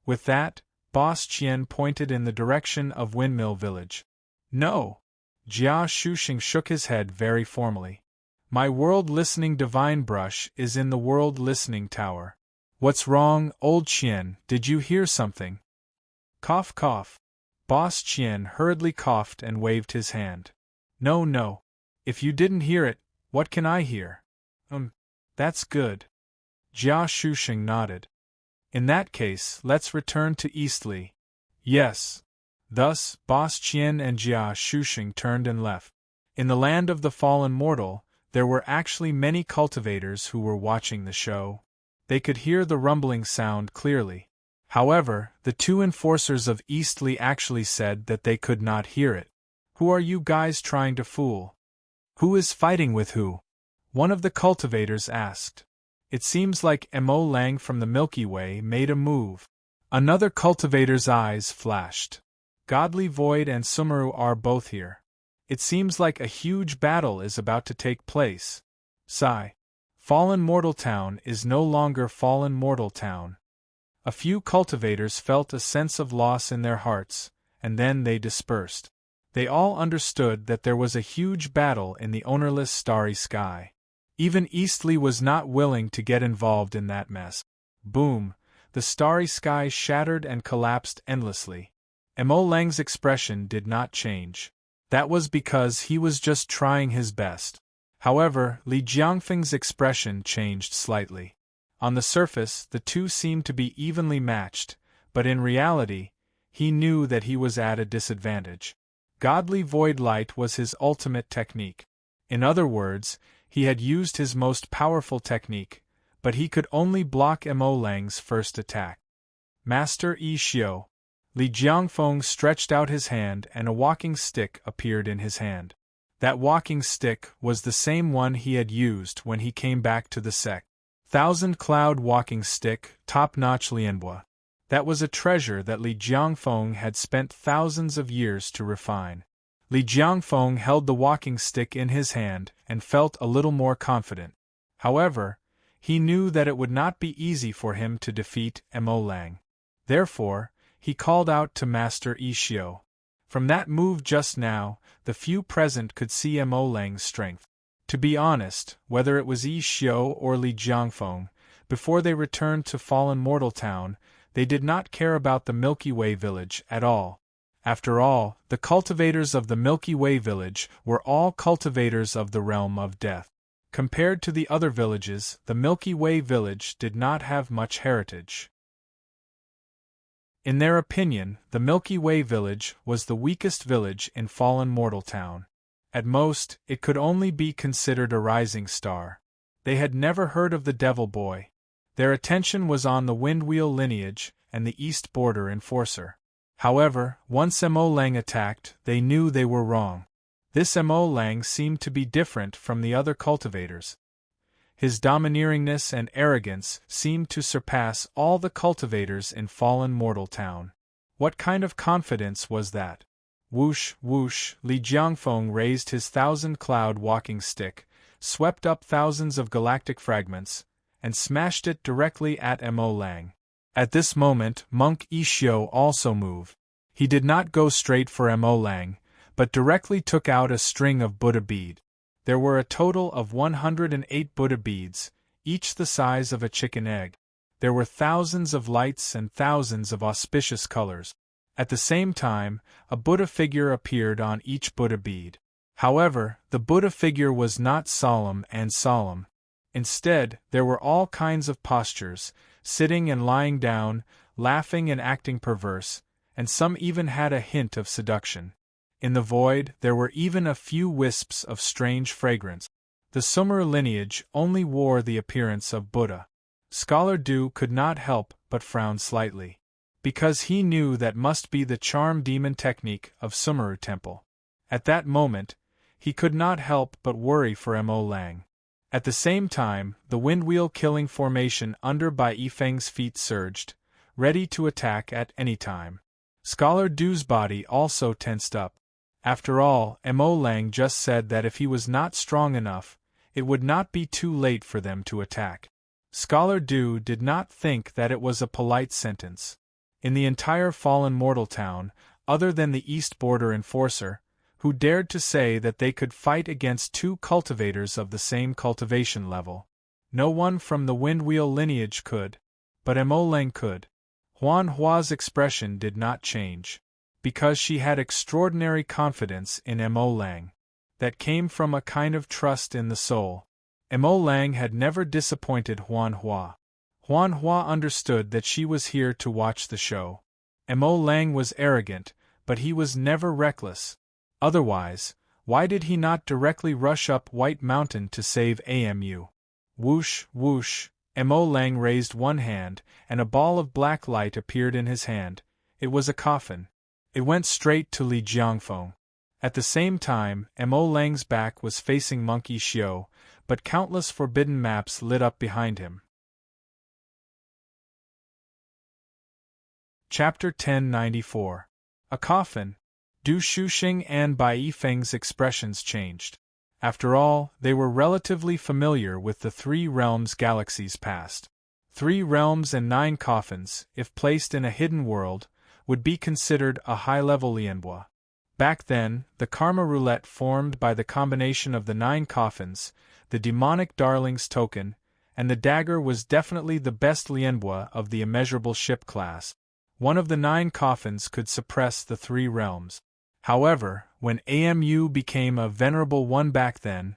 With that, Boss Qian pointed in the direction of Windmill Village. "No." Jia Shuxing shook his head very formally. "My world listening divine brush is in the world listening tower." "What's wrong, old Qian, did you hear something?" Cough cough. Boss Qian hurriedly coughed and waved his hand. No. If you didn't hear it, what can I hear?" That's good." Jia Shuxing nodded. "In that case, let's return to Eastli." "Yes." Thus, Boss Qian and Jia Shuxing turned and left. In the land of the fallen mortal, there were actually many cultivators who were watching the show. They could hear the rumbling sound clearly. However, the two enforcers of Eastli actually said that they could not hear it. "Who are you guys trying to fool? Who is fighting with who?" one of the cultivators asked. "It seems like Mo Lang from the Milky Way made a move." Another cultivator's eyes flashed. "Godly Void and Sumeru are both here. It seems like a huge battle is about to take place." Sigh. Fallen Mortal Town is no longer Fallen Mortal Town. A few cultivators felt a sense of loss in their hearts, and then they dispersed. They all understood that there was a huge battle in the ownerless starry sky. Even Eastli was not willing to get involved in that mess. Boom! The starry sky shattered and collapsed endlessly. Mo Lang's expression did not change. That was because he was just trying his best. However, Li Jiangfeng's expression changed slightly. On the surface, the two seemed to be evenly matched, but in reality, he knew that he was at a disadvantage. Godly Void Light was his ultimate technique. In other words, he had used his most powerful technique, but he could only block Mo Lang's first attack. "Master Yixiu." Li Jiangfeng stretched out his hand and a walking stick appeared in his hand. That walking stick was the same one he had used when he came back to the sect. 1,000 Cloud Walking Stick, top-notch lianhua. That was a treasure that Li Jiangfeng had spent thousands of years to refine. Li Jiangfeng held the walking stick in his hand and felt a little more confident. However, he knew that it would not be easy for him to defeat Mo Lang. Therefore, he called out to Master Yi Xiu. From that move just now, the few present could see Mo Lang's strength. To be honest, whether it was Yi Xiu or Li Jiangfeng, before they returned to fallen mortal town, they did not care about the Milky Way village at all. After all, the cultivators of the Milky Way village were all cultivators of the realm of death. Compared to the other villages, the Milky Way village did not have much heritage. In their opinion, the Milky Way village was the weakest village in fallen mortal town. At most, it could only be considered a rising star. They had never heard of the Devil Boy. Their attention was on the Windwheel lineage and the East Border Enforcer. However, once Mo Lang attacked, they knew they were wrong. This Mo Lang seemed to be different from the other cultivators. His domineeringness and arrogance seemed to surpass all the cultivators in fallen mortal town. What kind of confidence was that? Whoosh, whoosh, Li Jiangfeng raised his 1,000 Cloud Walking Stick, swept up thousands of galactic fragments, and smashed it directly at Mo Lang. At this moment, Monk Yi Xiu also moved. He did not go straight for Mo Lang, but directly took out a string of Buddha bead. There were a total of 108 Buddha beads, each the size of a chicken egg. There were thousands of lights and thousands of auspicious colors. At the same time, a Buddha figure appeared on each Buddha bead. However, the Buddha figure was not solemn and solemn. Instead, there were all kinds of postures, sitting and lying down, laughing and acting perverse, and some even had a hint of seduction. In the void, there were even a few wisps of strange fragrance. The Sumer lineage only wore the appearance of Buddha. Scholar Du could not help but frown slightly, because he knew that must be the charm demon technique of Sumeru Temple. At that moment, he could not help but worry for Mo Lang. At the same time, the windwheel killing formation under Bai Yifeng's feet surged, ready to attack at any time. Scholar Du's body also tensed up. After all, Mo Lang just said that if he was not strong enough, it would not be too late for them to attack. Scholar Du did not think that it was a polite sentence. In the entire fallen mortal town, other than the East Border Enforcer, who dared to say that they could fight against two cultivators of the same cultivation level, no one from the Windwheel lineage could. But Mo Lang could. Huan Hua's expression did not change, because she had extraordinary confidence in Mo Lang. That came from a kind of trust in the soul. Mo Lang had never disappointed Huan Hua. Huan Hua understood that she was here to watch the show. Mo Lang was arrogant, but he was never reckless. Otherwise, why did he not directly rush up White Mountain to save Amu? Whoosh, whoosh, Mo Lang raised one hand, and a ball of black light appeared in his hand. It was a coffin. It went straight to Li Jiangfeng. At the same time, Mo Lang's back was facing Monk Yi Xiu, but countless forbidden maps lit up behind him. Chapter 1094. A Coffin. Du Shuxing and Bai Yifeng's expressions changed. After all, they were relatively familiar with the 3 realms galaxies past. 3 realms and 9 coffins, if placed in a hidden world, would be considered a high-level lianhua. Back then, the karma roulette formed by the combination of the 9 coffins, the demonic darling's token, and the dagger was definitely the best lianhua of the immeasurable ship class. One of the 9 coffins could suppress the 3 realms. However, when Amu became a venerable one back then,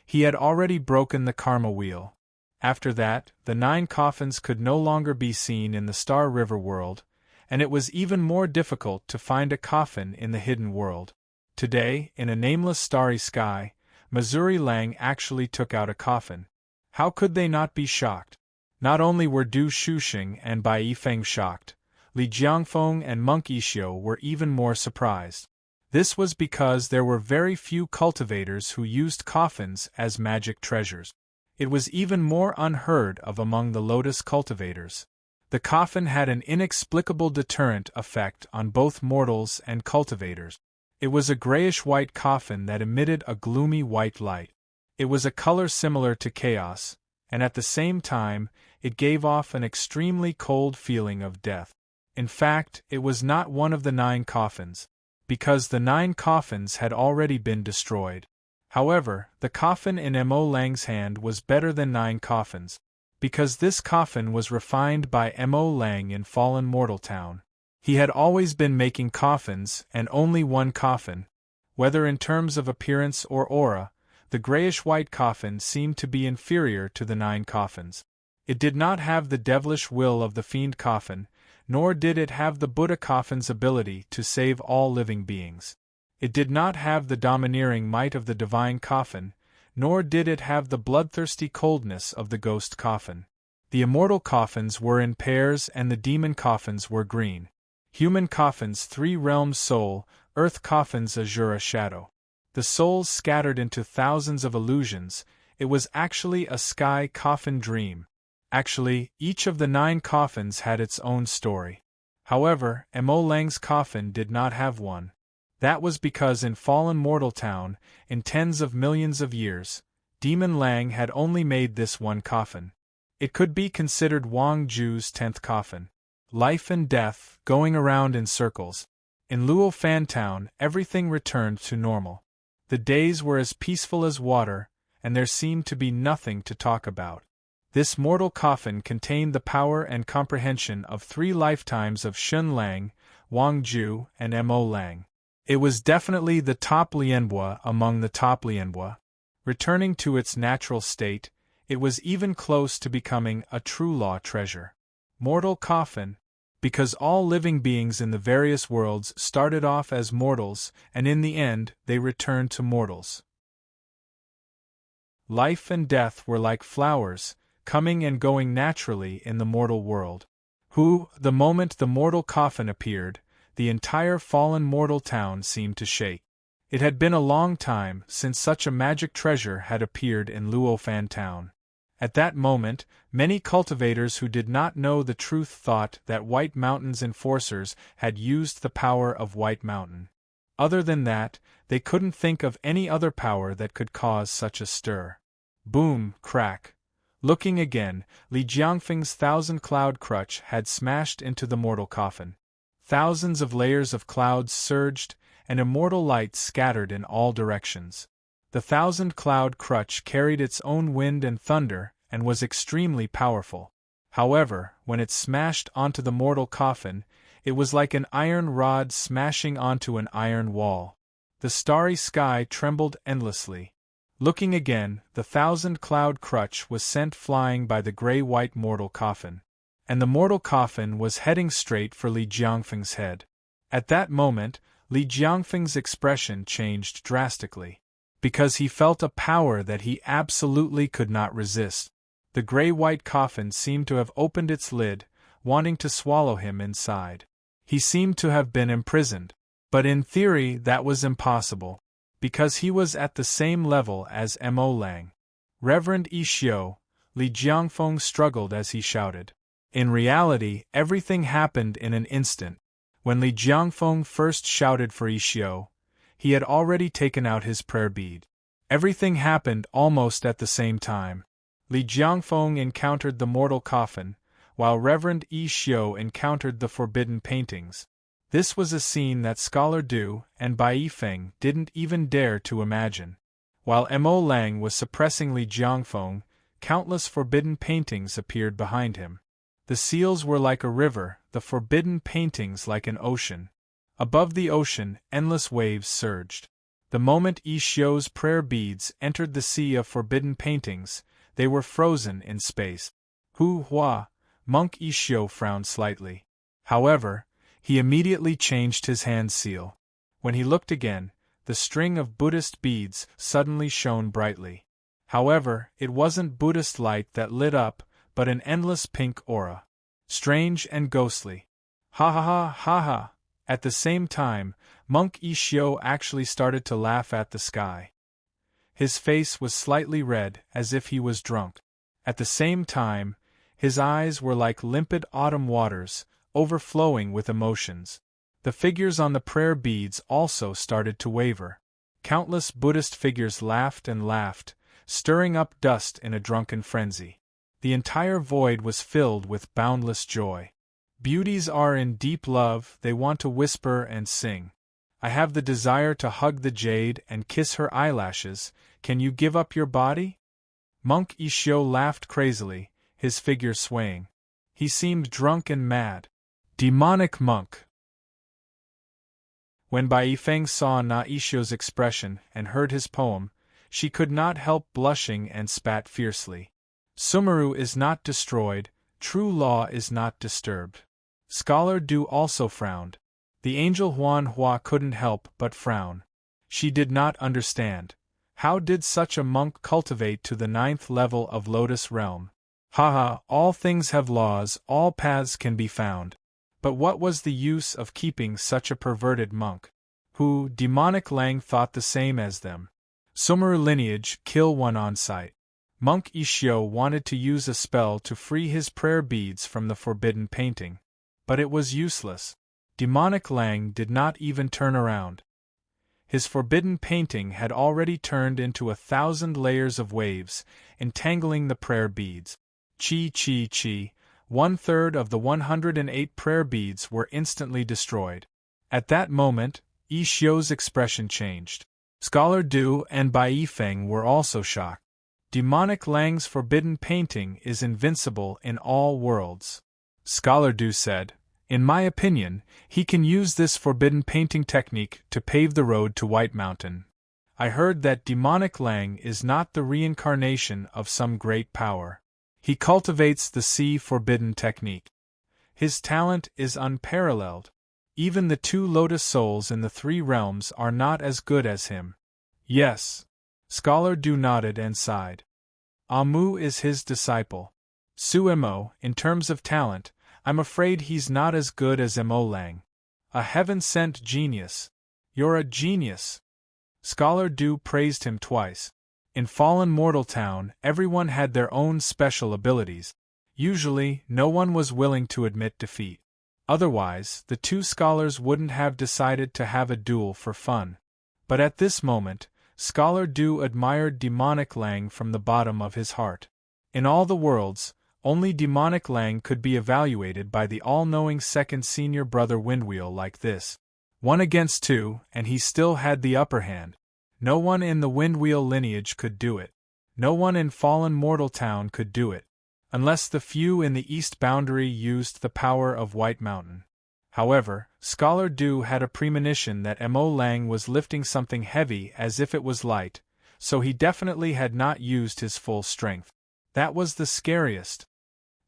he had already broken the karma wheel. After that, the 9 coffins could no longer be seen in the Star River world, and it was even more difficult to find a coffin in the hidden world. Today, in a nameless starry sky, Missouri Lang actually took out a coffin. How could they not be shocked? Not only were Du Shuxing and Bai Yifeng shocked, Li Jiangfeng and Monk Yi Xiu were even more surprised. This was because there were very few cultivators who used coffins as magic treasures. It was even more unheard of among the lotus cultivators. The coffin had an inexplicable deterrent effect on both mortals and cultivators. It was a grayish-white coffin that emitted a gloomy white light. It was a color similar to chaos, and at the same time, it gave off an extremely cold feeling of death. In fact, it was not one of the 9 coffins, because the 9 coffins had already been destroyed. However, the coffin in Mo Lang's hand was better than 9 coffins, because this coffin was refined by Mo Lang in Fallen Mortal Town. He had always been making coffins, and only one coffin. Whether in terms of appearance or aura, the grayish-white coffin seemed to be inferior to the 9 coffins. It did not have the devilish will of the fiend coffin, nor did it have the Buddha coffin's ability to save all living beings. It did not have the domineering might of the divine coffin, nor did it have the bloodthirsty coldness of the ghost coffin. The immortal coffins were in pairs and the demon coffins were green. Human coffins 3 realms soul, earth coffins azura shadow. The souls scattered into thousands of illusions. It was actually a sky coffin dream. Actually, each of the 9 coffins had its own story. However, Mo Lang's coffin did not have one. That was because in Fallen Mortal Town, in tens of millions of years, Demon Lang had only made this one coffin. It could be considered Wang Ju's 10th coffin. Life and death, going around in circles. In Luo Fan Town, everything returned to normal. The days were as peaceful as water, and there seemed to be nothing to talk about. This mortal coffin contained the power and comprehension of 3 lifetimes of Shun Lang, Wang Ju, and Mo Lang. It was definitely the top Lianhua among the top Lianhua. Returning to its natural state, it was even close to becoming a true law treasure. Mortal coffin, because all living beings in the various worlds started off as mortals, and in the end they returned to mortals. Life and death were like flowers, coming and going naturally in the mortal world. The moment the mortal coffin appeared, the entire Fallen Mortal Town seemed to shake. It had been a long time since such a magic treasure had appeared in Luo Fan Town. At that moment, many cultivators who did not know the truth thought that White Mountain's enforcers had used the power of White Mountain. Other than that, they couldn't think of any other power that could cause such a stir. Boom, crack. Looking again, Li Jiangfeng's 1,000-cloud crutch had smashed into the mortal coffin. Thousands of layers of clouds surged, and immortal light scattered in all directions. The 1,000-cloud crutch carried its own wind and thunder, and was extremely powerful. However, when it smashed onto the mortal coffin, it was like an iron rod smashing onto an iron wall. The starry sky trembled endlessly. Looking again, the 1,000-cloud crutch was sent flying by the gray-white mortal coffin. And the mortal coffin was heading straight for Li Jiangfeng's head. At that moment, Li Jiangfeng's expression changed drastically. Because he felt a power that he absolutely could not resist. The gray-white coffin seemed to have opened its lid, wanting to swallow him inside. He seemed to have been imprisoned. But in theory that was impossible, because he was at the same level as Mo Lang. Reverend Yixiu, Li Jiangfeng struggled as he shouted. In reality, everything happened in an instant. When Li Jiangfeng first shouted for Yixiu, he had already taken out his prayer bead. Everything happened almost at the same time. Li Jiangfeng encountered the mortal coffin, while Reverend Yixiu encountered the forbidden paintings. This was a scene that Scholar Du and Bai Yifeng didn't even dare to imagine. While Mo Lang was suppressing Li Jiangfeng, countless forbidden paintings appeared behind him. The seals were like a river, the forbidden paintings like an ocean. Above the ocean, endless waves surged. The moment Yixiu's prayer beads entered the sea of forbidden paintings, they were frozen in space. Hua, Monk Yixiu frowned slightly. However, he immediately changed his hand seal. When he looked again, the string of Buddhist beads suddenly shone brightly. However, it wasn't Buddhist light that lit up, but an endless pink aura. Strange and ghostly. Ha ha ha ha ha. At the same time, Monk Yixiu actually started to laugh at the sky. His face was slightly red, as if he was drunk. At the same time, his eyes were like limpid autumn waters, overflowing with emotions. The figures on the prayer beads also started to waver. Countless Buddhist figures laughed and laughed, stirring up dust in a drunken frenzy. The entire void was filled with boundless joy. Beauties are in deep love, they want to whisper and sing. I have the desire to hug the jade and kiss her eyelashes, can you give up your body? Monk Ishio laughed crazily, his figure swaying. He seemed drunk and mad. Demonic monk! When Bai Feng saw Na Ishio's expression and heard his poem, she could not help blushing and spat fiercely. Sumeru is not destroyed, true law is not disturbed. Scholar Du also frowned. The angel Huan Hua couldn't help but frown. She did not understand. How did such a monk cultivate to the 9th level of Lotus Realm? Haha, all things have laws, all paths can be found. But what was the use of keeping such a perverted monk? Who, demonic Lang thought the same as them. Sumeru lineage, kill one on sight. Monk Ishio wanted to use a spell to free his prayer beads from the forbidden painting. But it was useless. Demonic Lang did not even turn around. His forbidden painting had already turned into 1,000 layers of waves, entangling the prayer beads. Chi chi chi, 1/3 of the 108 prayer beads were instantly destroyed. At that moment, Ishio's expression changed. Scholar Du and Bai Feng were also shocked. Demonic Lang's forbidden painting is invincible in all worlds. Scholar Du said, in my opinion, he can use this forbidden painting technique to pave the road to White Mountain. I heard that Demonic Lang is not the reincarnation of some great power. He cultivates the sea forbidden technique. His talent is unparalleled. Even the 2 lotus souls in the 3 realms are not as good as him. Yes. Scholar Du nodded and sighed. Amu is his disciple. Suemo, in terms of talent, I'm afraid he's not as good as Mo Lang. A heaven-sent genius. You're a genius. Scholar Du praised him twice. In Fallen Mortal Town, everyone had their own special abilities. Usually, no one was willing to admit defeat. Otherwise, the 2 scholars wouldn't have decided to have a duel for fun. But at this moment, Scholar Du admired Demonic Lang from the bottom of his heart. In all the worlds, only Demonic Lang could be evaluated by the all-knowing second senior brother Windwheel like this. 1 against 2, and he still had the upper hand. No one in the Windwheel lineage could do it. No one in Fallen Mortal Town could do it. Unless the few in the east boundary used the power of White Mountain. However, Scholar Du had a premonition that Mo Lang was lifting something heavy as if it was light, so he definitely had not used his full strength. That was the scariest.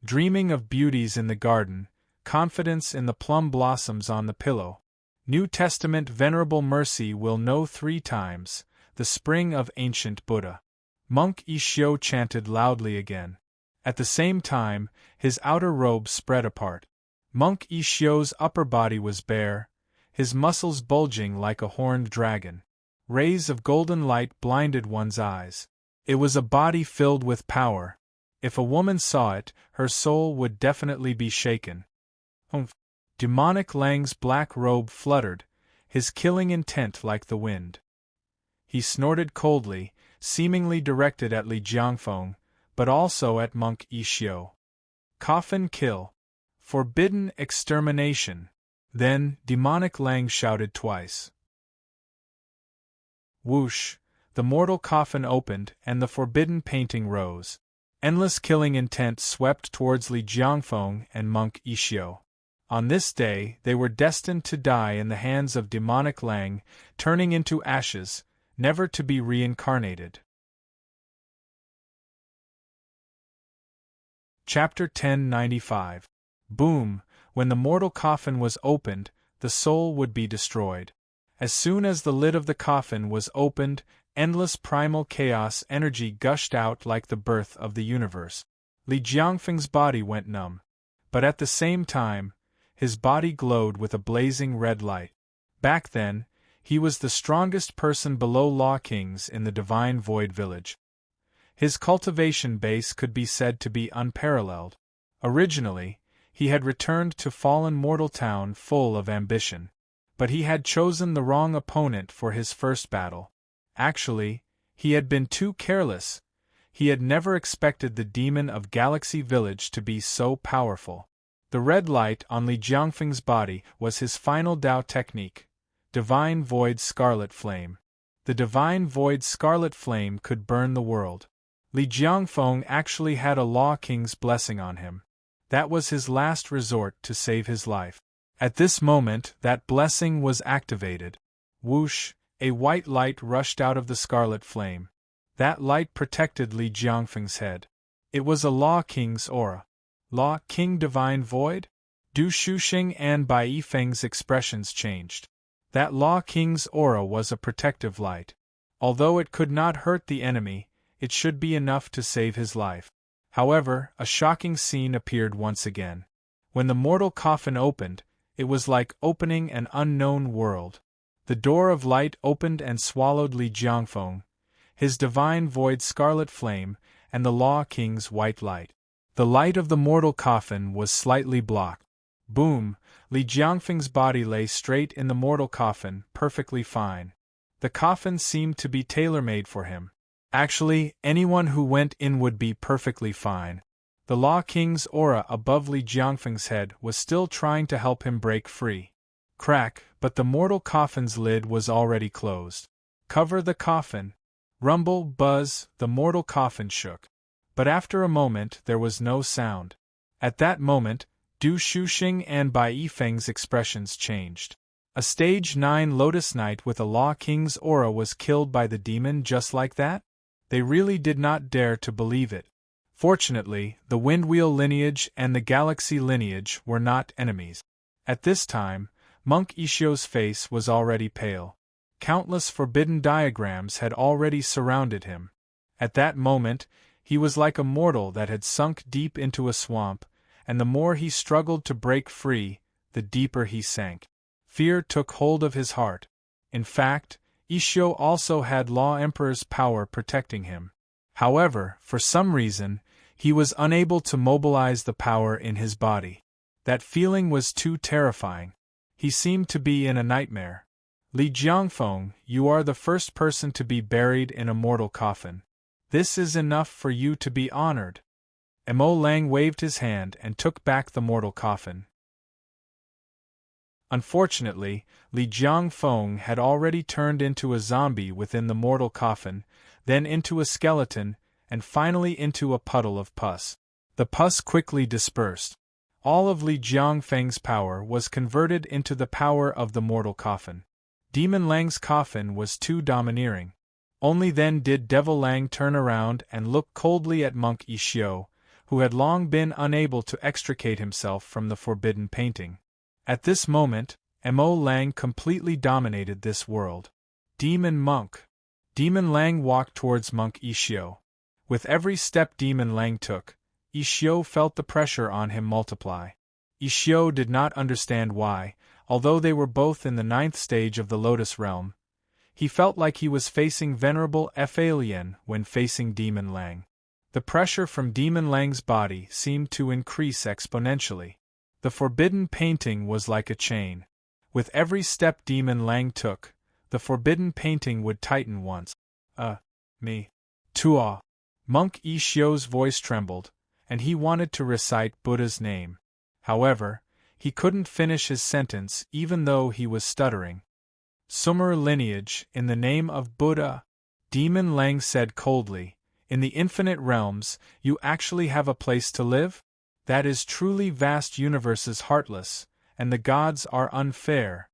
Dreaming of beauties in the garden, confidence in the plum blossoms on the pillow. New Testament Venerable Mercy will know 3 times, the spring of ancient Buddha. Monk Ishio chanted loudly again. At the same time, his outer robe spread apart. Monk Ishio's upper body was bare, his muscles bulging like a horned dragon. Rays of golden light blinded one's eyes. It was a body filled with power. If a woman saw it, her soul would definitely be shaken. Humph! Demonic Lang's black robe fluttered, his killing intent like the wind. He snorted coldly, seemingly directed at Li Jiangfeng, but also at Monk Ishio. Coffin kill. Forbidden extermination. Then, Demonic Lang shouted twice. Whoosh! The mortal coffin opened, and the forbidden painting rose. Endless killing intent swept towards Li Jiangfeng and Monk Ishio. On this day, they were destined to die in the hands of Demonic Lang, turning into ashes, never to be reincarnated. Chapter 1095. Boom! When the mortal coffin was opened, the soul would be destroyed. As soon as the lid of the coffin was opened, endless primal chaos energy gushed out like the birth of the universe. Li Jiangfeng's body went numb. But at the same time, his body glowed with a blazing red light. Back then, He was the strongest person below Law Kings in the Divine Void Village. His cultivation base could be said to be unparalleled. Originally, he had returned to fallen mortal town full of ambition. But he had chosen the wrong opponent for his first battle. Actually, he had been too careless. He had never expected the demon of Galaxy Village to be so powerful. The red light on Li Jiangfeng's body was his final Dao technique, Divine Void Scarlet Flame. The Divine Void Scarlet Flame could burn the world. Li Jiangfeng actually had a Law King's blessing on him. That was his last resort to save his life. At this moment, that blessing was activated. Whoosh, a white light rushed out of the scarlet flame. That light protected Li Jiangfeng's head. It was a Law King's aura. Law King Divine Void? Du Shuxing and Bai Yifeng's expressions changed. That Law King's aura was a protective light. Although it could not hurt the enemy, it should be enough to save his life. However, a shocking scene appeared once again. When the mortal coffin opened, it was like opening an unknown world. The door of light opened and swallowed Li Jiangfeng, his divine void scarlet flame, and the Law King's white light. The light of the mortal coffin was slightly blocked. Boom! Li Jiangfeng's body lay straight in the mortal coffin, perfectly fine. The coffin seemed to be tailor-made for him. Actually, anyone who went in would be perfectly fine. The Law King's aura above Li Jiangfeng's head was still trying to help him break free. Crack, but the mortal coffin's lid was already closed. Cover the coffin. Rumble, buzz, the mortal coffin shook. But after a moment there was no sound. At that moment, Du Shuxing and Bai Yifeng's expressions changed. A Stage 9 Lotus Knight with a Law King's aura was killed by the demon just like that? They really did not dare to believe it. Fortunately, the Windwheel lineage and the Galaxy lineage were not enemies. At this time, Monk Ishio's face was already pale. Countless forbidden diagrams had already surrounded him. At that moment, he was like a mortal that had sunk deep into a swamp, and the more he struggled to break free, the deeper he sank. Fear took hold of his heart. In fact, Ishio also had Law Emperor's power protecting him. However, for some reason, he was unable to mobilize the power in his body. That feeling was too terrifying. He seemed to be in a nightmare. Li Jiangfeng, you are the first person to be buried in a mortal coffin. This is enough for you to be honored. Mo Lang waved his hand and took back the mortal coffin. Unfortunately, Li Jiangfeng had already turned into a zombie within the mortal coffin, then into a skeleton, and finally into a puddle of pus. The pus quickly dispersed. All of Li Jiangfeng's power was converted into the power of the mortal coffin. Demon Lang's coffin was too domineering. Only then did Devil Lang turn around and look coldly at Monk Ishio, who had long been unable to extricate himself from the forbidden painting. At this moment, Mo Lang completely dominated this world. Demon Monk. Demon Lang walked towards Monk Ishio. With every step Demon Lang took, Ishio felt the pressure on him multiply. Ishio did not understand why, although they were both in the 9th stage of the Lotus Realm. He felt like he was facing Venerable Alien when facing Demon Lang. The pressure from Demon Lang's body seemed to increase exponentially. The forbidden painting was like a chain. With every step Demon Lang took, the forbidden painting would tighten once. Me. Tua. Monk Ishio's voice trembled, and he wanted to recite Buddha's name. However, he couldn't finish his sentence even though he was stuttering. Sumer lineage, in the name of Buddha, Demon Lang said coldly, in the infinite realms, you actually have a place to live? That is truly vast universes heartless, and the gods are unfair.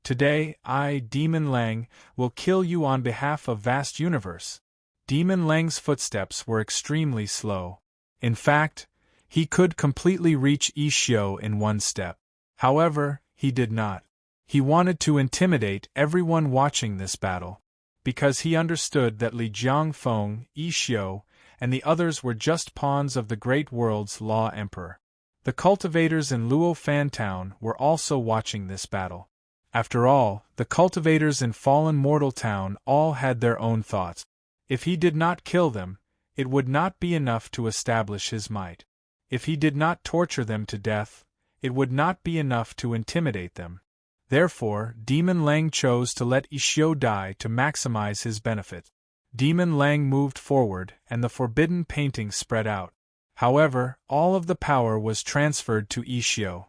Today, I, Demon Lang, will kill you on behalf of vast universe. Demon Lang's footsteps were extremely slow. In fact, he could completely reach Ishio in one step. However, he did not. He wanted to intimidate everyone watching this battle, because he understood that Li Jiangfeng, Ishio, and the others were just pawns of the great world's Law Emperor. The cultivators in Luo Fan Town were also watching this battle. After all, the cultivators in fallen mortal town all had their own thoughts. If he did not kill them, it would not be enough to establish his might. If he did not torture them to death, it would not be enough to intimidate them. Therefore, Demon Lang chose to let Ishio die to maximize his benefit. Demon Lang moved forward, and the forbidden painting spread out. However, all of the power was transferred to Ishio.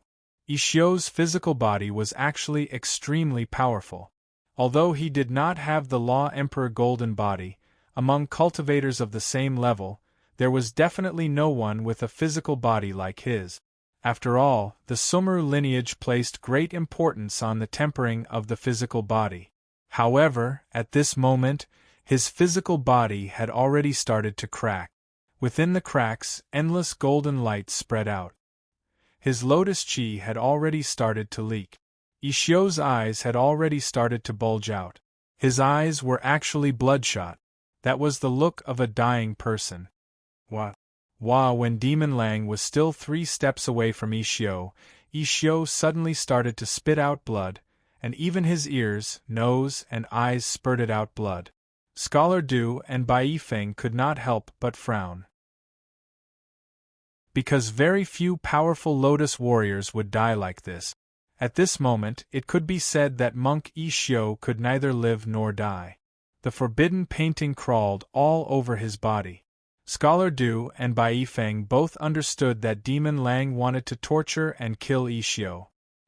Ishio's physical body was actually extremely powerful. Although he did not have the Law Emperor golden body, among cultivators of the same level, there was definitely no one with a physical body like his. After all, the Sumeru lineage placed great importance on the tempering of the physical body. However, at this moment, his physical body had already started to crack. Within the cracks, endless golden light spread out. His lotus chi had already started to leak. Ishio's eyes had already started to bulge out. His eyes were actually bloodshot. That was the look of a dying person. When Demon Lang was still 3 steps away from Ishio, Ishio suddenly started to spit out blood, and even his ears, nose, and eyes spurted out blood. Scholar Du and Bai Feng could not help but frown. Because very few powerful Lotus warriors would die like this. At this moment, it could be said that Monk Ishio could neither live nor die. The forbidden painting crawled all over his body. Scholar Du and Bai Feng both understood that Demon Lang wanted to torture and kill Ishio.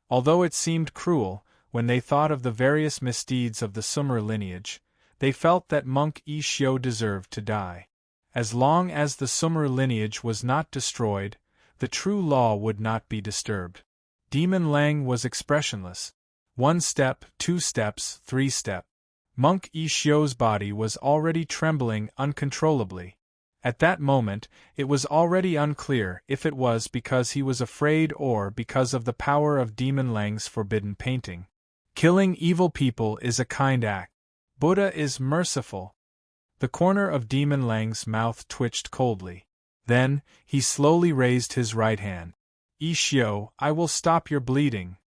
Although it seemed cruel, when they thought of the various misdeeds of the Sumeru lineage, they felt that Monk Ishio deserved to die. As long as the Sumeru lineage was not destroyed, the true law would not be disturbed. Demon Lang was expressionless. 1 step, 2 steps, 3 steps. Monk Ishio's body was already trembling uncontrollably. At that moment, it was already unclear if it was because he was afraid or because of the power of Demon Lang's forbidden painting. Killing evil people is a kind act. Buddha is merciful. The corner of Demon Lang's mouth twitched coldly. Then, he slowly raised his right hand. Ishio, I will stop your bleeding.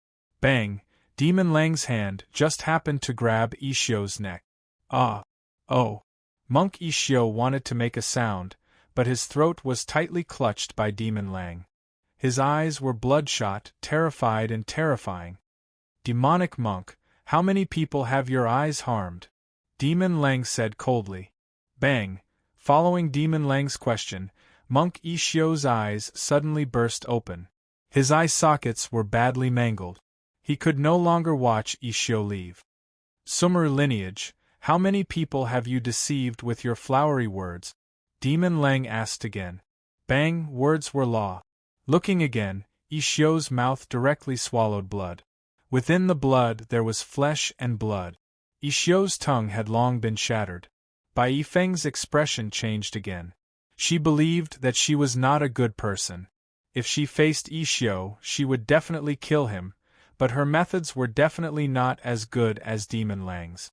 Bang! Demon Lang's hand just happened to grab Ishio's neck. Oh! Monk Ishio wanted to make a sound, but his throat was tightly clutched by Demon Lang. His eyes were bloodshot, terrified and terrifying. Demonic monk, how many people have your eyes harmed? Demon Lang said coldly. Bang! Following Demon Lang's question, Monk Ishio's eyes suddenly burst open. His eye sockets were badly mangled. He could no longer watch Ishio leave. Sumeru lineage, how many people have you deceived with your flowery words? Demon Lang asked again. Bang! Words were law. Looking again, Ishio's mouth directly swallowed blood. Within the blood there was flesh and blood. Ishio's tongue had long been shattered. Bai Feng's expression changed again. She believed that she was not a good person. If she faced Ishio, she would definitely kill him, but her methods were definitely not as good as Demon Lang's.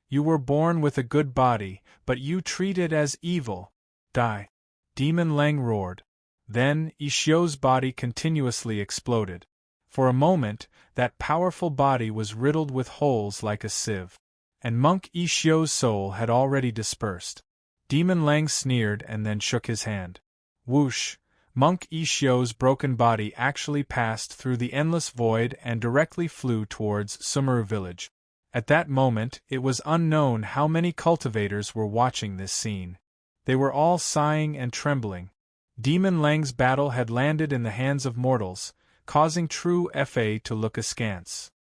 You were born with a good body, but you treat it as evil. Die! Demon Lang roared. Then, Ishio's body continuously exploded. For a moment, that powerful body was riddled with holes like a sieve. And Monk Ishio's soul had already dispersed. Demon Lang sneered and then shook his hand. Whoosh! Monk Ishio's broken body actually passed through the endless void and directly flew towards Sumeru village. At that moment, it was unknown how many cultivators were watching this scene. They were all sighing and trembling. Demon Lang's battle had landed in the hands of mortals, causing true FA to look askance.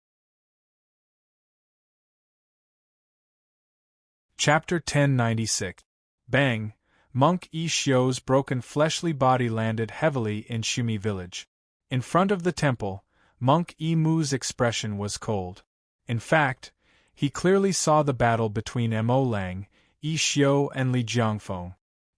Chapter 1096. Bang! Monk Ishio's broken fleshly body landed heavily in Shumi village. In front of the temple, Monk Imu's expression was cold. In fact, he clearly saw the battle between Mo Lang, Ishio and Li Jiangfeng.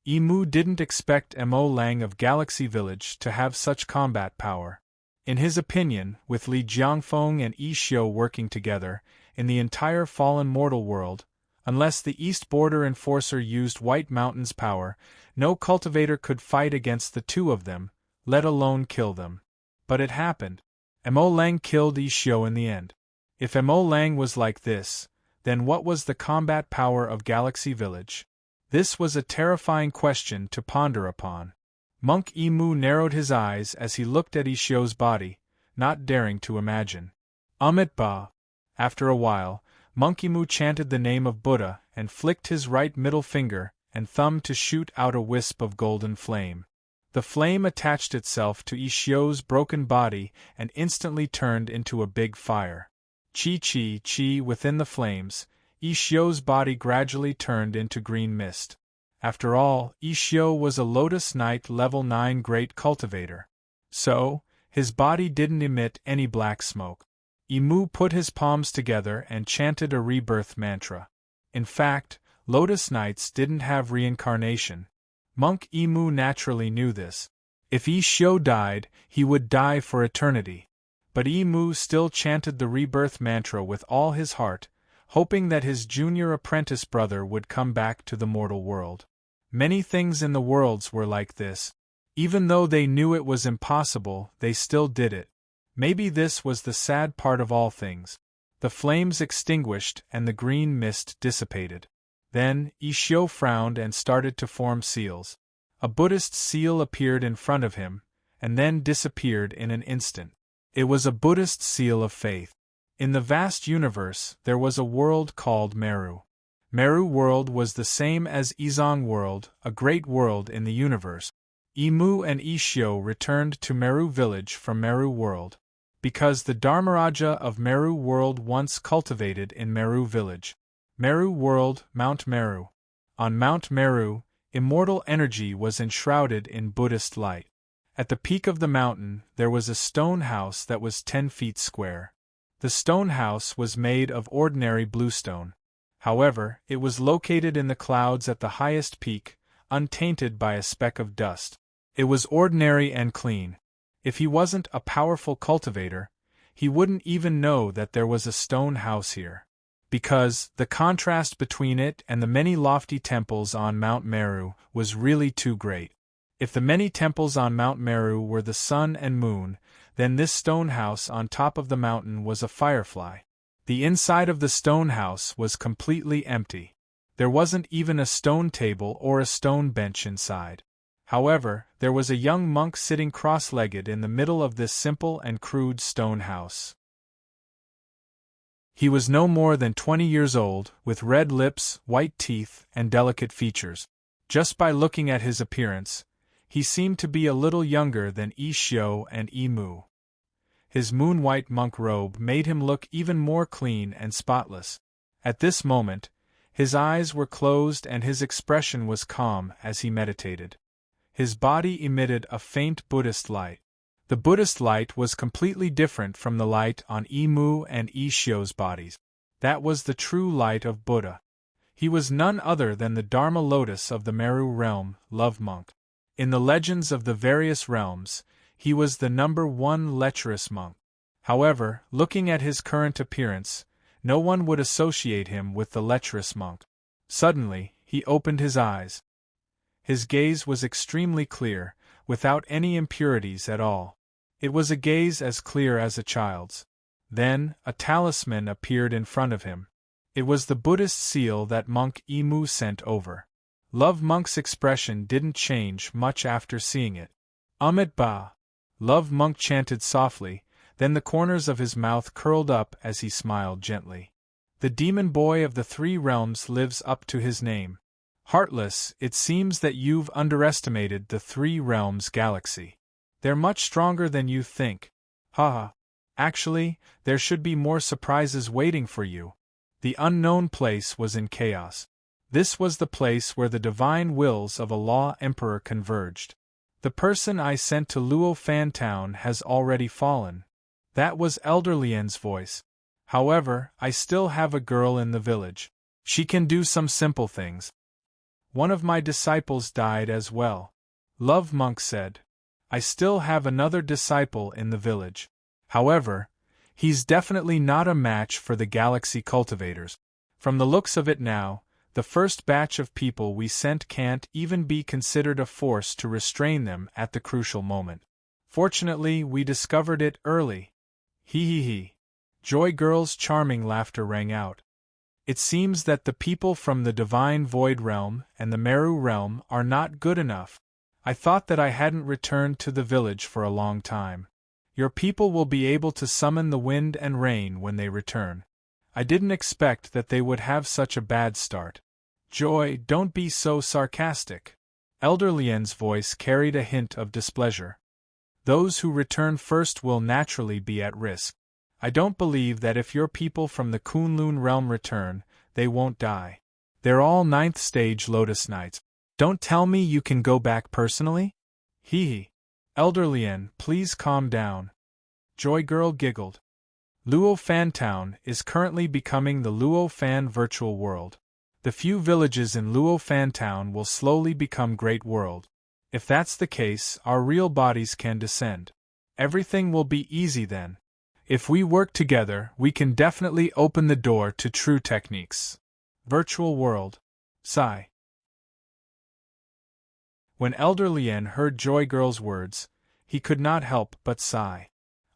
Imu didn't expect Mo Lang of Galaxy Village to have such combat power. In his opinion, with Li Jiangfeng and Ishio working together, in the entire fallen mortal world, unless the East Border Enforcer used White Mountain's power, no cultivator could fight against the two of them, let alone kill them. But it happened. Mo Lang killed Ishio in the end. If Mo Lang was like this, then what was the combat power of Galaxy Village? This was a terrifying question to ponder upon. Monk Emu narrowed his eyes as he looked at Ishio's body, not daring to imagine. Ba. After a while, Monk Emu chanted the name of Buddha and flicked his right middle finger and thumb to shoot out a wisp of golden flame. The flame attached itself to Ishio's broken body and instantly turned into a big fire. Chi within the flames, Ishio's body gradually turned into green mist. After all, Ishio was a Lotus Knight level 9 great cultivator. So, his body didn't emit any black smoke. Emu put his palms together and chanted a rebirth mantra. In fact, Lotus Knights didn't have reincarnation. Monk Emu naturally knew this. If Ishio died, he would die for eternity. But Emu still chanted the rebirth mantra with all his heart, hoping that his junior apprentice brother would come back to the mortal world. Many things in the worlds were like this. Even though they knew it was impossible, they still did it. Maybe this was the sad part of all things. The flames extinguished and the green mist dissipated. Then, Ishio frowned and started to form seals. A Buddhist seal appeared in front of him, and then disappeared in an instant. It was a Buddhist seal of faith. In the vast universe, there was a world called Meru. Meru World was the same as Izong World, a great world in the universe. Emu and Ishio returned to Meru Village from Meru World, because the Dharmaraja of Meru World once cultivated in Meru Village. Meru World, Mount Meru. On Mount Meru, immortal energy was enshrouded in Buddhist light. At the peak of the mountain, there was a stone house that was 10 feet square. The stone house was made of ordinary bluestone. However, it was located in the clouds at the highest peak, untainted by a speck of dust. It was ordinary and clean. If he wasn't a powerful cultivator, he wouldn't even know that there was a stone house here. Because the contrast between it and the many lofty temples on Mount Meru was really too great. If the many temples on Mount Meru were the sun and moon, then this stone house on top of the mountain was a firefly. The inside of the stone house was completely empty. There wasn't even a stone table or a stone bench inside. However, there was a young monk sitting cross-legged in the middle of this simple and crude stone house. He was no more than 20 years old, with red lips, white teeth, and delicate features. Just by looking at his appearance, he seemed to be a little younger than Ishio and Emu. His moon-white monk robe made him look even more clean and spotless. At this moment, his eyes were closed and his expression was calm as he meditated. His body emitted a faint Buddhist light. The Buddhist light was completely different from the light on Emu and Ishio's bodies. That was the true light of Buddha. He was none other than the Dharma Lotus of the Meru realm, Love Monk. In the legends of the various realms, he was the #1 lecherous monk. However, looking at his current appearance, no one would associate him with the lecherous monk. Suddenly, he opened his eyes. His gaze was extremely clear, without any impurities at all. It was a gaze as clear as a child's. Then, a talisman appeared in front of him. It was the Buddhist seal that Monk Emu sent over. Love Monk's expression didn't change much after seeing it. Ba. Love Monk chanted softly, then the corners of his mouth curled up as he smiled gently. The demon boy of the 3 realms lives up to his name. Heartless, it seems that you've underestimated the 3 realms galaxy. They're much stronger than you think. Haha. Actually, there should be more surprises waiting for you. The unknown place was in chaos. This was the place where the divine wills of a law emperor converged. The person I sent to Luo Fan Town has already fallen. That was Elder Lien's voice. However, I still have a girl in the village. She can do some simple things. One of my disciples died as well. Love Monk said. I still have another disciple in the village. However, he's definitely not a match for the galaxy cultivators. From the looks of it now, the first batch of people we sent can't even be considered a force to restrain them at the crucial moment. Fortunately, we discovered it early. He. Joy Girl's charming laughter rang out. It seems that the people from the Divine Void Realm and the Meru Realm are not good enough. I thought that I hadn't returned to the village for a long time. Your people will be able to summon the wind and rain when they return. I didn't expect that they would have such a bad start. Joy, don't be so sarcastic. Elder Lien's voice carried a hint of displeasure. Those who return first will naturally be at risk. I don't believe that if your people from the Kunlun realm return, they won't die. They're all 9th stage Lotus Knights. Don't tell me you can go back personally? Hee. Elder Lien, please calm down. Joy Girl giggled. Luo Fan Town is currently becoming the Luo Fan virtual world. The few villages in Luo Fan Town will slowly become Great World. If that's the case, our real bodies can descend. Everything will be easy then. If we work together, we can definitely open the door to true techniques. Virtual world. Sigh. When Elder Lien heard Joy Girl's words, he could not help but sigh.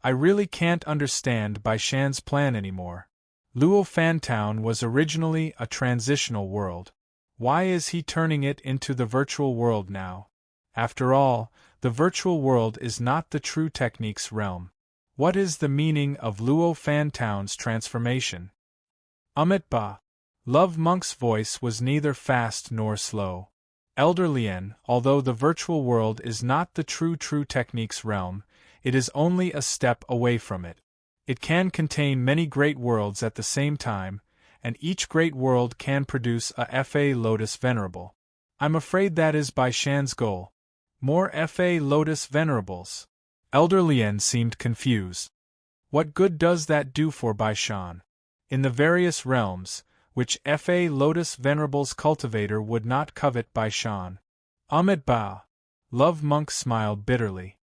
I really can't understand Bai Shan's plan anymore. Luo Fan Town was originally a transitional world. Why is he turning it into the virtual world now? After all, the virtual world is not the true techniques realm. What is the meaning of Luo Fan Town's transformation? Ba. Love Monk's voice was neither fast nor slow. Elder Lien, although the virtual world is not the true techniques realm, it is only a step away from it. It can contain many great worlds at the same time, and each great world can produce a Fa Lotus Venerable. I'm afraid that is Bai Shan's goal. More Fa Lotus Venerables. Elder Lien seemed confused. What good does that do for Bai Shan? In the various realms, which Fa Lotus Venerables cultivator would not covet Bai Shan? Ba. Love Monk smiled bitterly.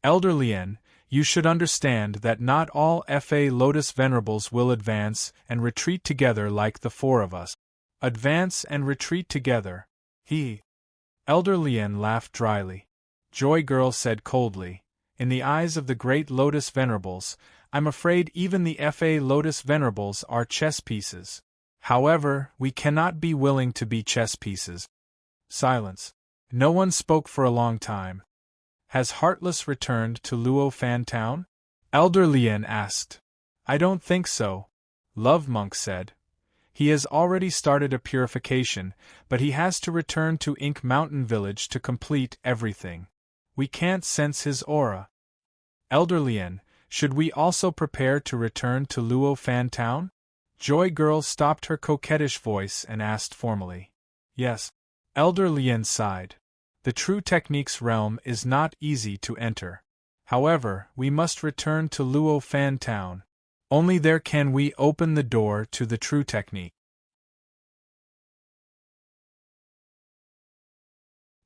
Elder Lien, you should understand that not all Fa Lotus Venerables will advance and retreat together like the 4 of us. Advance and retreat together. Elder Lien laughed dryly. Joy Girl said coldly, in the eyes of the great Lotus Venerables, I'm afraid even the Fa Lotus Venerables are chess pieces. However, we cannot be willing to be chess pieces. Silence. No one spoke for a long time. Has Heartless returned to Luo Fan Town? Elder Lien asked. I don't think so, Love Monk said. He has already started a purification, but he has to return to Ink Mountain Village to complete everything. We can't sense his aura. Elder Lien, should we also prepare to return to Luo Fan Town? Joy Girl stopped her coquettish voice and asked formally. Yes. Elder Lien sighed. The true techniques realm is not easy to enter. However, we must return to Luo Fan Town. Only there can we open the door to the true technique.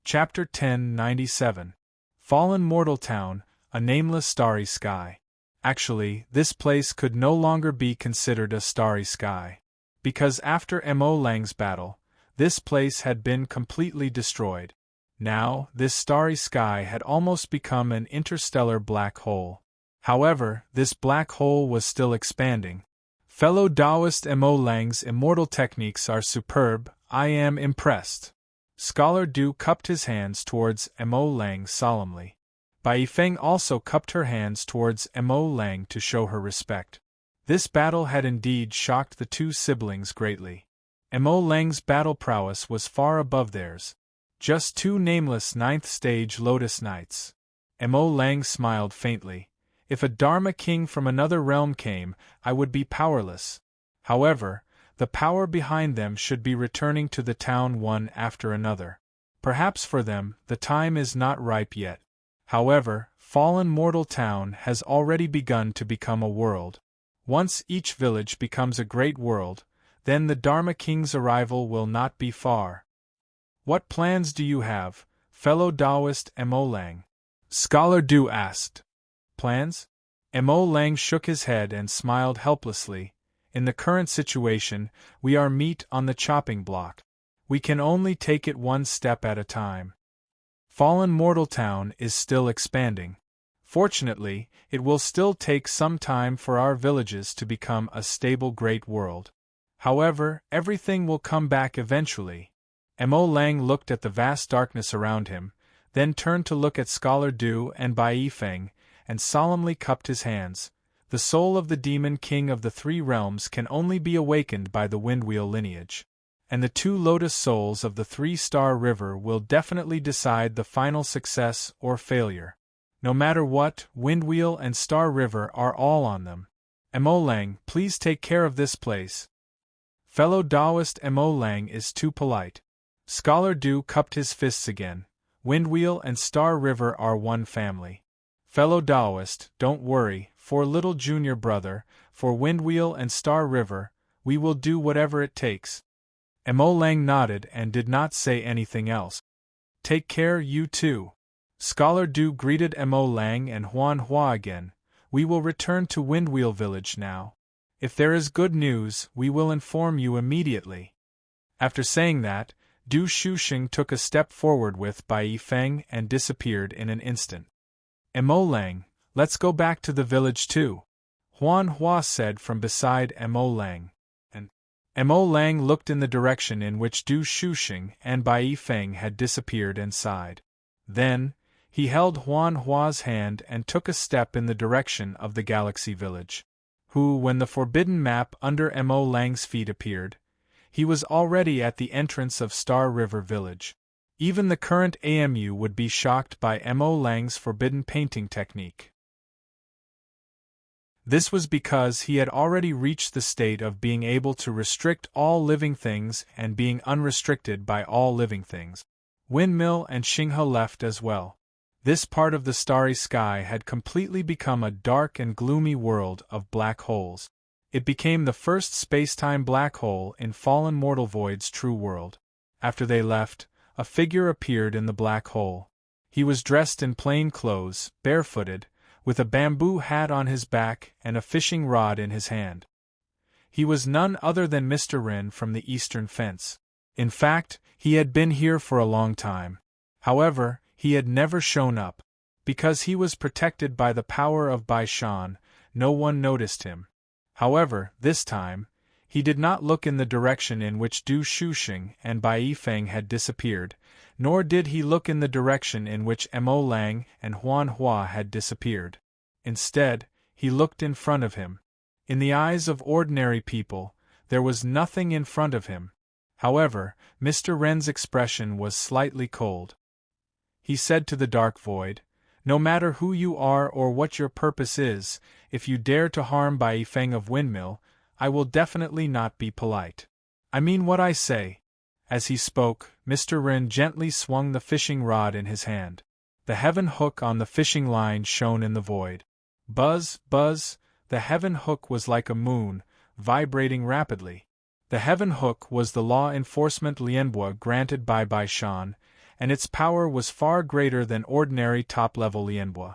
Chapter 1097. Fallen Mortal Town, a nameless starry sky. Actually, this place could no longer be considered a starry sky. Because after Mo Lang's battle, this place had been completely destroyed. Now, this starry sky had almost become an interstellar black hole. However, this black hole was still expanding. Fellow Taoist Mo Lang's immortal techniques are superb, I am impressed. Scholar Du cupped his hands towards Mo Lang solemnly. Bai Yifeng also cupped her hands towards Mo Lang to show her respect. This battle had indeed shocked the 2 siblings greatly. Mo Lang's battle prowess was far above theirs. Just 2 nameless 9th stage Lotus Knights. Mo Lang smiled faintly. If a Dharma king from another realm came, I would be powerless. However, the power behind them should be returning to the town one after another. Perhaps for them, the time is not ripe yet. However, Fallen Mortal Town has already begun to become a world. Once each village becomes a great world, then the Dharma King's arrival will not be far. What plans do you have, fellow Taoist Mo Lang? Scholar Du asked. Plans? Mo Lang shook his head and smiled helplessly. In the current situation, we are meat on the chopping block. We can only take it one step at a time. Fallen Mortal Town is still expanding. Fortunately, it will still take some time for our villages to become a stable great world. However, everything will come back eventually. Mo Lang looked at the vast darkness around him, then turned to look at Scholar Du and Bai Feng, and solemnly cupped his hands. The soul of the demon king of the three realms can only be awakened by the Windwheel lineage. And the two lotus souls of the Three-Star River will definitely decide the final success or failure. No matter what, Windwheel and Star River are all on them. Mo Lang, please take care of this place. Fellow Taoist Mo Lang is too polite. Scholar Du cupped his fists again. Windwheel and Star River are one family. Fellow Taoist, don't worry, for little junior brother, for Windwheel and Star River, we will do whatever it takes. Mo Lang nodded and did not say anything else. Take care, you too. Scholar Du greeted Mo Lang and Huan Hua again. We will return to Windwheel Village now. If there is good news, we will inform you immediately. After saying that, Du Shuxing took a step forward with Bai Feng and disappeared in an instant. Mo Lang, let's go back to the village too, Huan Hua said from beside Mo Lang. And Mo Lang looked in the direction in which Du Shuxing and Bai Feng had disappeared and sighed. Then, he held Huan Hua's hand and took a step in the direction of the Galaxy Village. When the forbidden map under Mo Lang's feet appeared, he was already at the entrance of Star River Village. Even the current AMU would be shocked by Mo Lang's forbidden painting technique. This was because he had already reached the state of being able to restrict all living things and being unrestricted by all living things. Windmill and Xinghe left as well. This part of the starry sky had completely become a dark and gloomy world of black holes. It became the first space-time black hole in Fallen Mortal Void's true world. After they left, a figure appeared in the black hole. He was dressed in plain clothes, barefooted, with a bamboo hat on his back and a fishing rod in his hand. He was none other than Mr. Ren from the Eastern Fence. In fact, he had been here for a long time. However, he had never shown up. Because he was protected by the power of Bai Shan, no one noticed him. However, this time, he did not look in the direction in which Du Shuxing and Bai Feng had disappeared, nor did he look in the direction in which Mo Lang and Huan Hua had disappeared. Instead, he looked in front of him. In the eyes of ordinary people, there was nothing in front of him. However, Mr. Ren's expression was slightly cold. He said to the dark void, "No matter who you are or what your purpose is, if you dare to harm Bai Feng of Windmill, I will definitely not be polite. I mean what I say." As he spoke, Mr. Ren gently swung the fishing rod in his hand. The heaven hook on the fishing line shone in the void. Buzz, buzz, the heaven hook was like a moon, vibrating rapidly. The heaven hook was the law enforcement lianbua granted by Bai Shan, and its power was far greater than ordinary top-level lianbua.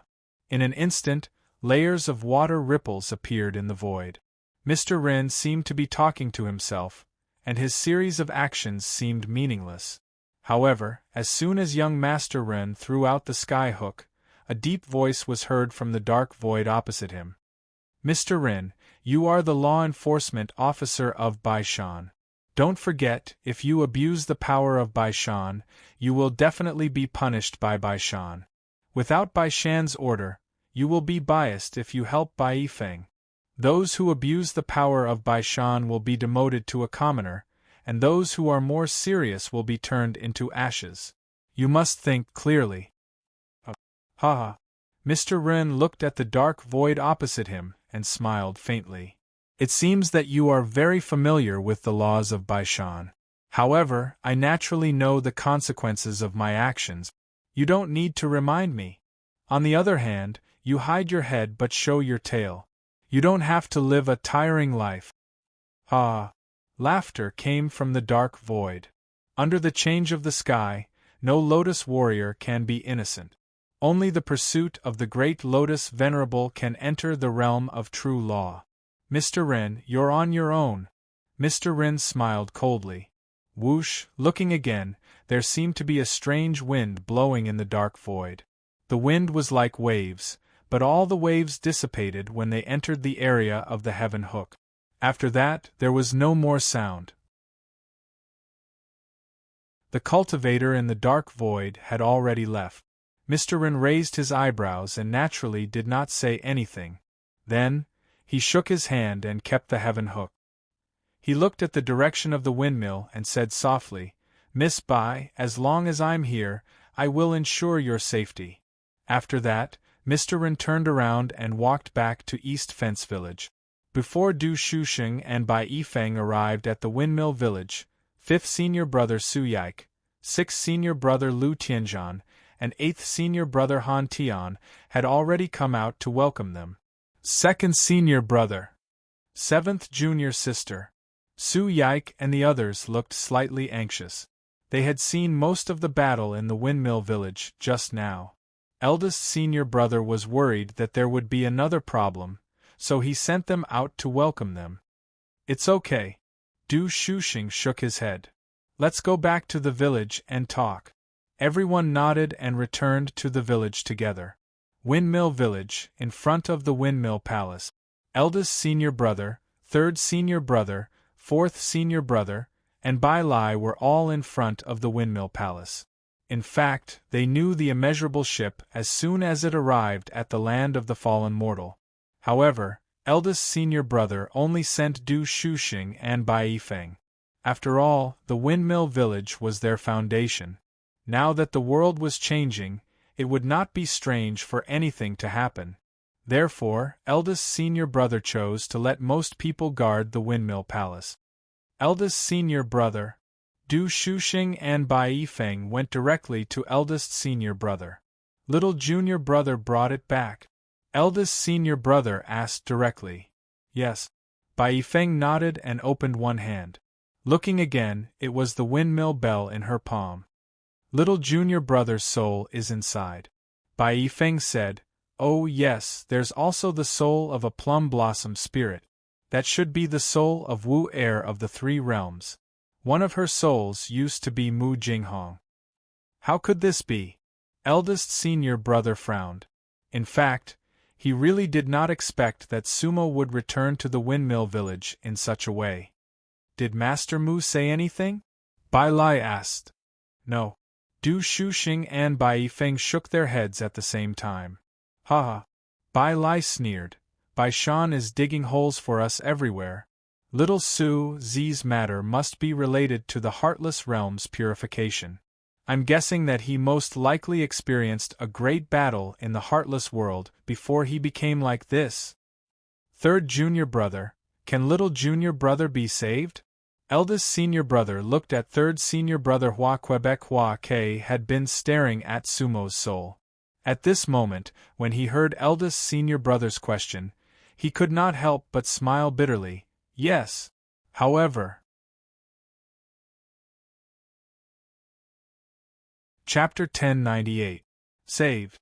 In an instant, layers of water ripples appeared in the void. Mr. Ren seemed to be talking to himself, and his series of actions seemed meaningless. However, as soon as young Master Ren threw out the sky hook, a deep voice was heard from the dark void opposite him. "Mr. Ren, you are the law enforcement officer of Bai Shan. Don't forget, if you abuse the power of Bai Shan, you will definitely be punished by Bai Shan. Without Bai Shan's order, you will be biased if you help Bai Feng. Those who abuse the power of Bai Shan will be demoted to a commoner, and those who are more serious will be turned into ashes. You must think clearly." Ha! Mr. Ren looked at the dark void opposite him and smiled faintly. "It seems that you are very familiar with the laws of Bai Shan. However, I naturally know the consequences of my actions. You don't need to remind me. On the other hand, you hide your head but show your tail. You don't have to live a tiring life." Ha! Laughter came from the dark void. Under the change of the sky, no lotus warrior can be innocent. Only the pursuit of the great lotus venerable can enter the realm of true law. "Mr. Ren, you're on your own." Mr. Ren smiled coldly. Whoosh, looking again, there seemed to be a strange wind blowing in the dark void. The wind was like waves, but all the waves dissipated when they entered the area of the heaven hook. After that, there was no more sound. The cultivator in the dark void had already left. Mr. Wren raised his eyebrows and naturally did not say anything. Then, he shook his hand and kept the heaven hook. He looked at the direction of the windmill and said softly, "Miss Bai, as long as I'm here, I will ensure your safety." After that, Mr. Wren turned around and walked back to East Fence Village. Before Du Shusheng and Bai Yifeng arrived at the windmill village, 5th senior brother Su Yike, 6th senior brother Lu Tianzhan, and 8th senior brother Han Tian had already come out to welcome them. 2nd senior brother, 7th junior sister, Su Yike and the others looked slightly anxious. They had seen most of the battle in the windmill village just now. Eldest senior brother was worried that there would be another problem, so he sent them out to welcome them. "It's okay." Du Shusheng shook his head. "Let's go back to the village and talk." Everyone nodded and returned to the village together. Windmill Village, in front of the Windmill Palace. Eldest senior brother, 3rd senior brother, 4th senior brother, and Bai Lai were all in front of the Windmill Palace. In fact, they knew the immeasurable ship as soon as it arrived at the land of the fallen mortal. However, eldest senior brother only sent Du Shusheng and Bai Yifeng. After all, the Windmill Village was their foundation. Now that the world was changing, it would not be strange for anything to happen. Therefore, eldest senior brother chose to let most people guard the Windmill Palace. Eldest senior brother, Du Shusheng and Bai Yifeng went directly to eldest senior brother. Little junior brother brought it back. Eldest senior brother asked directly. Yes. Bai Yifeng nodded and opened one hand. Looking again, it was the windmill bell in her palm. Little junior brother's soul is inside. Bai Yifeng said, "Oh yes, there's also the soul of a plum blossom spirit. That should be the soul of Wu heir of the 3 realms. One of her souls used to be Mu Jinghong." How could this be? Eldest senior brother frowned. In fact, he really did not expect that Sumo would return to the windmill village in such a way. Did Master Mu say anything? Bai Lai asked. No. Du Shusheng and Bai Yifeng shook their heads at the same time. Ha ha. Bai Lai sneered. Bai Shan is digging holes for us everywhere. Little Su Zi's matter must be related to the Heartless Realm's purification. I'm guessing that he most likely experienced a great battle in the Heartless world before he became like this. 3rd junior brother, can little junior brother be saved? Eldest senior brother looked at 3rd senior brother Hua Quebec. Hua K had been staring at Sumo's soul. At this moment, when he heard eldest senior brother's question, he could not help but smile bitterly. Yes. However. Chapter 1098. Save.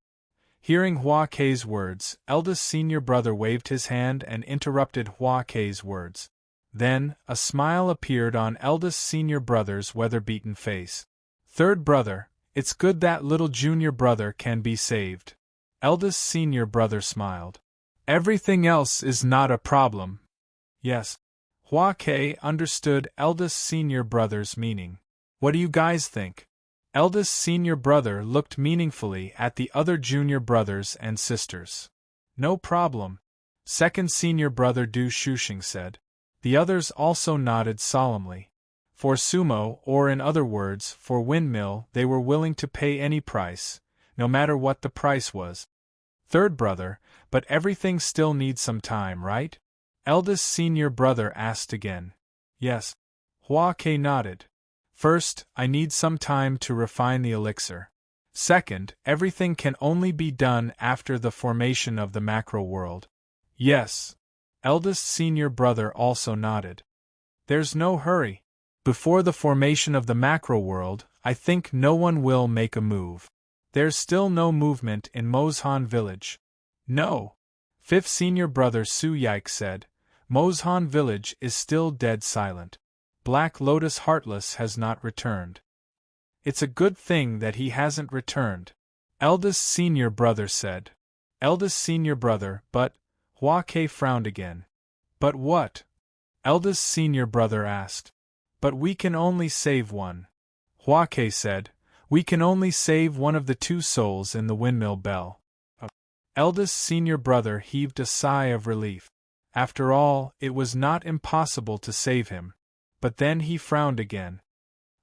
Hearing Hua K's words, eldest senior brother waved his hand and interrupted Hua K's words. Then, a smile appeared on eldest senior brother's weather-beaten face. 3rd brother, it's good that little junior brother can be saved. Eldest senior brother smiled. Everything else is not a problem. Yes. Hua K understood eldest senior brother's meaning. What do you guys think? Eldest senior brother looked meaningfully at the other junior brothers and sisters. No problem. 2nd senior brother Du Shusheng said. The others also nodded solemnly. For Sumo, or in other words, for Windmill, they were willing to pay any price, no matter what the price was. 3rd brother, but everything still needs some time, right? Eldest senior brother asked again. Yes. Hua K nodded. First, I need some time to refine the elixir. Second, everything can only be done after the formation of the macro world. Yes. Eldest senior brother also nodded. There's no hurry. Before the formation of the macro world, I think no one will make a move. There's still no movement in Mozhan village. No. 5th senior brother Su Yike said. Mozhan village is still dead silent. Black Lotus Heartless has not returned. It's a good thing that he hasn't returned. Eldest senior brother said. Eldest senior brother, but, Hua Ke frowned again. But what? Eldest senior brother asked. But we can only save one. Hua Ke said, we can only save one of the two souls in the windmill bell. Eldest senior brother heaved a sigh of relief. After all, it was not impossible to save him. But then he frowned again.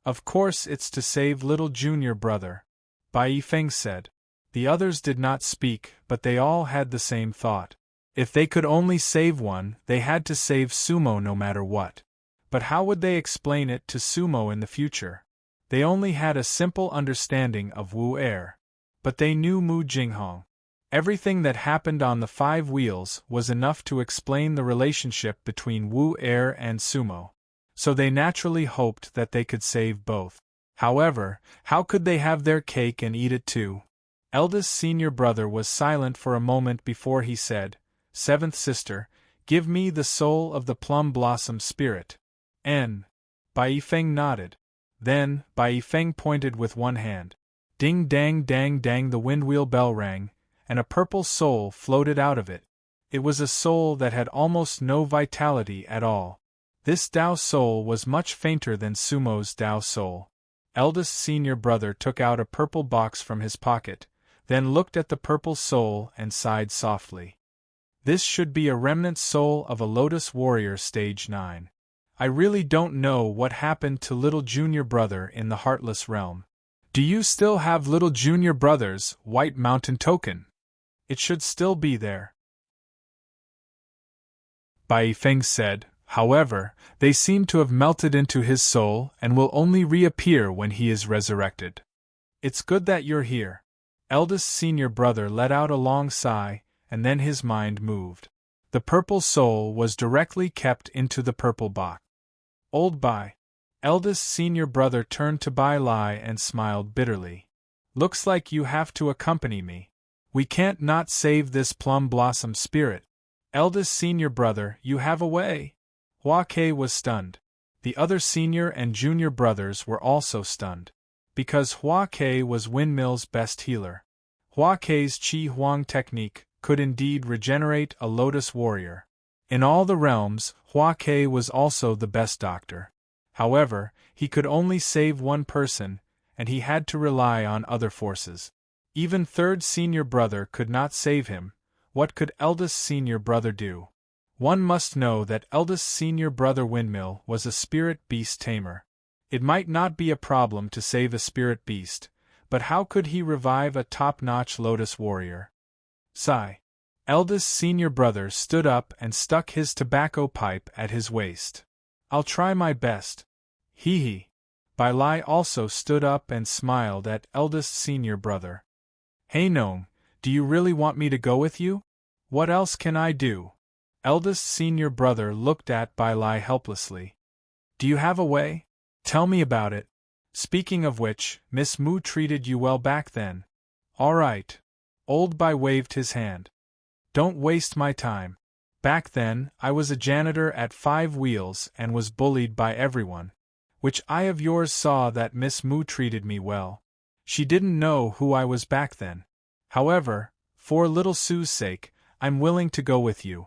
Of course it's to save little junior brother, Bai Yifeng said. The others did not speak, but they all had the same thought. If they could only save one, they had to save Sumo no matter what. But how would they explain it to Sumo in the future? They only had a simple understanding of Wu Er. But they knew Mu Jinghong. Everything that happened on the 5 wheels was enough to explain the relationship between Wu Er and Sumo. So they naturally hoped that they could save both. However, how could they have their cake and eat it too? Eldest senior brother was silent for a moment before he said, Seventh sister, give me the soul of the plum blossom spirit. N. Bai Yifeng nodded. Then, Bai Yifeng pointed with one hand. Ding dang dang dang, the windwheel bell rang, and a purple soul floated out of it. It was a soul that had almost no vitality at all. This Tao soul was much fainter than Sumo's Tao soul. Eldest senior brother took out a purple box from his pocket, then looked at the purple soul and sighed softly. This should be a remnant soul of a Lotus Warrior Stage 9. I really don't know what happened to little junior brother in the Heartless Realm. Do you still have little junior brother's White Mountain token? It should still be there. Bai Yifeng said, however, they seem to have melted into his soul and will only reappear when he is resurrected. It's good that you're here. Eldest senior brother let out a long sigh, and then his mind moved. The purple soul was directly kept into the purple box. Old Bai. Eldest senior brother turned to Bai Lai and smiled bitterly. Looks like you have to accompany me. We can't not save this plum blossom spirit. Eldest senior brother, you have a way. Hua Ke was stunned. The other senior and junior brothers were also stunned. Because Hua Ke was Windmill's best healer. Hua Ke's Qi Huang technique could indeed regenerate a Lotus warrior. In all the realms, Hua Ke was also the best doctor. However, he could only save one person, and he had to rely on other forces. Even third senior brother could not save him. What could eldest senior brother do? One must know that eldest senior brother Windmill was a spirit beast tamer. It might not be a problem to save a spirit beast, but how could he revive a top-notch Lotus warrior? Sigh. Eldest senior brother stood up and stuck his tobacco pipe at his waist. I'll try my best. Hee hee. Bai Lai also stood up and smiled at eldest senior brother. Hey Nong, do you really want me to go with you? What else can I do? Eldest senior brother looked at Bai Lai helplessly. Do you have a way? Tell me about it. Speaking of which, Miss Mu treated you well back then. All right. Old Bai waved his hand. Don't waste my time. Back then, I was a janitor at 5 wheels and was bullied by everyone. Which eye of yours saw that Miss Mu treated me well? She didn't know who I was back then. However, for little Sue's sake, I'm willing to go with you.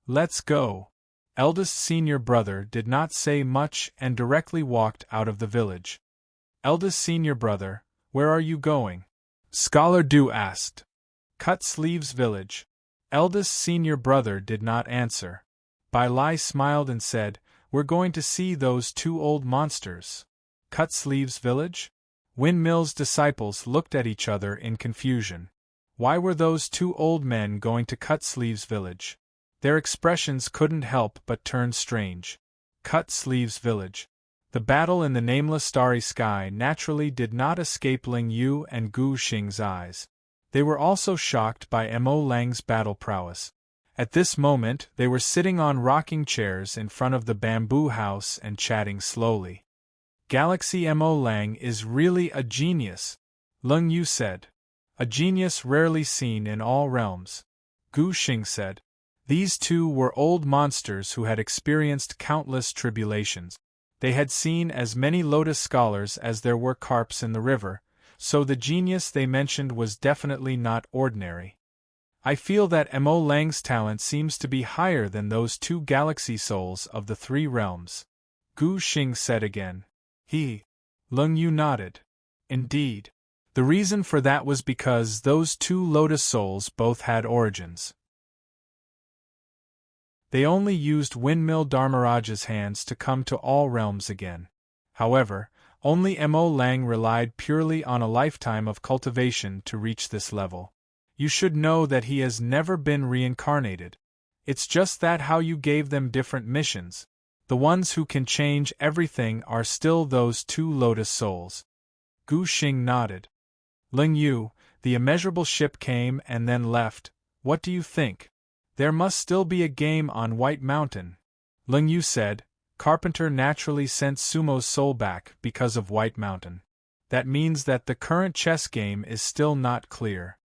Let's go. Eldest senior brother did not say much and directly walked out of the village. Eldest senior brother, where are you going? Scholar Du asked. Cut Sleeves Village. Eldest senior brother did not answer. Bai Lai smiled and said, We're going to see those 2 old monsters. Cut Sleeves Village? Windmill's disciples looked at each other in confusion. Why were those 2 old men going to Cut Sleeves Village? Their expressions couldn't help but turn strange. Cut Sleeves Village. The battle in the nameless starry sky naturally did not escape Ling Yu and Gu Xing's eyes. They were also shocked by Mo Lang's battle prowess. At this moment, they were sitting on rocking chairs in front of the bamboo house and chatting slowly. Galaxy Mo Lang is really a genius, Lung Yu said. A genius rarely seen in all realms. Gu Xing said. These 2 were old monsters who had experienced countless tribulations. They had seen as many Lotus scholars as there were carps in the river, so the genius they mentioned was definitely not ordinary. I feel that Mo Lang's talent seems to be higher than those two galaxy souls of the three realms. Gu Xing said again. Leng Yu nodded. Indeed. The reason for that was because those two lotus souls both had origins. They only used Windmill Dharmaraja's hands to come to all realms again. However, only Mo Lang relied purely on a lifetime of cultivation to reach this level. You should know that he has never been reincarnated. It's just that how you gave them different missions. The ones who can change everything are still those two lotus souls. Gu Xing nodded. Ling Yu, the immeasurable ship came and then left. What do you think? There must still be a game on White Mountain. Ling Yu said. Carpenter naturally sent Sumo's soul back because of White Mountain. That means that the current chess game is still not clear.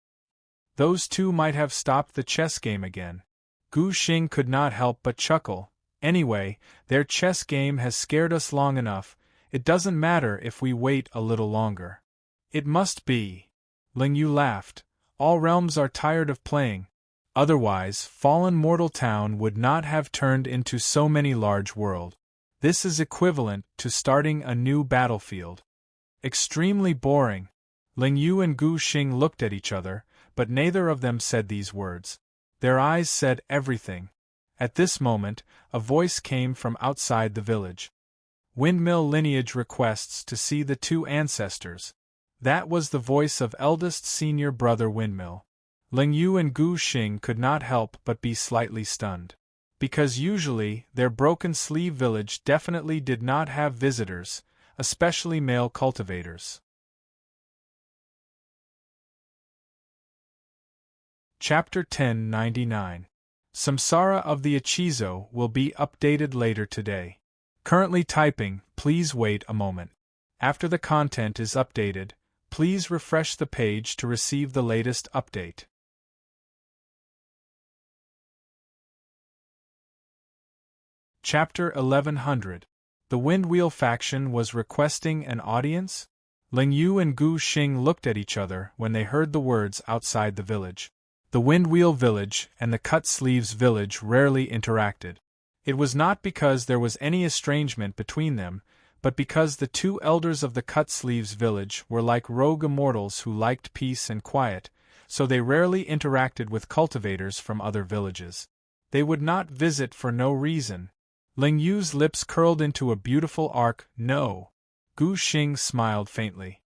Those two might have stopped the chess game again. Gu Xing could not help but chuckle. Anyway, their chess game has scared us long enough. It doesn't matter if we wait a little longer. It must be. Ling Yu laughed. All realms are tired of playing. Otherwise, fallen mortal town would not have turned into so many large world. This is equivalent to starting a new battlefield. Extremely boring. Ling Yu and Gu Xing looked at each other, but neither of them said these words. Their eyes said everything. At this moment, a voice came from outside the village. Windmill lineage requests to see the two ancestors. That was the voice of eldest senior brother Windmill. Ling Yu and Gu Xing could not help but be slightly stunned. Because usually, their Broken Sleeve village definitely did not have visitors, especially male cultivators. Chapter 1099. Samsara of the Achizo will be updated later today. Currently typing, please wait a moment. After the content is updated, please refresh the page to receive the latest update. Chapter 1100. The Windwheel faction was requesting an audience? Ling Yu and Gu Xing looked at each other when they heard the words outside the village. The Windwheel village and the Cut Sleeves village rarely interacted. It was not because there was any estrangement between them, but because the two elders of the Cut Sleeves village were like rogue immortals who liked peace and quiet, so they rarely interacted with cultivators from other villages. They would not visit for no reason. Ling Yu's lips curled into a beautiful arc. No. Gu Xing smiled faintly.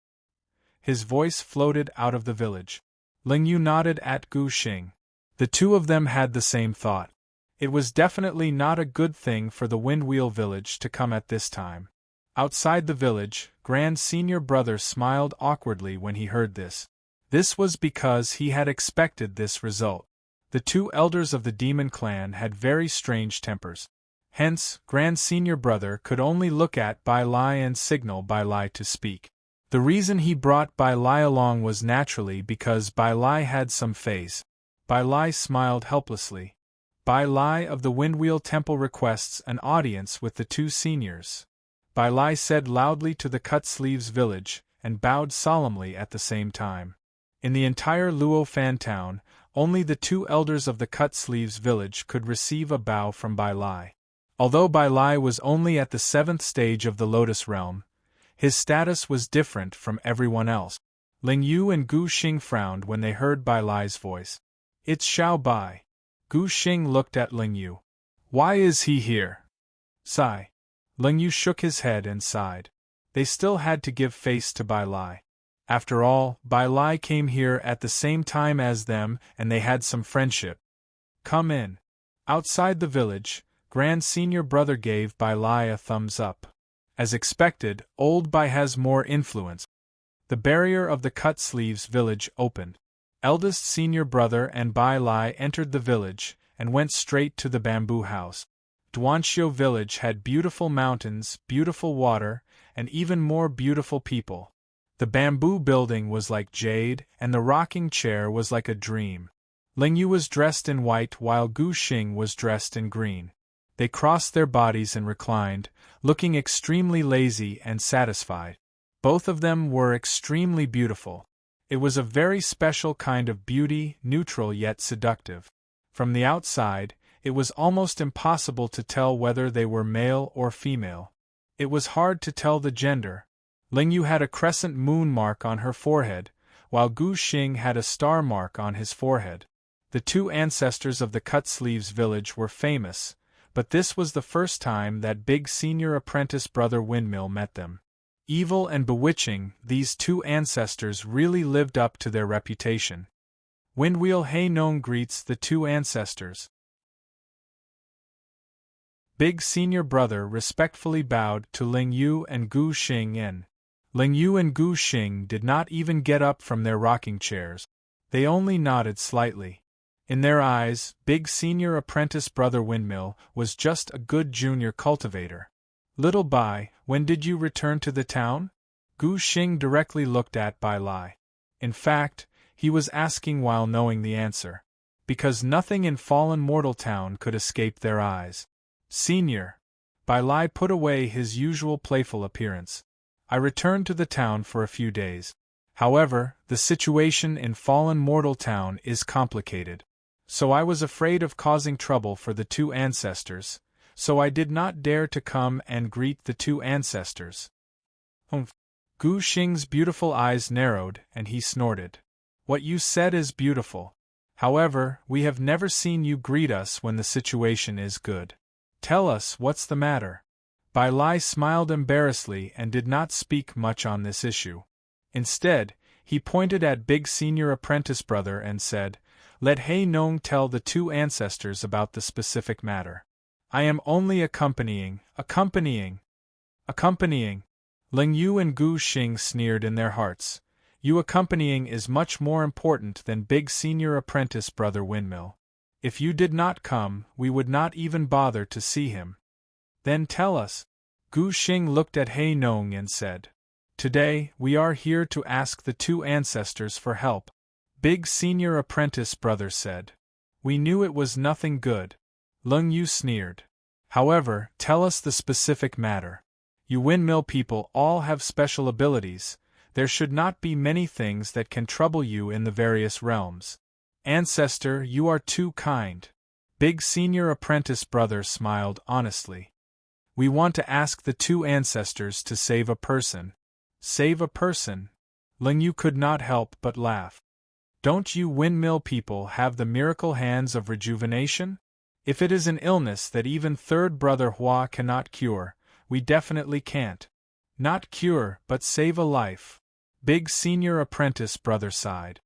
His voice floated out of the village. Ling Yu nodded at Gu Xing. The two of them had the same thought. It was definitely not a good thing for the Windwheel village to come at this time. Outside the village, Grand Senior Brother smiled awkwardly when he heard this. This was because he had expected this result. The two elders of the demon clan had very strange tempers. Hence, Grand Senior Brother could only look at Bai Lai and signal Bai Lai to speak. The reason he brought Bai Lai along was naturally because Bai Lai had some phase. Bai Lai smiled helplessly. Bai Lai of the Windwheel Temple requests an audience with the two seniors. Bai Lai said loudly to the Cut Sleeves village, and bowed solemnly at the same time. In the entire Luo Fan town, only the two elders of the Cut Sleeves village could receive a bow from Bai Lai. Although Bai Lai was only at the 7th stage of the Lotus Realm, his status was different from everyone else. Ling Yu and Gu Xing frowned when they heard Bai Lai's voice. It's Xiao Bai. Gu Xing looked at Ling Yu. Why is he here? Sigh. Ling Yu shook his head and sighed. They still had to give face to Bai Lai. After all, Bai Lai came here at the same time as them and they had some friendship. Come in. Outside the village, Grand Senior Brother gave Bai Lai a thumbs up. As expected, old Bai has more influence. The barrier of the Cut Sleeves village opened. Eldest Senior Brother and Bai Lai entered the village and went straight to the bamboo house. Duanxiu village had beautiful mountains, beautiful water, and even more beautiful people. The bamboo building was like jade, and the rocking chair was like a dream. Ling Yu was dressed in white while Gu Xing was dressed in green. They crossed their bodies and reclined, looking extremely lazy and satisfied. Both of them were extremely beautiful. It was a very special kind of beauty, neutral yet seductive. From the outside, it was almost impossible to tell whether they were male or female. It was hard to tell the gender. Ling Yu had a crescent moon mark on her forehead, while Gu Xing had a star mark on his forehead. The two ancestors of the cut-sleeves village were famous, but this was the first time that big senior apprentice brother Windmill met them. Evil and bewitching, these two ancestors really lived up to their reputation. Windwheel Hei Nong greets the two ancestors. Big senior brother respectfully bowed to Ling Yu and Gu Xing. Ling Yu and Gu Xing did not even get up from their rocking chairs. They only nodded slightly. In their eyes, big senior apprentice brother Windmill was just a good junior cultivator. Little Bai, when did you return to the town? Gu Xing directly looked at Bai Lai. In fact, he was asking while knowing the answer. Because nothing in fallen mortal town could escape their eyes. Senior. Bai Lai put away his usual playful appearance. I returned to the town for a few days. However, the situation in fallen mortal town is complicated. So I was afraid of causing trouble for the two ancestors, so I did not dare to come and greet the two ancestors. Gu Xing's beautiful eyes narrowed and he snorted. What you said is beautiful. However, we have never seen you greet us when the situation is good. Tell us what's the matter. Bai Lai smiled embarrassedly and did not speak much on this issue. Instead, he pointed at big senior apprentice brother and said, Let Hei Nong tell the two ancestors about the specific matter. I am only accompanying. Ling Yu and Gu Xing sneered in their hearts. You accompanying is much more important than big senior apprentice brother Windmill. If you did not come, we would not even bother to see him. Then tell us. Gu Xing looked at Hei Nong and said, Today, we are here to ask the two ancestors for help. Big senior apprentice brother said. We knew it was nothing good. Ling Yu sneered. However, tell us the specific matter. You Windmill people all have special abilities. There should not be many things that can trouble you in the various realms. Ancestor, you are too kind. Big senior apprentice brother smiled honestly. We want to ask the two ancestors to save a person. Save a person? Ling Yu could not help but laugh. Don't you Windmill people have the miracle hands of rejuvenation? If it is an illness that even third brother Hua cannot cure, we definitely can't. Not cure, but save a life. Big senior apprentice brother sighed.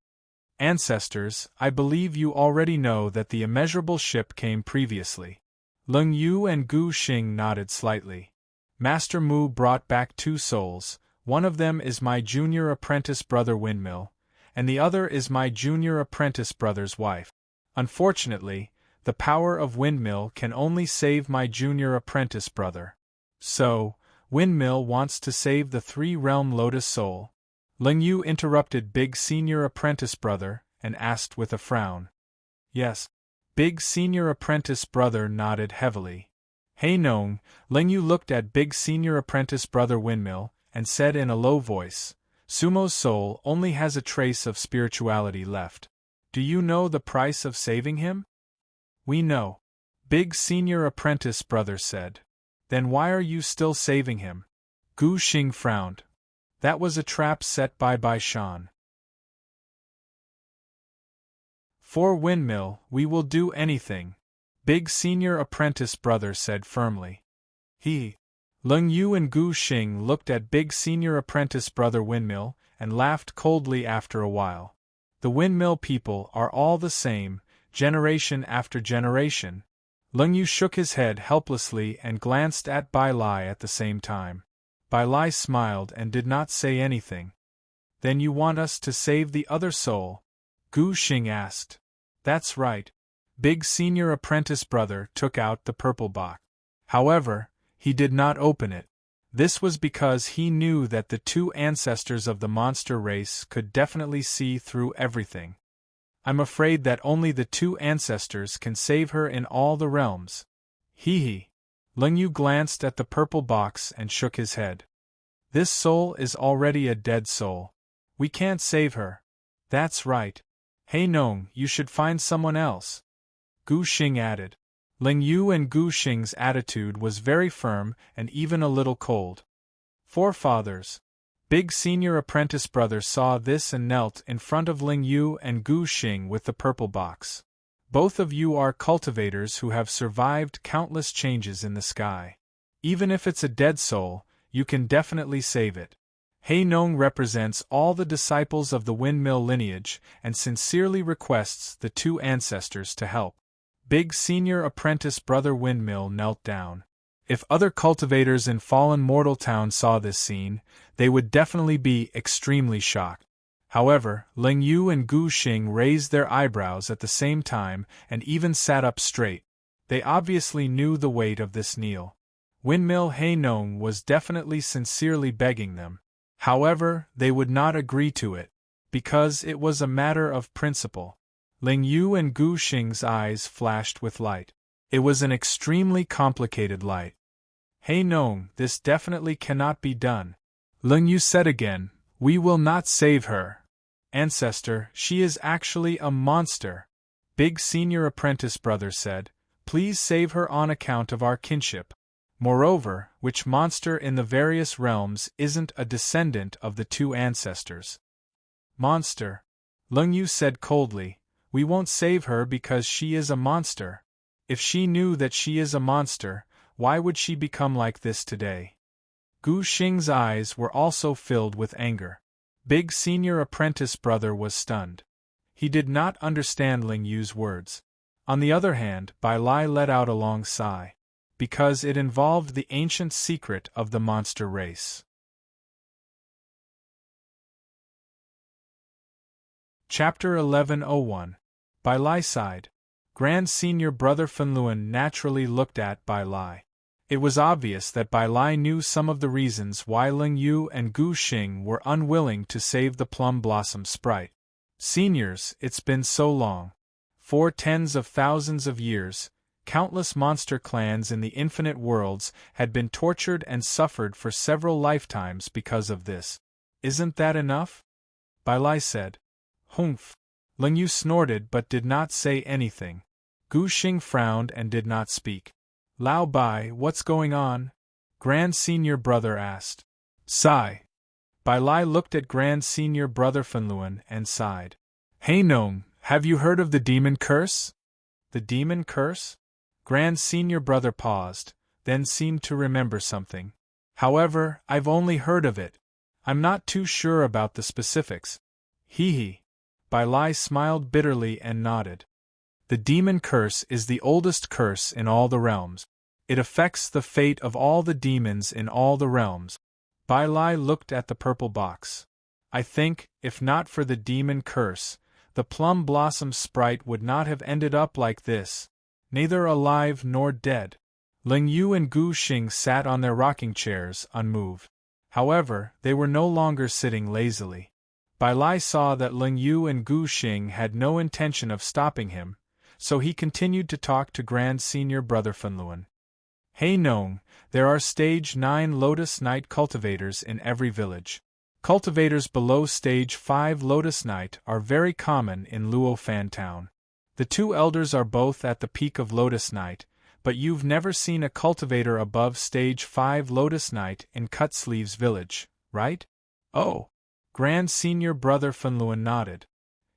Ancestors, I believe you already know that the immeasurable ship came previously. Ling Yu and Gu Xing nodded slightly. Master Mu brought back two souls, one of them is my junior apprentice brother Windmill, and the other is my junior apprentice brother's wife. Unfortunately, the power of Windmill can only save my junior apprentice brother. So, Windmill wants to save the three-realm lotus soul. Ling Yu interrupted big senior apprentice brother and asked with a frown. Yes. Big senior apprentice brother nodded heavily. Hei Nong, Ling Yu looked at big senior apprentice brother Windmill and said in a low voice, Sumo's soul only has a trace of spirituality left. Do you know the price of saving him? We know. Big senior apprentice brother said. Then why are you still saving him? Gu Xing frowned. That was a trap set by Bai Shan. For Windmill, we will do anything. Big senior apprentice brother said firmly. Ling Yu and Gu Xing looked at big senior apprentice brother Windmill and laughed coldly after a while. The Windmill people are all the same, generation after generation. Ling Yu shook his head helplessly and glanced at Bai Lai at the same time. Bai Lai smiled and did not say anything. Then you want us to save the other soul? Gu Xing asked. That's right. Big senior apprentice brother took out the purple box. However, he did not open it. This was because he knew that the two ancestors of the monster race could definitely see through everything. I'm afraid that only the two ancestors can save her in all the realms. Ling Yu glanced at the purple box and shook his head. This soul is already a dead soul. We can't save her. That's right. Hey Nong, you should find someone else. Gu Xing added. Ling Yu and Gu Xing's attitude was very firm and even a little cold. Forefathers. Big senior apprentice brother saw this and knelt in front of Ling Yu and Gu Xing with the purple box. Both of you are cultivators who have survived countless changes in the sky. Even if it's a dead soul, you can definitely save it. Hei Nong represents all the disciples of the windmill lineage and sincerely requests the two ancestors to help. Big senior apprentice brother Windmill knelt down. If other cultivators in Fallen Mortal Town saw this scene, they would definitely be extremely shocked. However, Ling Yu and Gu Xing raised their eyebrows at the same time and even sat up straight. They obviously knew the weight of this kneel. Windmill Hei Nong was definitely sincerely begging them. However, they would not agree to it, because it was a matter of principle. Ling Yu and Gu Xing's eyes flashed with light. It was an extremely complicated light. Hei Nong, this definitely cannot be done. Ling Yu said again, we will not save her. Ancestor, she is actually a monster. Big senior apprentice brother said, please save her on account of our kinship. Moreover, which monster in the various realms isn't a descendant of the two ancestors? Monster. Ling Yu said coldly, we won't save her because she is a monster. If she knew that she is a monster, why would she become like this today? Gu Xing's eyes were also filled with anger. Big senior apprentice brother was stunned. He did not understand Ling Yu's words. On the other hand, Bai Lai let out a long sigh, because it involved the ancient secret of the monster race. Chapter 1101. Bai Lai sighed. Grand Senior Brother Fanluan naturally looked at Bai Lai. It was obvious that Bai Lai knew some of the reasons why Ling Yu and Gu Xing were unwilling to save the Plum Blossom Sprite. Seniors, it's been so long. 4 tens of thousands of years, countless monster clans in the infinite worlds had been tortured and suffered for several lifetimes because of this. Isn't that enough? Bai Lai said. Humph. Ling Yu snorted but did not say anything. Gu Xing frowned and did not speak. Lao Bai, what's going on? Grand Senior Brother asked. Sigh. Bai Lai looked at Grand Senior Brother Fanluan and sighed. Hei Nong, have you heard of the demon curse? The demon curse? Grand Senior Brother paused, then seemed to remember something. However, I've only heard of it. I'm not too sure about the specifics. Hee hee. Bai Lai smiled bitterly and nodded. The demon curse is the oldest curse in all the realms. It affects the fate of all the demons in all the realms. Bai Lai looked at the purple box. I think, if not for the demon curse, the Plum Blossom Sprite would not have ended up like this, neither alive nor dead. Ling Yu and Gu Xing sat on their rocking chairs, unmoved. However, they were no longer sitting lazily. Bai Lai saw that Ling Yu and Gu Xing had no intention of stopping him, so he continued to talk to Grand Senior Brother Fanluan. Hei Nong, there are Stage 9 Lotus Knight cultivators in every village. Cultivators below Stage 5 Lotus Knight are very common in Luo Fan Town. The two elders are both at the peak of Lotus Knight, but you've never seen a cultivator above Stage 5 Lotus Knight in Cut Sleeves Village, right? Oh. Grand Senior Brother Fanluan nodded.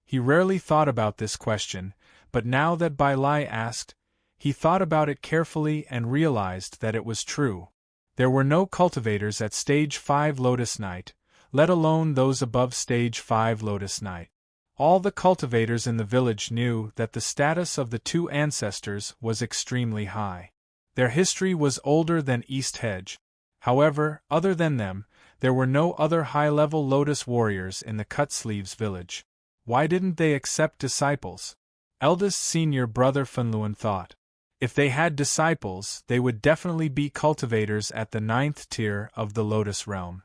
He rarely thought about this question, but now that Bai Lai asked, he thought about it carefully and realized that it was true. There were no cultivators at Stage 5 Lotus Knight, let alone those above Stage 5 Lotus Knight. All the cultivators in the village knew that the status of the two ancestors was extremely high. Their history was older than East Hedge. However, other than them, there were no other high-level Lotus warriors in the Cut Sleeves village. Why didn't they accept disciples? Eldest Senior Brother Fanluan thought. If they had disciples, they would definitely be cultivators at the 9th tier of the Lotus realm.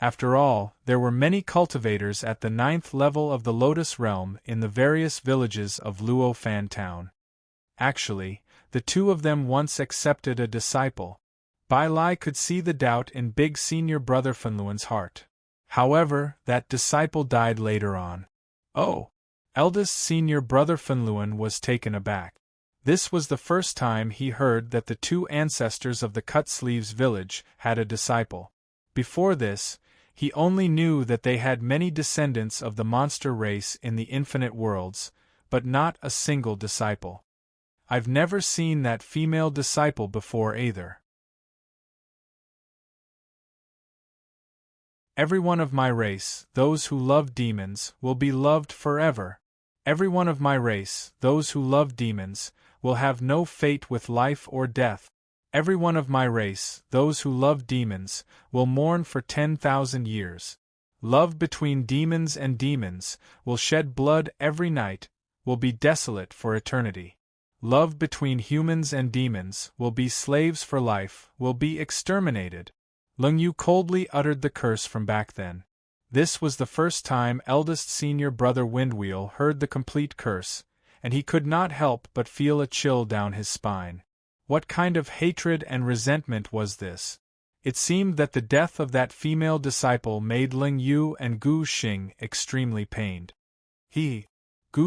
After all, there were many cultivators at the 9th level of the Lotus realm in the various villages of Luo Fan Town. Actually, the two of them once accepted a disciple. Bai Lai could see the doubt in Big Senior Brother Fanluan's heart. However, that disciple died later on. Oh! Eldest senior brother Fenluan was taken aback. This was the first time he heard that the two ancestors of the Cut-Sleeves village had a disciple. Before this, he only knew that they had many descendants of the monster race in the infinite worlds, but not a single disciple. I've never seen that female disciple before either. Everyone of my race, those who love demons, will be loved forever. Everyone of my race, those who love demons, will have no fate with life or death. Everyone of my race, those who love demons, will mourn for 10,000 years. Love between demons and demons will shed blood every night, will be desolate for eternity. Love between humans and demons will be slaves for life, will be exterminated. Lung Yu coldly uttered the curse from back then. This was the first time eldest senior brother Windwheel heard the complete curse, and he could not help but feel a chill down his spine. What kind of hatred and resentment was this? It seemed that the death of that female disciple made Ling Yu and Gu Xing extremely pained. Gu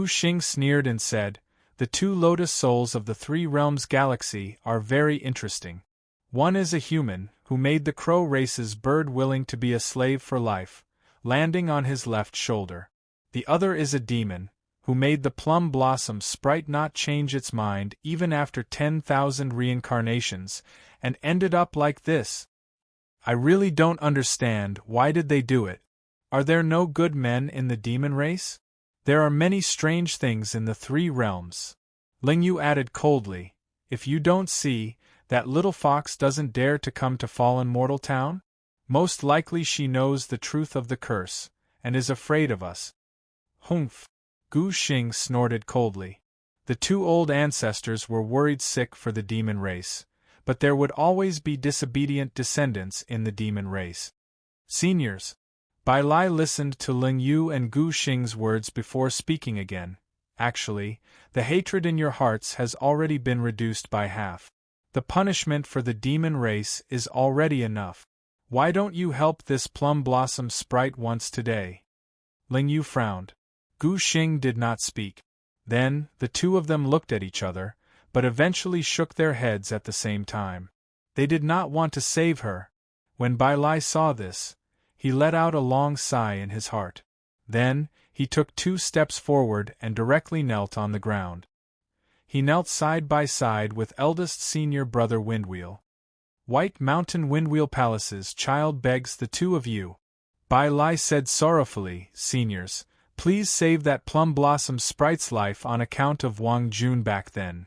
Xing sneered and said, "The two lotus souls of the Three Realms galaxy are very interesting. One is a human, who made the crow race's bird willing to be a slave for life, landing on his left shoulder. The other is a demon, who made the plum blossom sprite not change its mind even after 10,000 reincarnations, and ended up like this. I really don't understand, why did they do it? Are there no good men in the demon race? There are many strange things in the Three Realms." Ling Yu added coldly, "If you don't see, that little fox doesn't dare to come to Fallen Mortal Town? Most likely she knows the truth of the curse, and is afraid of us." "Humph!" Gu Xing snorted coldly. The two old ancestors were worried sick for the demon race, but there would always be disobedient descendants in the demon race. "Seniors." Bai Lai listened to Ling Yu and Gu Xing's words before speaking again. "Actually, the hatred in your hearts has already been reduced by half. The punishment for the demon race is already enough. Why don't you help this plum blossom sprite once today?" Ling Yu frowned. Gu Xing did not speak. Then, the two of them looked at each other, but eventually shook their heads at the same time. They did not want to save her. When Bai Lai saw this, he let out a long sigh in his heart. Then, he took 2 steps forward and directly knelt on the ground. He knelt side by side with eldest senior brother Windwheel. "White Mountain Windwheel Palace's child begs the two of you," Bai Lai said sorrowfully, "Seniors, please save that plum blossom sprite's life on account of Wang Jun back then."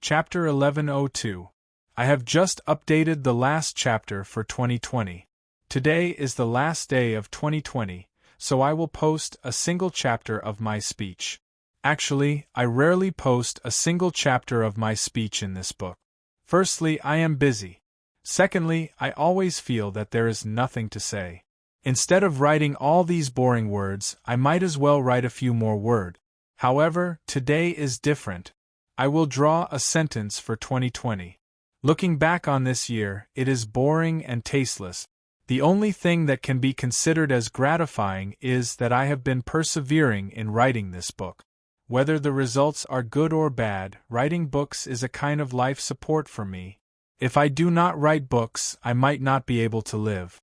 Chapter 1102. I have just updated the last chapter for 2020. Today is the last day of 2020, so I will post a single chapter of my speech. Actually, I rarely post a single chapter of my speech in this book. Firstly, I am busy. Secondly, I always feel that there is nothing to say. Instead of writing all these boring words, I might as well write a few more words. However, today is different. I will draw a sentence for 2020. Looking back on this year, it is boring and tasteless. The only thing that can be considered as gratifying is that I have been persevering in writing this book. Whether the results are good or bad, writing books is a kind of life support for me. If I do not write books, I might not be able to live.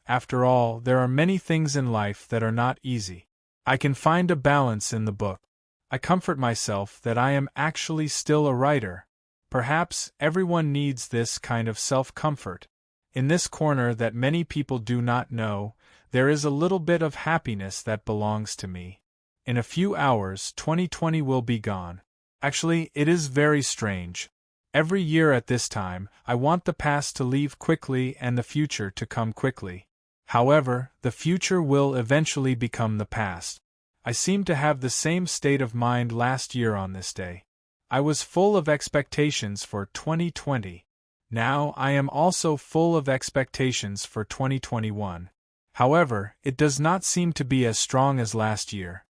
After all, there are many things in life that are not easy. I can find a balance in the book. I comfort myself that I am actually still a writer. Perhaps everyone needs this kind of self-comfort. In this corner that many people do not know, there is a little bit of happiness that belongs to me. In a few hours, 2020 will be gone. Actually, it is very strange. Every year at this time, I want the past to leave quickly and the future to come quickly. However, the future will eventually become the past. I seem to have the same state of mind last year on this day. I was full of expectations for 2020. Now I am also full of expectations for 2021. However, it does not seem to be as strong as last year.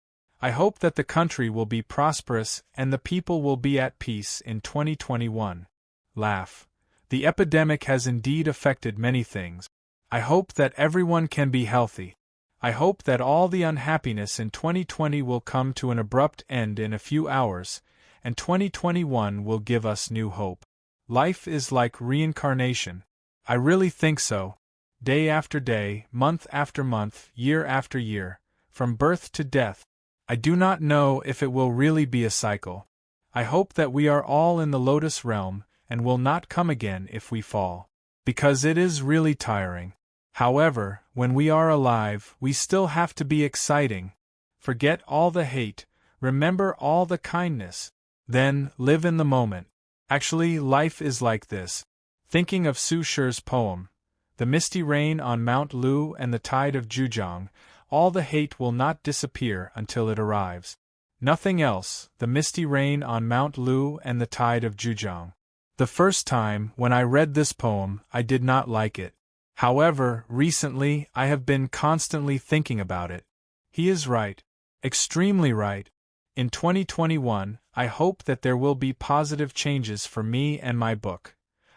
I hope that the country will be prosperous and the people will be at peace in 2021. The epidemic has indeed affected many things. I hope that everyone can be healthy. I hope that all the unhappiness in 2020 will come to an abrupt end in a few hours, and 2021 will give us new hope. Life is like reincarnation. I really think so. Day after day, month after month, year after year, from birth to death. I do not know if it will really be a cycle. I hope that we are all in the lotus realm and will not come again if we fall. Because it is really tiring. However, when we are alive, we still have to be exciting. Forget all the hate, remember all the kindness. Then, live in the moment. Actually, life is like this. Thinking of Su Shi's poem, the misty rain on Mount Lu and the tide of Zhejiang, all the hate will not disappear until it arrives. Nothing else, the misty rain on Mount Lu and the tide of Zhejiang. The first time, when I read this poem, I did not like it. However, recently, I have been constantly thinking about it. He is right. Extremely right. In 2021, I hope that there will be positive changes for me and my book.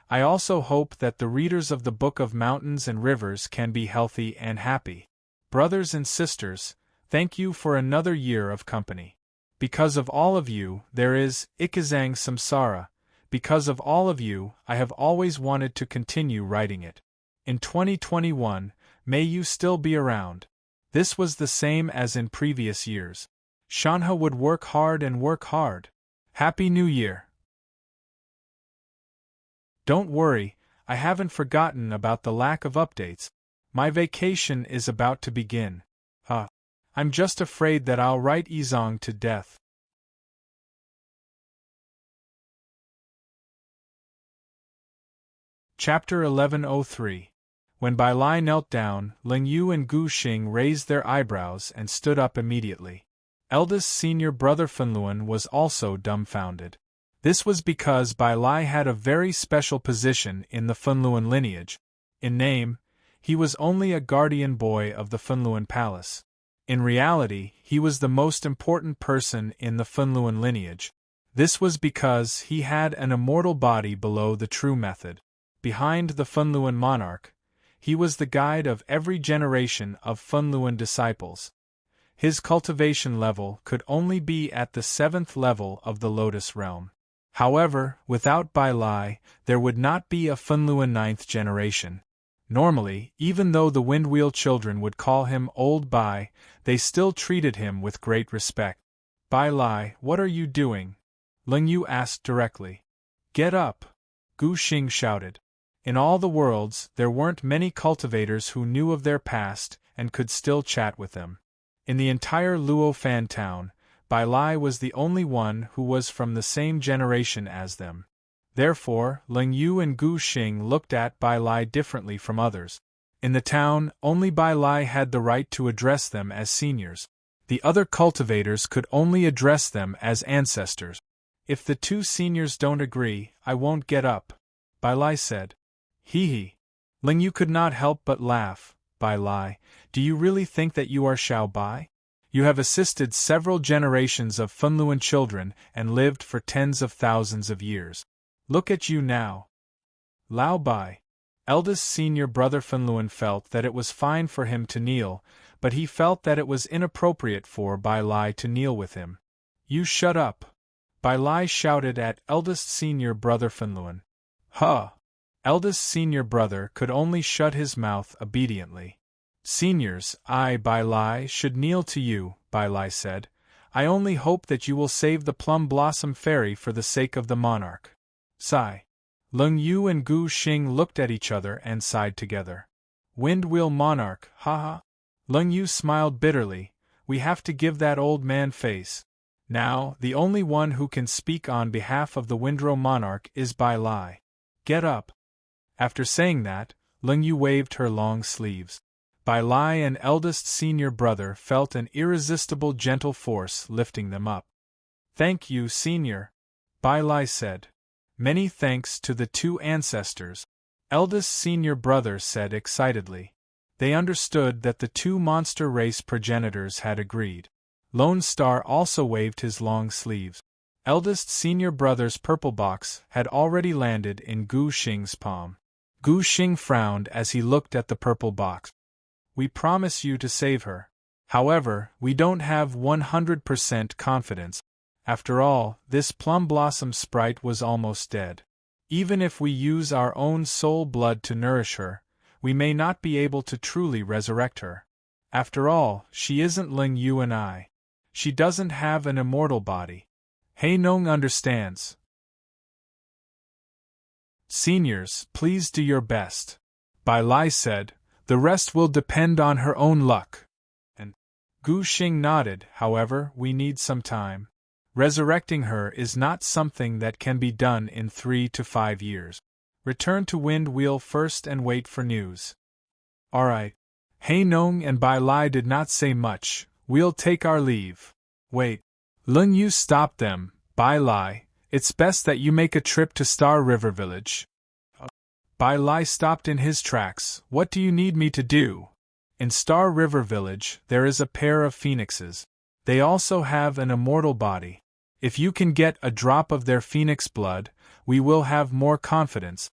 I also hope that the readers of the Book of Mountains and Rivers can be healthy and happy. Brothers and sisters, thank you for another year of company. Because of all of you, there is Ikizang Samsara. Because of all of you, I have always wanted to continue writing it. In 2021, may you still be around. This was the same as in previous years. Shanha would work hard and work hard. Happy New Year! Don't worry, I haven't forgotten about the lack of updates. My vacation is about to begin. I'm just afraid that I'll write Izong to death. Chapter 1103. When Bai Lai knelt down, Ling Yu and Gu Xing raised their eyebrows and stood up immediately. Eldest senior brother Fenluan was also dumbfounded. This was because Bai Lai had a very special position in the Fenluan lineage. In name, he was only a guardian boy of the Fenluan palace. In reality, he was the most important person in the Fenluan lineage. This was because he had an immortal body below the true method. Behind the Fenluan monarch, he was the guide of every generation of Fenluan disciples. His cultivation level could only be at the 7th level of the Lotus realm. However, without Bai Lai, there would not be a Fenluan 9th generation. Normally, even though the Windwheel children would call him Old Bai, they still treated him with great respect. Bai Lai, what are you doing? Ling Yu asked directly. Get up! Gu Xing shouted. In all the worlds, there weren't many cultivators who knew of their past and could still chat with them. In the entire Luo Fan town, Bai Lai was the only one who was from the same generation as them. Therefore, Ling Yu and Gu Xing looked at Bai Lai differently from others. In the town, only Bai Lai had the right to address them as seniors. The other cultivators could only address them as ancestors. If the two seniors don't agree, I won't get up, Bai Lai said. Hee hee. Ling Yu could not help but laugh. Bai Lai, do you really think that you are Xiao Bai? You have assisted several generations of Fenluan children and lived for tens of thousands of years. Look at you now. Lao Bai. Eldest senior brother Fenluan felt that it was fine for him to kneel, but he felt that it was inappropriate for Bai Lai to kneel with him. You shut up. Bai Lai shouted at eldest senior brother Fenluan. Huh! Eldest senior brother could only shut his mouth obediently. Seniors, I, Bai Lai, should kneel to you, Bai Lai said. I only hope that you will save the Plum Blossom Fairy for the sake of the monarch. Sigh. Ling Yu and Gu Xing looked at each other and sighed together. Windwheel monarch, haha. Ling Yu smiled bitterly. We have to give that old man face. Now, the only one who can speak on behalf of the Windrow monarch is Bai Lai. Get up. After saying that, Ling Yu waved her long sleeves. Bai Lai and eldest senior brother felt an irresistible gentle force lifting them up. Thank you, senior, Bai Lai said. Many thanks to the two ancestors, eldest senior brother said excitedly. They understood that the two monster race progenitors had agreed. Lone Star also waved his long sleeves. Eldest senior brother's purple box had already landed in Gu Xing's palm. Gu Xing frowned as he looked at the purple box. We promise you to save her. However, we don't have 100% confidence. After all, this plum blossom sprite was almost dead. Even if we use our own soul blood to nourish her, we may not be able to truly resurrect her. After all, she isn't Ling Yu and I. She doesn't have an immortal body. He Nong understands. Seniors, please do your best. Bai Lai said, the rest will depend on her own luck. And Gu Xing nodded, however, we need some time. Resurrecting her is not something that can be done in 3 to 5 years. Return to Wind Wheel first and wait for news. Alright. He Nong and Bai Lai did not say much. We'll take our leave. Wait. Lung Yu stopped them. Bai Lai, it's best that you make a trip to Star River Village. Bai Lai stopped in his tracks. What do you need me to do? In Star River Village, there is a pair of phoenixes. They also have an immortal body. If you can get a drop of their phoenix blood, we will have more confidence.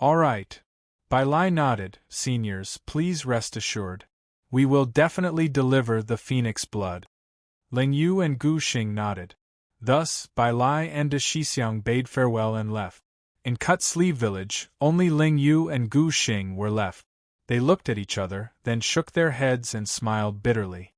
All right. Bai Lai nodded. Seniors, please rest assured. We will definitely deliver the phoenix blood. Ling Yu and Gu Xing nodded. Thus, Bai Lai and De Shixiang bade farewell and left. In Cut Sleeve Village, only Ling Yu and Gu Xing were left. They looked at each other, then shook their heads and smiled bitterly.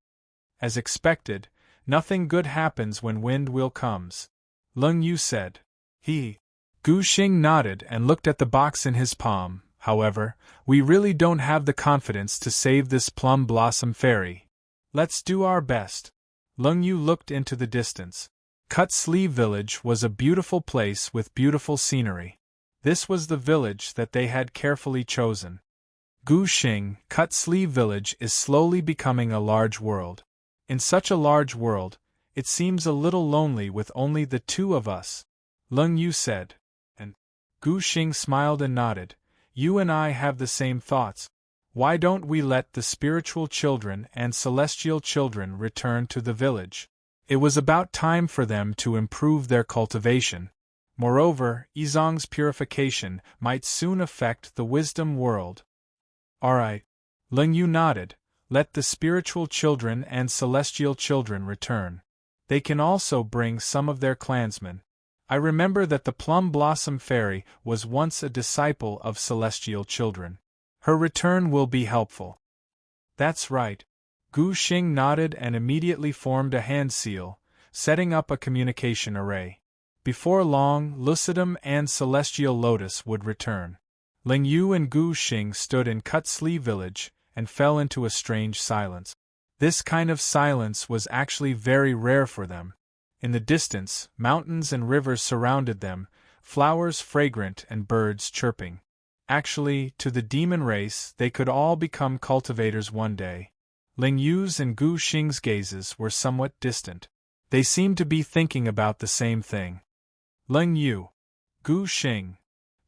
As expected, nothing good happens when Wind Wheel comes. Lung Yu said. Gu Xing nodded and looked at the box in his palm. However, we really don't have the confidence to save this plum blossom fairy. Let's do our best. Lung Yu looked into the distance. Cut Sleeve Village was a beautiful place with beautiful scenery. This was the village that they had carefully chosen. Gu Xing, Cut Sleeve Village is slowly becoming a large world. In such a large world, it seems a little lonely with only the two of us. Lung Yu said. And Gu Xing smiled and nodded. You and I have the same thoughts. Why don't we let the spiritual children and celestial children return to the village? It was about time for them to improve their cultivation. Moreover, Yizong's purification might soon affect the wisdom world. Alright. Ling Yu nodded. Let the spiritual children and celestial children return. They can also bring some of their clansmen. I remember that the Plum Blossom Fairy was once a disciple of celestial children. Her return will be helpful. That's right. Gu Xing nodded and immediately formed a hand seal, setting up a communication array. Before long, Lucidum and Celestial Lotus would return. Ling Yu and Gu Xing stood in Cut Sleeve Village and fell into a strange silence. This kind of silence was actually very rare for them. In the distance, mountains and rivers surrounded them, flowers fragrant and birds chirping. Actually, to the demon race, they could all become cultivators one day. Ling Yu's and Gu Xing's gazes were somewhat distant. They seemed to be thinking about the same thing. Ling Yu, Gu Xing.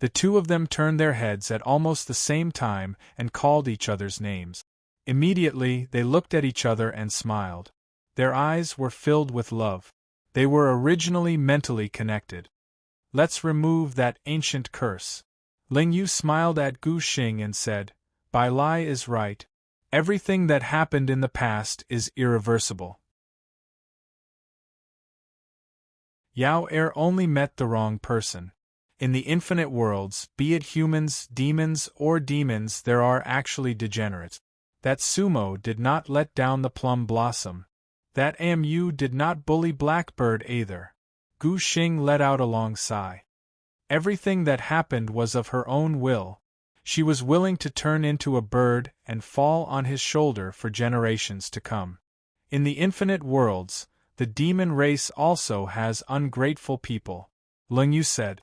The two of them turned their heads at almost the same time and called each other's names. Immediately, they looked at each other and smiled. Their eyes were filled with love. They were originally mentally connected. Let's remove that ancient curse. Ling Yu smiled at Gu Xing and said, Bai Lai is right. Everything that happened in the past is irreversible. Yao Er only met the wrong person. In the infinite worlds, be it humans, or demons, there are actually degenerates. That Sumo did not let down the plum blossom. That Amu did not bully Blackbird either. Gu Xing let out a long sigh. Everything that happened was of her own will. She was willing to turn into a bird and fall on his shoulder for generations to come. In the infinite worlds, the demon race also has ungrateful people. Ling Yu said.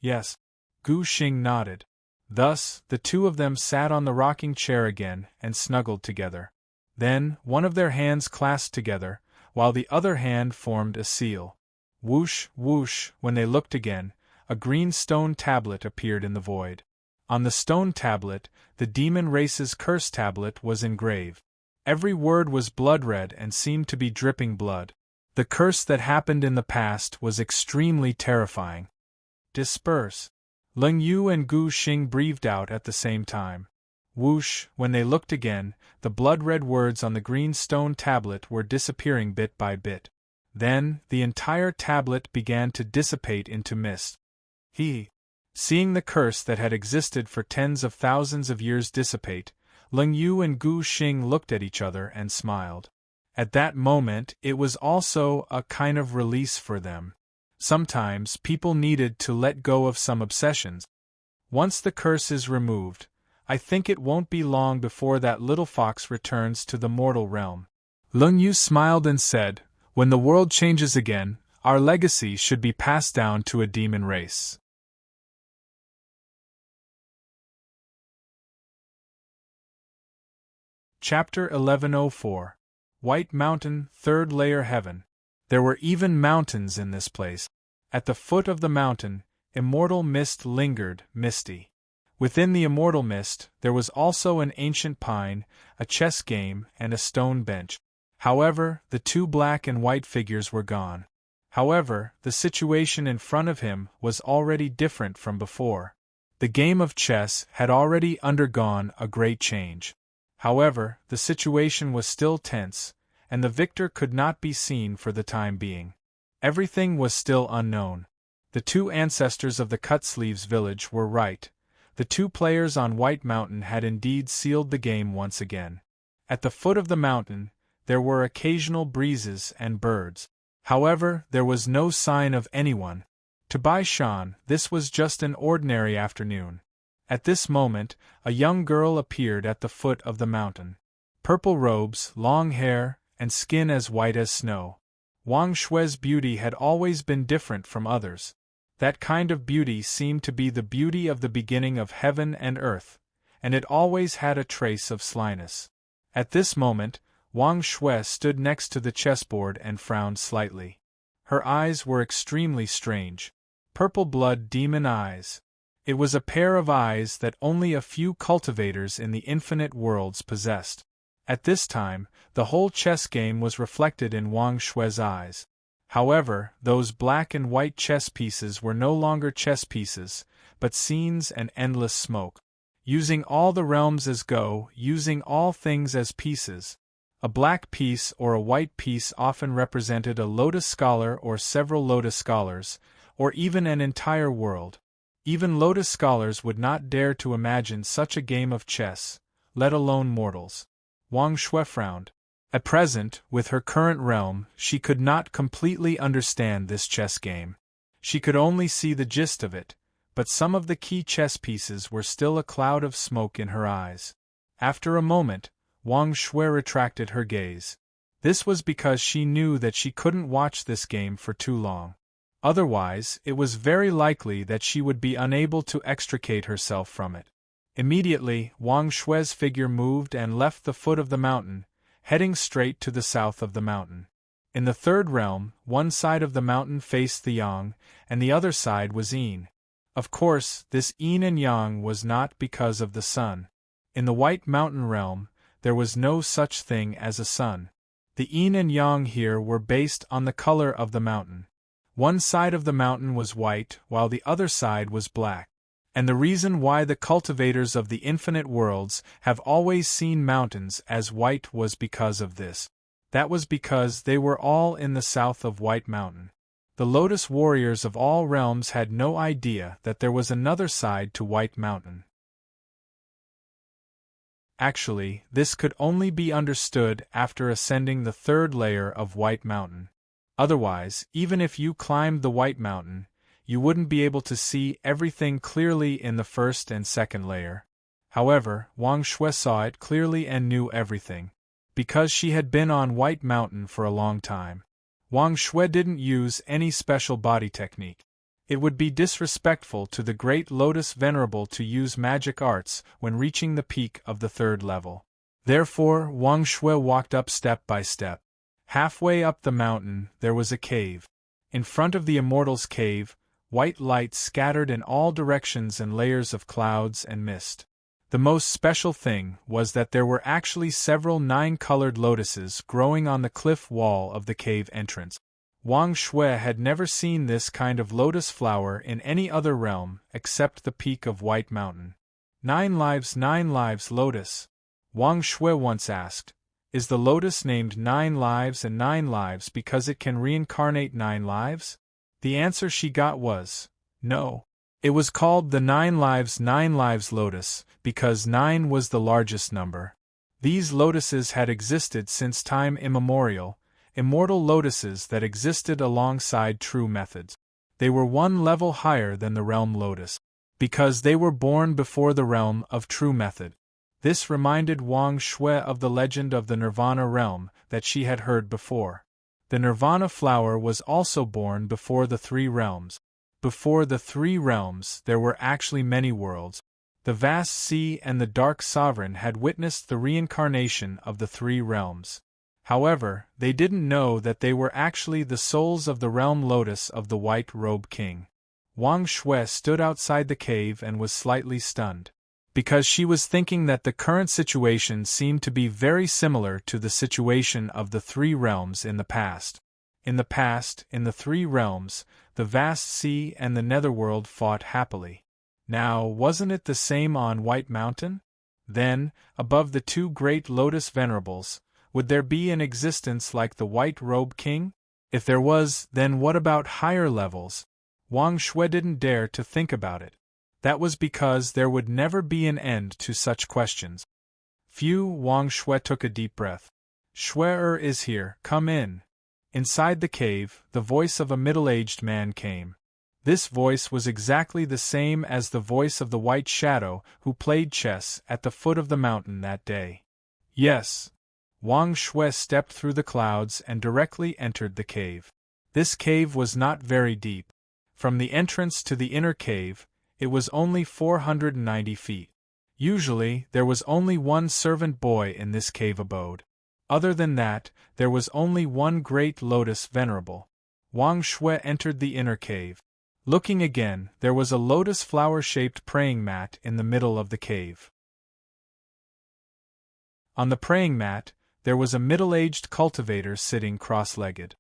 Yes. Gu Xing nodded. Thus, the two of them sat on the rocking chair again and snuggled together. Then, one of their hands clasped together, while the other hand formed a seal. Whoosh, whoosh, when they looked again, a green stone tablet appeared in the void. On the stone tablet, the demon race's curse tablet was engraved. Every word was blood-red and seemed to be dripping blood. The curse that happened in the past was extremely terrifying. Disperse. Leng Yu and Gu Xing breathed out at the same time. Whoosh, when they looked again, the blood-red words on the green stone tablet were disappearing bit by bit. Then, the entire tablet began to dissipate into mist. Seeing the curse that had existed for tens of thousands of years dissipate, Leng Yu and Gu Xing looked at each other and smiled. At that moment, it was also a kind of release for them. Sometimes people needed to let go of some obsessions. Once the curse is removed, I think it won't be long before that little fox returns to the mortal realm. Leng Yu smiled and said, when the world changes again, our legacy should be passed down to a demon race. Chapter 1104. White Mountain, Third Layer Heaven. There were even mountains in this place. At the foot of the mountain, immortal mist lingered, misty. Within the immortal mist, there was also an ancient pine, a chess game, and a stone bench. However, the two black and white figures were gone. However, the situation in front of him was already different from before. The game of chess had already undergone a great change. However, the situation was still tense, and the victor could not be seen for the time being. Everything was still unknown. The two ancestors of the Cutsleeves village were right. The two players on White Mountain had indeed sealed the game once again. At the foot of the mountain, there were occasional breezes and birds. However, there was no sign of anyone. To Bai Shan, this was just an ordinary afternoon. At this moment, a young girl appeared at the foot of the mountain. Purple robes, long hair, and skin as white as snow. Wang Shui's beauty had always been different from others. That kind of beauty seemed to be the beauty of the beginning of heaven and earth, and it always had a trace of slyness. At this moment, Wang Shui stood next to the chessboard and frowned slightly. Her eyes were extremely strange. Purple blood demon eyes. It was a pair of eyes that only a few cultivators in the infinite worlds possessed. At this time, the whole chess game was reflected in Wang Shui's eyes. However, those black and white chess pieces were no longer chess pieces, but scenes and endless smoke. Using all the realms as go, using all things as pieces. A black piece or a white piece often represented a Lotus scholar or several Lotus scholars, or even an entire world. Even Lotus scholars would not dare to imagine such a game of chess, let alone mortals. Wang Shui frowned. At present, with her current realm, she could not completely understand this chess game. She could only see the gist of it, but some of the key chess pieces were still a cloud of smoke in her eyes. After a moment, Wang Shui retracted her gaze. This was because she knew that she couldn't watch this game for too long. Otherwise, it was very likely that she would be unable to extricate herself from it. Immediately, Wang Shui's figure moved and left the foot of the mountain, heading straight to the south of the mountain. In the third realm, one side of the mountain faced the yang, and the other side was yin. Of course, this yin and yang was not because of the sun. In the White Mountain realm, there was no such thing as a sun. The yin and yang here were based on the color of the mountain. One side of the mountain was white, while the other side was black. And the reason why the cultivators of the infinite worlds have always seen mountains as white was because of this. That was because they were all in the south of White Mountain. The Lotus warriors of all realms had no idea that there was another side to White Mountain. Actually, this could only be understood after ascending the third layer of White Mountain. Otherwise, even if you climbed the White Mountain, you wouldn't be able to see everything clearly in the first and second layer. However, Wang Shui saw it clearly and knew everything. Because she had been on White Mountain for a long time. Wang Shui didn't use any special body technique. It would be disrespectful to the Great Lotus Venerable to use magic arts when reaching the peak of the third level. Therefore, Wang Shui walked up step by step. Halfway up the mountain, there was a cave. In front of the Immortal's cave, white light scattered in all directions and layers of clouds and mist. The most special thing was that there were actually several 9-colored lotuses growing on the cliff wall of the cave entrance. Wang Shui had never seen this kind of lotus flower in any other realm except the peak of White Mountain. 9 lives lotus. Wang Shui once asked, "Is the lotus named 9 lives and 9 lives because it can reincarnate 9 lives?" The answer she got was, no. It was called the 9 lives lotus because 9 was the largest number. These lotuses had existed since time immemorial, immortal lotuses that existed alongside true methods. They were one level higher than the realm lotus, because they were born before the realm of true method. This reminded Wang Shui of the legend of the Nirvana realm that she had heard before. The Nirvana flower was also born before the 3 realms. Before the 3 realms, there were actually many worlds. The vast sea and the dark sovereign had witnessed the reincarnation of the 3 realms. However, they didn't know that they were actually the souls of the realm lotus of the White Robe King. Wang Shui stood outside the cave and was slightly stunned, because she was thinking that the current situation seemed to be very similar to the situation of the 3 realms in the past. In the past, in the 3 realms, the vast sea and the netherworld fought happily. Now, wasn't it the same on White Mountain? Then, above the 2 great lotus venerables, would there be an existence like the White Robe King? If there was, then what about higher levels? Wang Shui didn't dare to think about it. That was because there would never be an end to such questions. Phew, Wang Shui took a deep breath. Shui is here, come in. Inside the cave, the voice of a middle-aged man came. This voice was exactly the same as the voice of the White Shadow who played chess at the foot of the mountain that day. Yes. Wang Shui stepped through the clouds and directly entered the cave. This cave was not very deep. From the entrance to the inner cave, it was only 490 feet. Usually, there was only one servant boy in this cave abode. Other than that, there was only one great lotus venerable. Wang Shui entered the inner cave. Looking again, there was a lotus flower-shaped praying mat in the middle of the cave. On the praying mat, there was a middle-aged cultivator sitting cross-legged.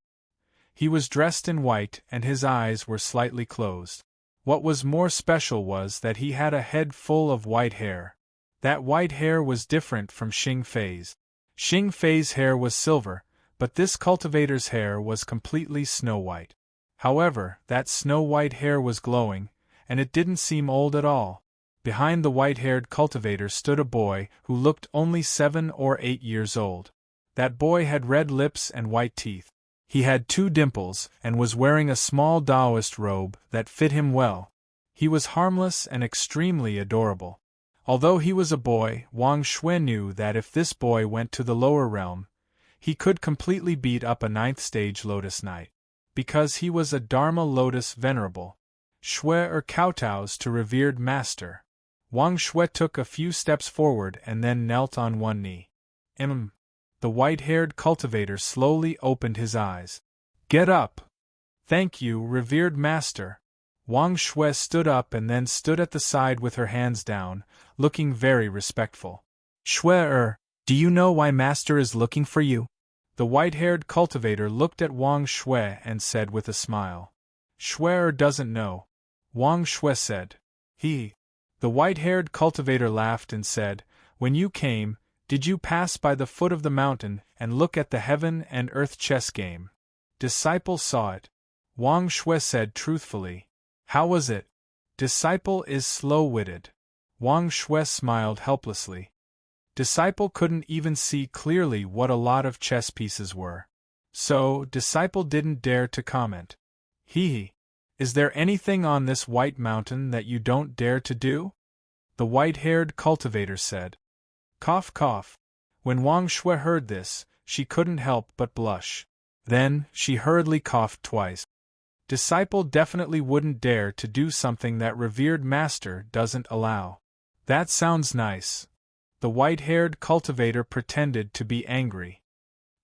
He was dressed in white and his eyes were slightly closed. What was more special was that he had a head full of white hair. That white hair was different from Xing Fei's. Xing Fei's hair was silver, but this cultivator's hair was completely snow-white. However, that snow-white hair was glowing, and it didn't seem old at all. Behind the white-haired cultivator stood a boy who looked only 7 or 8 years old. That boy had red lips and white teeth. He had 2 dimples and was wearing a small Taoist robe that fit him well. He was harmless and extremely adorable. Although he was a boy, Wang Shui knew that if this boy went to the lower realm, he could completely beat up a 9th-stage Lotus Knight. Because he was a Dharma Lotus Venerable. Shui kowtows to revered master. Wang Shui took a few steps forward and then knelt on one knee. The white-haired cultivator slowly opened his eyes. Get up! Thank you, revered master. Wang Shui stood up and then stood at the side with her hands down, looking very respectful. Shui, do you know why master is looking for you? The white-haired cultivator looked at Wang Shui and said with a smile. Shui doesn't know. Wang Shui said. The white-haired cultivator laughed and said, when you came, did you pass by the foot of the mountain and look at the heaven and earth chess game? Disciple saw it. Wang Shui said truthfully. How was it? Disciple is slow-witted. Wang Shui smiled helplessly. Disciple couldn't even see clearly what a lot of chess pieces were. So, Disciple didn't dare to comment. Is there anything on this white mountain that you don't dare to do? The white-haired cultivator said. Cough cough. When Wang Shui heard this, she couldn't help but blush. Then, she hurriedly coughed twice. Disciple definitely wouldn't dare to do something that revered master doesn't allow. That sounds nice. The white-haired cultivator pretended to be angry.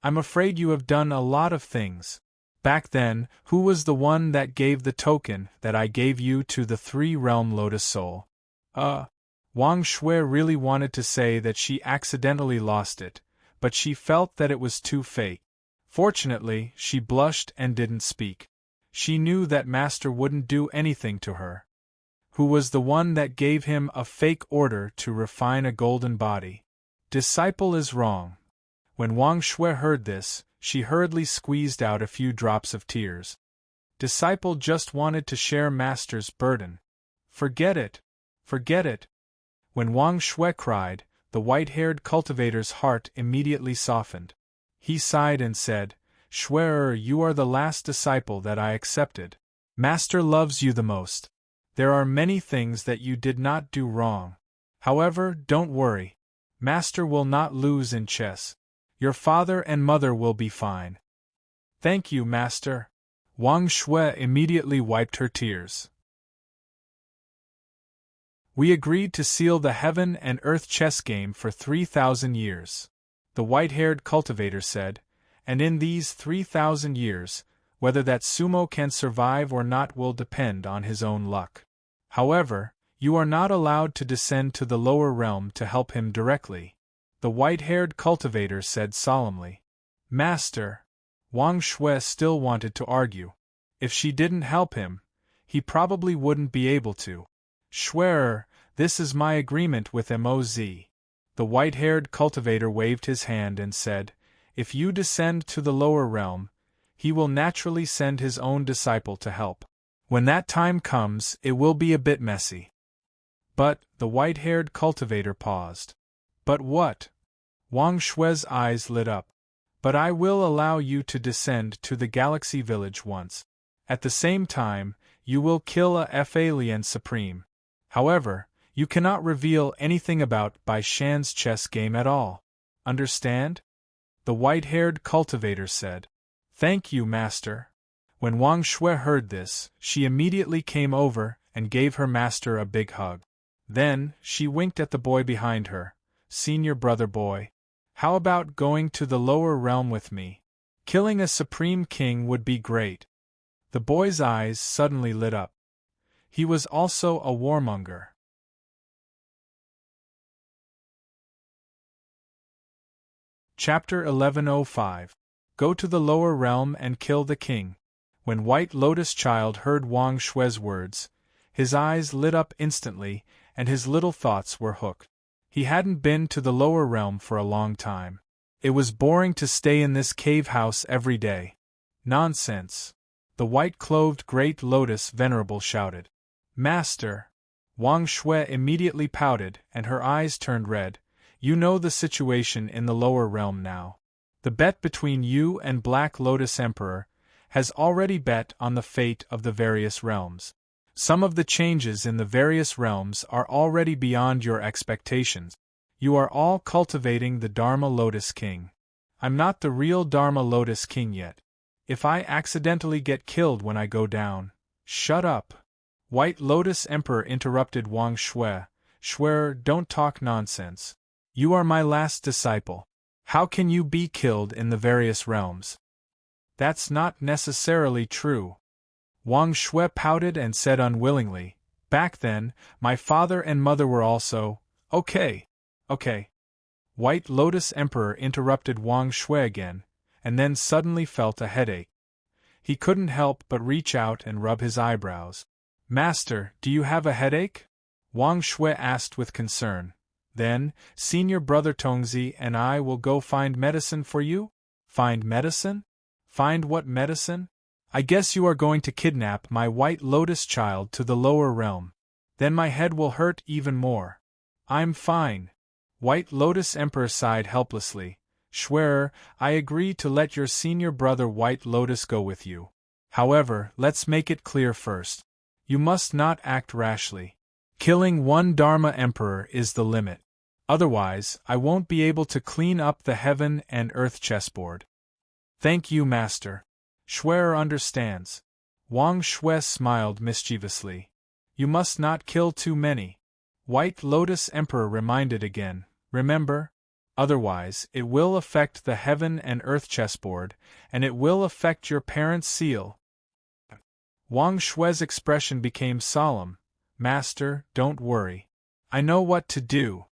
I'm afraid you have done a lot of things. Back then, who was the one that gave the token that I gave you to the 3-realm lotus soul? Wang Shui really wanted to say that she accidentally lost it, but she felt that it was too fake. Fortunately, she blushed and didn't speak. She knew that Master wouldn't do anything to her. Who was the one that gave him a fake order to refine a golden body? Disciple is wrong. When Wang Shui heard this, she hurriedly squeezed out a few drops of tears. Disciple just wanted to share Master's burden. Forget it. Forget it. When Wang Shui cried, the white-haired cultivator's heart immediately softened. He sighed and said, Shui, you are the last disciple that I accepted. Master loves you the most. There are many things that you did not do wrong. However, don't worry. Master will not lose in chess. Your father and mother will be fine. Thank you, Master. Wang Shui immediately wiped her tears. We agreed to seal the heaven and earth chess game for 3,000 years. The white-haired cultivator said, and in these 3,000 years, whether that sumo can survive or not will depend on his own luck. However, you are not allowed to descend to the lower realm to help him directly. The white-haired cultivator said solemnly. Master. Wang Shui still wanted to argue. If she didn't help him, he probably wouldn't be able to. Shui, this is my agreement with Moz. The white-haired cultivator waved his hand and said, if you descend to the lower realm, he will naturally send his own disciple to help. When that time comes, it will be a bit messy. But, the white-haired cultivator paused. But what? Wang Shui's eyes lit up. But I will allow you to descend to the galaxy village once. At the same time, you will kill a alien supreme. However, you cannot reveal anything about Bai Shan's chess game at all. Understand? The white-haired cultivator said. Thank you, Master. When Wang Shui heard this, she immediately came over and gave her master a big hug. Then, she winked at the boy behind her. Senior brother boy. How about going to the lower realm with me? Killing a supreme king would be great. The boy's eyes suddenly lit up. He was also a warmonger. Chapter 1105. Go to the lower realm and kill the king. When White Lotus Child heard Wang Shui's words, his eyes lit up instantly, and his little thoughts were hooked. He hadn't been to the lower realm for a long time. It was boring to stay in this cave house every day. Nonsense. The white-clothed Great Lotus Venerable shouted. Master! Wang Shui immediately pouted, and her eyes turned red. You know the situation in the lower realm now. The bet between you and Black Lotus Emperor has already bet on the fate of the various realms. Some of the changes in the various realms are already beyond your expectations. You are all cultivating the Dharma Lotus King. I'm not the real Dharma Lotus King yet. If I accidentally get killed when I go down, shut up. White Lotus Emperor interrupted Wang Shui. Shui, don't talk nonsense. You are my last disciple. How can you be killed in the various realms? That's not necessarily true. Wang Shui pouted and said unwillingly, back then, my father and mother were also, okay. White Lotus Emperor interrupted Wang Shui again, and then suddenly felt a headache. He couldn't help but reach out and rub his eyebrows. Master, do you have a headache? Wang Shui asked with concern. Then, Senior Brother Tongzi and I will go find medicine for you? Find medicine? Find what medicine? I guess you are going to kidnap my White Lotus Child to the lower realm. Then my head will hurt even more. I'm fine. White Lotus Emperor sighed helplessly. Shui, I agree to let your senior brother White Lotus go with you. However, let's make it clear first. You must not act rashly. Killing one Dharma Emperor is the limit. Otherwise, I won't be able to clean up the heaven and earth chessboard. Thank you, Master. Shui understands. Wang Shui smiled mischievously. You must not kill too many. White Lotus Emperor reminded again, remember? Otherwise, it will affect the heaven and earth chessboard, and it will affect your parents' seal. Wang Shui's expression became solemn. Master, don't worry. I know what to do.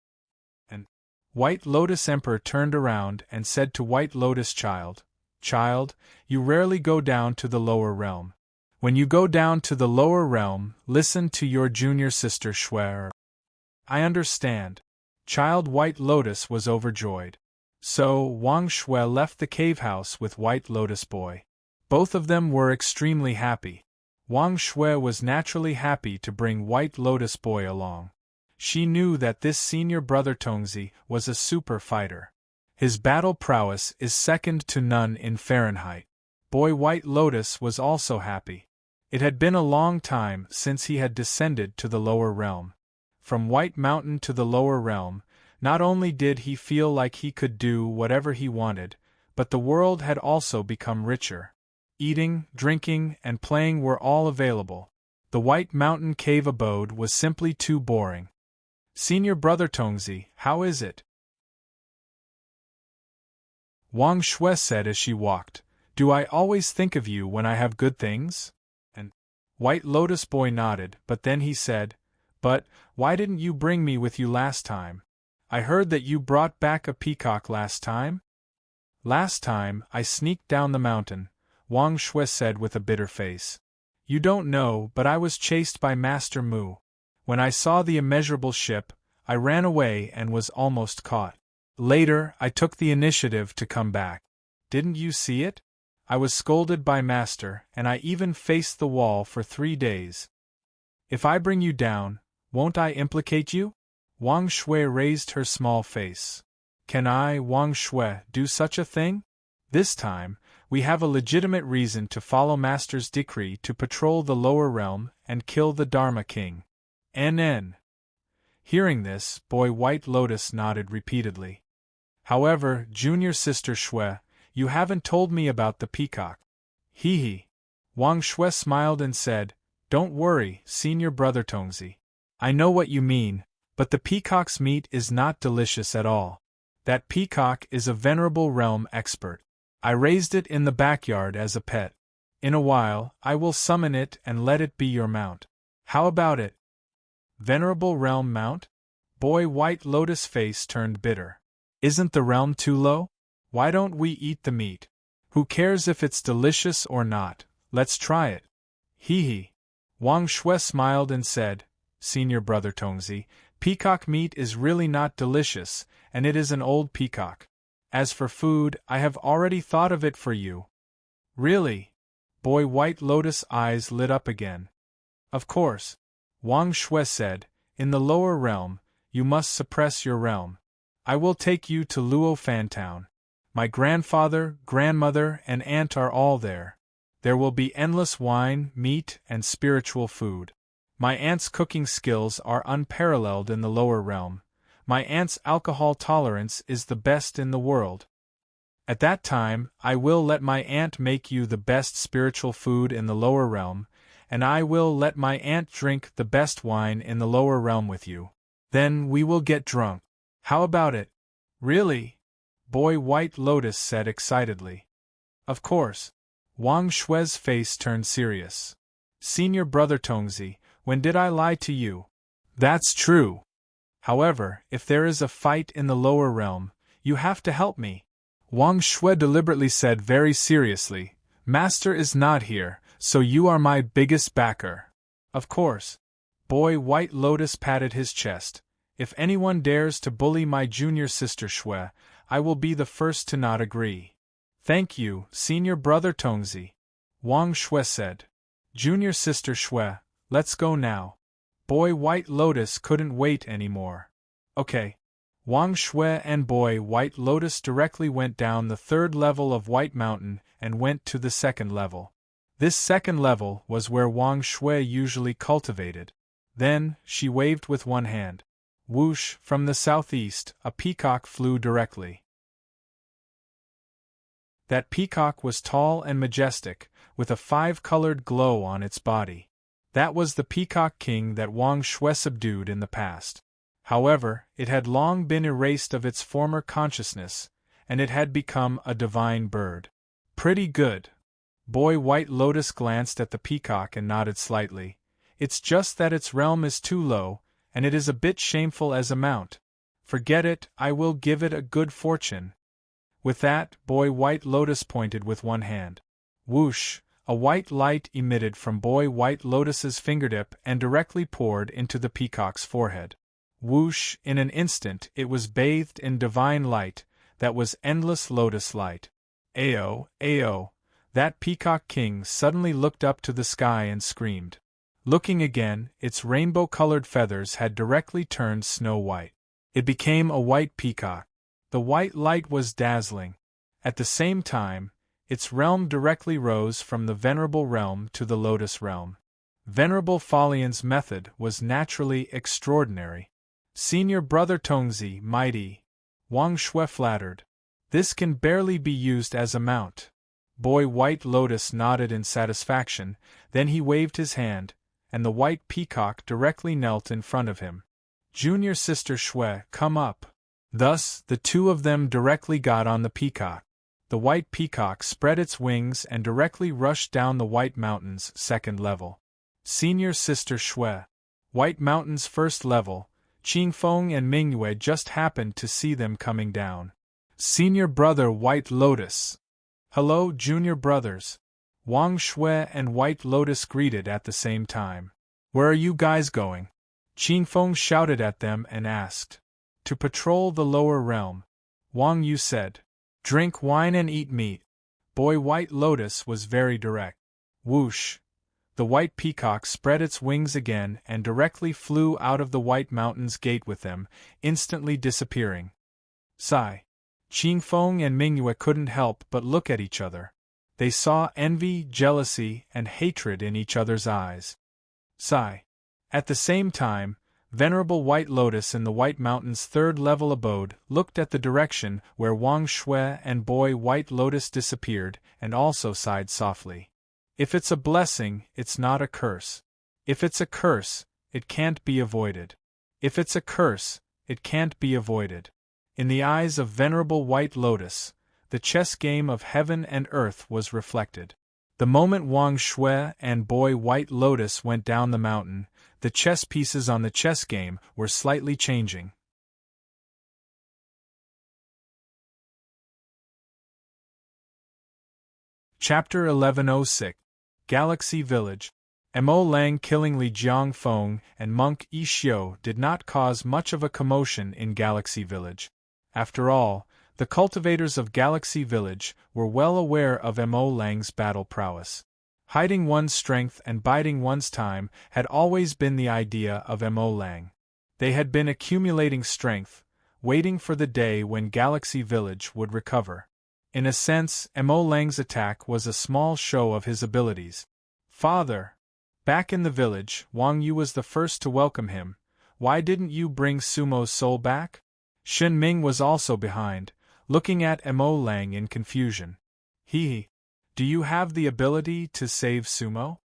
And White Lotus Emperor turned around and said to White Lotus Child, Child, you rarely go down to the lower realm. When you go down to the lower realm, listen to your junior sister Shui. I understand. Child White Lotus was overjoyed. So, Wang Shui left the cave house with White Lotus Boy. Both of them were extremely happy. Wang Shui was naturally happy to bring White Lotus Boy along. She knew that this senior brother Tongzi was a super fighter. His battle prowess is second to none in Fahrenheit. Boy White Lotus was also happy. It had been a long time since he had descended to the lower realm. From White Mountain to the lower realm, not only did he feel like he could do whatever he wanted, but the world had also become richer. Eating, drinking, and playing were all available. The White Mountain cave abode was simply too boring. Senior brother Tongzi, how is it? Wang Shui said as she walked. Do I always think of you when I have good things? And White Lotus Boy nodded, but then he said, But, why didn't you bring me with you last time? I heard that you brought back a peacock last time? Last time, I sneaked down the mountain, Wang Shui said with a bitter face. You don't know, but I was chased by Master Mu. When I saw the immeasurable ship, I ran away and was almost caught. Later, I took the initiative to come back. Didn't you see it? I was scolded by Master, and I even faced the wall for 3 days. If I bring you down, won't I implicate you? Wang Shui raised her small face. Can I, Wang Shui, do such a thing? This time, we have a legitimate reason to follow Master's decree to patrol the lower realm and kill the Dharma King. NN. Hearing this, Boy White Lotus nodded repeatedly. However, junior sister Shui, you haven't told me about the peacock. Hee. Wang Shui smiled and said, Don't worry, senior brother Tongzi. I know what you mean, but the peacock's meat is not delicious at all. That peacock is a venerable realm expert. I raised it in the backyard as a pet. In a while, I will summon it and let it be your mount. How about it? Venerable realm mount? Boy White Lotus face turned bitter. Isn't the realm too low? Why don't we eat the meat? Who cares if it's delicious or not? Let's try it. Hee. Wang Shui smiled and said, Senior brother Tongzi, peacock meat is really not delicious, and it is an old peacock. As for food, I have already thought of it for you. Really? Boy White Lotus eyes lit up again. Of course. Wang Shui said, In the lower realm, you must suppress your realm. I will take you to Luo Fan Town. My grandfather, grandmother, and aunt are all there. There will be endless wine, meat, and spiritual food. My aunt's cooking skills are unparalleled in the lower realm. My aunt's alcohol tolerance is the best in the world. At that time, I will let my aunt make you the best spiritual food in the lower realm, and I will let my aunt drink the best wine in the lower realm with you. Then we will get drunk. How about it? Really? Boy White Lotus said excitedly. Of course. Wang Shui's face turned serious. Senior brother Tongzi, when did I lie to you? That's true. However, if there is a fight in the lower realm, you have to help me. Wang Shui deliberately said very seriously, Master is not here, so you are my biggest backer. Of course. Boy White Lotus patted his chest. If anyone dares to bully my junior sister Shui, I will be the first to not agree. Thank you, senior brother Tongzi. Wang Shui said. Junior sister Shui, let's go now. Boy White Lotus couldn't wait anymore. Okay. Wang Shui and Boy White Lotus directly went down the 3rd level of White Mountain and went to the 2nd level. This 2nd level was where Wang Shui usually cultivated. Then, she waved with one hand. Whoosh, from the southeast, a peacock flew directly. That peacock was tall and majestic, with a 5-colored glow on its body. That was the Peacock King that Wang Shui subdued in the past. However, it had long been erased of its former consciousness, and it had become a divine bird. Pretty good. Boy White Lotus glanced at the peacock and nodded slightly. It's just that its realm is too low, and it is a bit shameful as a mount. Forget it, I will give it a good fortune. With that, Boy White Lotus pointed with one hand. Whoosh! A white light emitted from Boy White Lotus's fingertip and directly poured into the peacock's forehead. Whoosh! In an instant it was bathed in divine light, that was endless lotus light. Ayo, ayo! That peacock king suddenly looked up to the sky and screamed. Looking again, its rainbow-colored feathers had directly turned snow white. It became a white peacock. The white light was dazzling. At the same time, its realm directly rose from the venerable realm to the lotus realm. Venerable Falian's method was naturally extraordinary. Senior Brother Tongzi, mighty. Wang Shui flattered. This can barely be used as a mount. Boy White Lotus nodded in satisfaction, then he waved his hand, and the white peacock directly knelt in front of him. Junior Sister Shui, come up. Thus, the two of them directly got on the peacock. The white peacock spread its wings and directly rushed down the White Mountain's second level. Senior Sister Shui. White Mountain's first level. Qingfeng and Mingyue just happened to see them coming down. Senior Brother White Lotus. Hello, Junior Brothers. Wang Shui and White Lotus greeted at the same time. Where are you guys going? Qingfeng shouted at them and asked. To patrol the lower realm. Wang Yu said. Drink wine and eat meat. Boy White Lotus was very direct. Whoosh! The white peacock spread its wings again and directly flew out of the White Mountain's gate with them, instantly disappearing. Sigh. Qingfeng and Mingyue couldn't help but look at each other. They saw envy, jealousy, and hatred in each other's eyes. Sigh. At the same time, Venerable White Lotus in the White Mountain's third-level abode looked at the direction where Wang Shui and Boy White Lotus disappeared and also sighed softly. If it's a blessing, it's not a curse. If it's a curse, it can't be avoided. If it's a curse, it can't be avoided. In the eyes of Venerable White Lotus, the chess game of heaven and earth was reflected. The moment Wang Shui and Boy White Lotus went down the mountain, the chess pieces on the chess game were slightly changing. Chapter 1106 Galaxy Village. Mo Lang killing Li Jiangfeng and Monk Yi Xiu did not cause much of a commotion in Galaxy Village. After all, the cultivators of Galaxy Village were well aware of Mo Lang's battle prowess. Hiding one's strength and biding one's time had always been the idea of Mo Lang. They had been accumulating strength, waiting for the day when Galaxy Village would recover. In a sense, Mo Lang's attack was a small show of his abilities. Father! Back in the village, Wang Yu was the first to welcome him. Why didn't you bring Sumo's soul back? Shen Ming was also behind, looking at Mo Lang in confusion. Do you have the ability to save Sumo?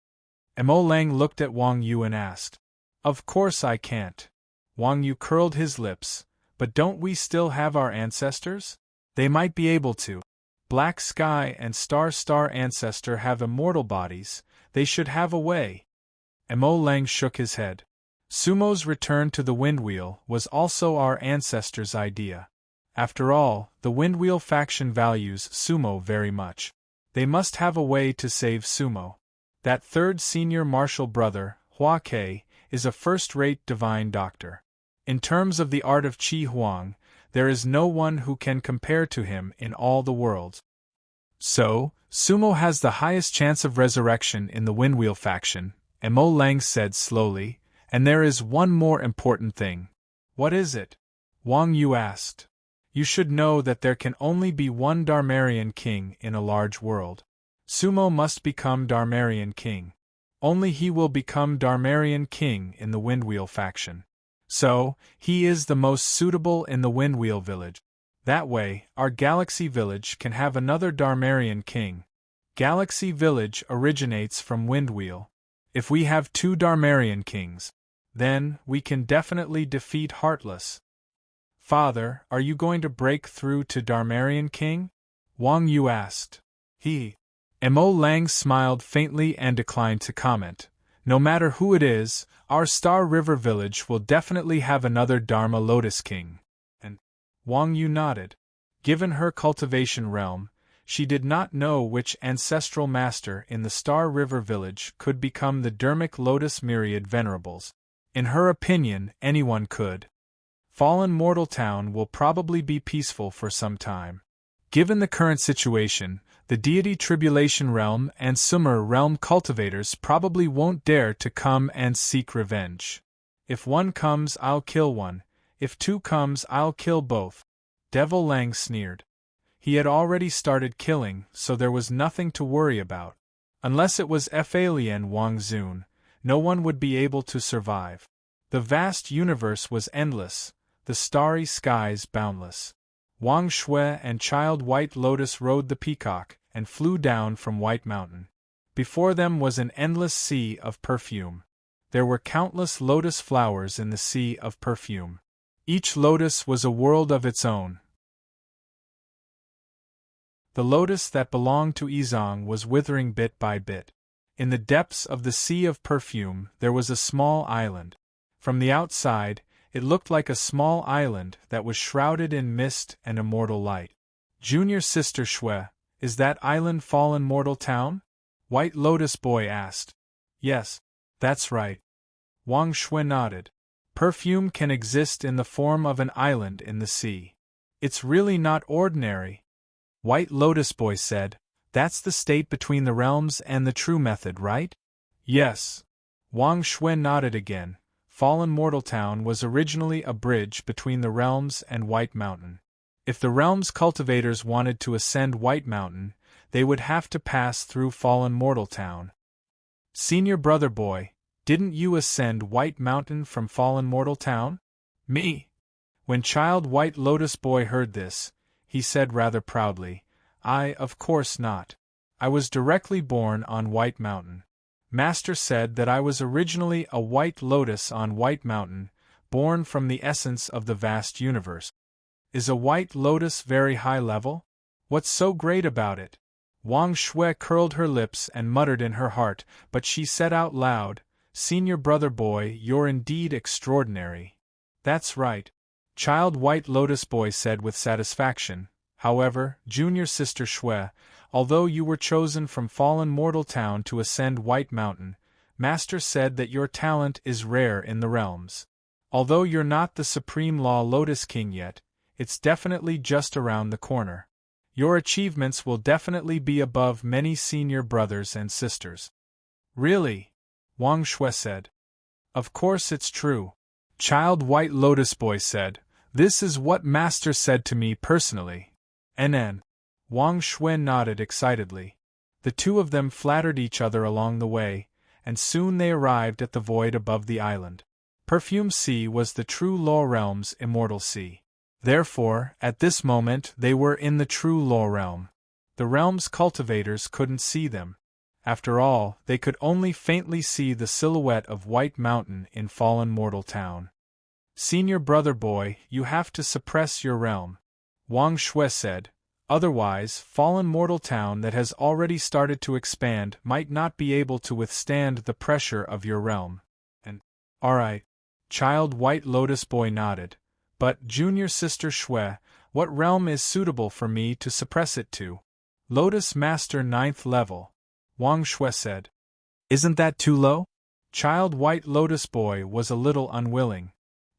Mo Lang looked at Wang Yu and asked. Of course I can't. Wang Yu curled his lips, but don't we still have our ancestors? They might be able to. Black Sky and Star Ancestor have immortal bodies, they should have a way. Mo Lang shook his head. Sumo's return to the Windwheel was also our ancestors' idea. After all, the Windwheel faction values Sumo very much. They must have a way to save Sumo. That third senior martial brother, Hua Kei, is a first-rate divine doctor. In terms of the art of Qi Huang, there is no one who can compare to him in all the world. So, Sumo has the highest chance of resurrection in the Windwheel faction, Mo Lang said slowly, and there is one more important thing. What is it? Wang Yu asked. You should know that there can only be one Dharmarian king in a large world. Sumo must become Dharmarian king. Only he will become Dharmarian king in the Windwheel faction. So, he is the most suitable in the Windwheel village. That way, our Galaxy Village can have another Dharmarian king. Galaxy Village originates from Windwheel. If we have two Dharmarian kings, then we can definitely defeat Heartless. Father, are you going to break through to Dharmarian king? Wang Yu asked. Mo Lang smiled faintly and declined to comment. No matter who it is, our Star River Village will definitely have another Dharma Lotus King. And Wang Yu nodded. Given her cultivation realm, she did not know which ancestral master in the Star River village could become the Dermic Lotus Myriad Venerables. In her opinion, anyone could. Fallen Mortal Town will probably be peaceful for some time. Given the current situation, the deity Tribulation Realm and Sumer Realm cultivators probably won't dare to come and seek revenge. If one comes, I'll kill one. If two comes, I'll kill both. Devil Lang sneered. He had already started killing, so there was nothing to worry about. Unless it was Falien Wang Zun, no one would be able to survive. The vast universe was endless, the starry skies boundless. Wang Shui and Child White Lotus rode the peacock and flew down from White Mountain. Before them was an endless sea of perfume. There were countless lotus flowers in the sea of perfume. Each lotus was a world of its own. The lotus that belonged to Izong was withering bit by bit. In the depths of the sea of perfume there was a small island. From the outside, it looked like a small island that was shrouded in mist and immortal light. Junior Sister Shui, is that island Fallen Mortal Town? White Lotus Boy asked. Yes, that's right. Wang Shui nodded. Perfume can exist in the form of an island in the sea. It's really not ordinary. White Lotus Boy said, that's the state between the realms and the true method, right? Yes. Wang Shui nodded again. Fallen Mortal Town was originally a bridge between the realms and White Mountain. If the realms cultivators wanted to ascend White Mountain, they would have to pass through Fallen Mortal Town. Senior Brother Boy, didn't you ascend White Mountain from Fallen Mortal Town? Me? When Child White Lotus Boy heard this, he said rather proudly, of course not. I was directly born on White Mountain. Master said that I was originally a White Lotus on White Mountain, born from the essence of the vast universe. Is a White Lotus very high level? What's so great about it? Wang Shui curled her lips and muttered in her heart, but she said out loud, Senior Brother Boy, you're indeed extraordinary. That's right. Child White Lotus Boy said with satisfaction. However, Junior Sister Shui, although you were chosen from Fallen Mortal Town to ascend White Mountain, Master said that your talent is rare in the realms. Although you're not the Supreme Law Lotus King yet, it's definitely just around the corner. Your achievements will definitely be above many senior brothers and sisters. Really? Wang Shui said. Of course it's true. Child White Lotus Boy said, this is what Master said to me personally. NN. Wang Shui nodded excitedly. The two of them flattered each other along the way, and soon they arrived at the void above the island. Perfume Sea was the true Law Realm's immortal sea. Therefore, at this moment they were in the true Law Realm. The realm's cultivators couldn't see them. After all, they could only faintly see the silhouette of White Mountain in Fallen Mortal Town. Senior Brother Boy, you have to suppress your realm, Wang Shui said. Otherwise, Fallen Mortal Town that has already started to expand might not be able to withstand the pressure of your realm. And, alright. Child White Lotus Boy nodded. But, Junior Sister Shui, what realm is suitable for me to suppress it to? Lotus Master 9th level. Wang Shui said. Isn't that too low? Child White Lotus Boy was a little unwilling.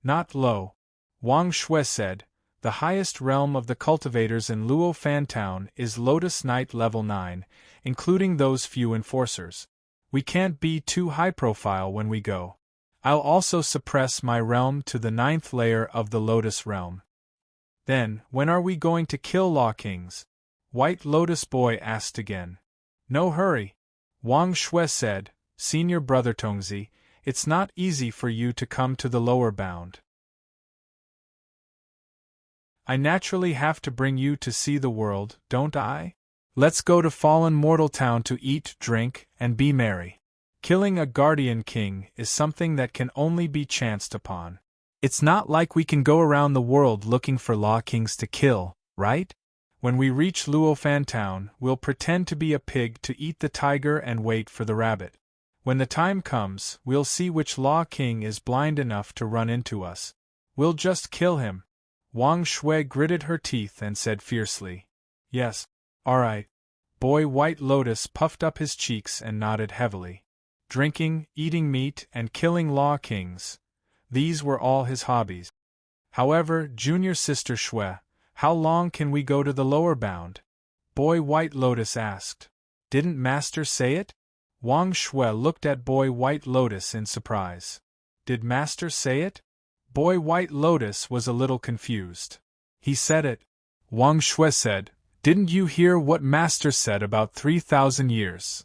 Not low. Wang Shui said. The highest realm of the cultivators in Luo Fan Town is Lotus Knight level 9, including those few enforcers. We can't be too high profile when we go. I'll also suppress my realm to the 9th layer of the Lotus realm. Then, when are we going to kill Law Kings? White Lotus Boy asked again. No hurry. Wang Shui said, Senior Brother Tongzi, it's not easy for you to come to the lower bound. I naturally have to bring you to see the world, don't I? Let's go to Fallen Mortal Town to eat, drink, and be merry. Killing a Guardian King is something that can only be chanced upon. It's not like we can go around the world looking for Law Kings to kill, right? When we reach Luofan Town, we'll pretend to be a pig to eat the tiger and wait for the rabbit. When the time comes, we'll see which Law King is blind enough to run into us. We'll just kill him. Wang Shui gritted her teeth and said fiercely. Yes, all right. Boy White Lotus puffed up his cheeks and nodded heavily. Drinking, eating meat, and killing law kings. These were all his hobbies. However, Junior Sister Shui, how long can we go to the lower bound? Boy White Lotus asked. Didn't Master say it? Wang Shui looked at Boy White Lotus in surprise. Did Master say it? Boy White Lotus was a little confused. He said it. Wang Shui said, Didn't you hear what Master said about 3,000 years?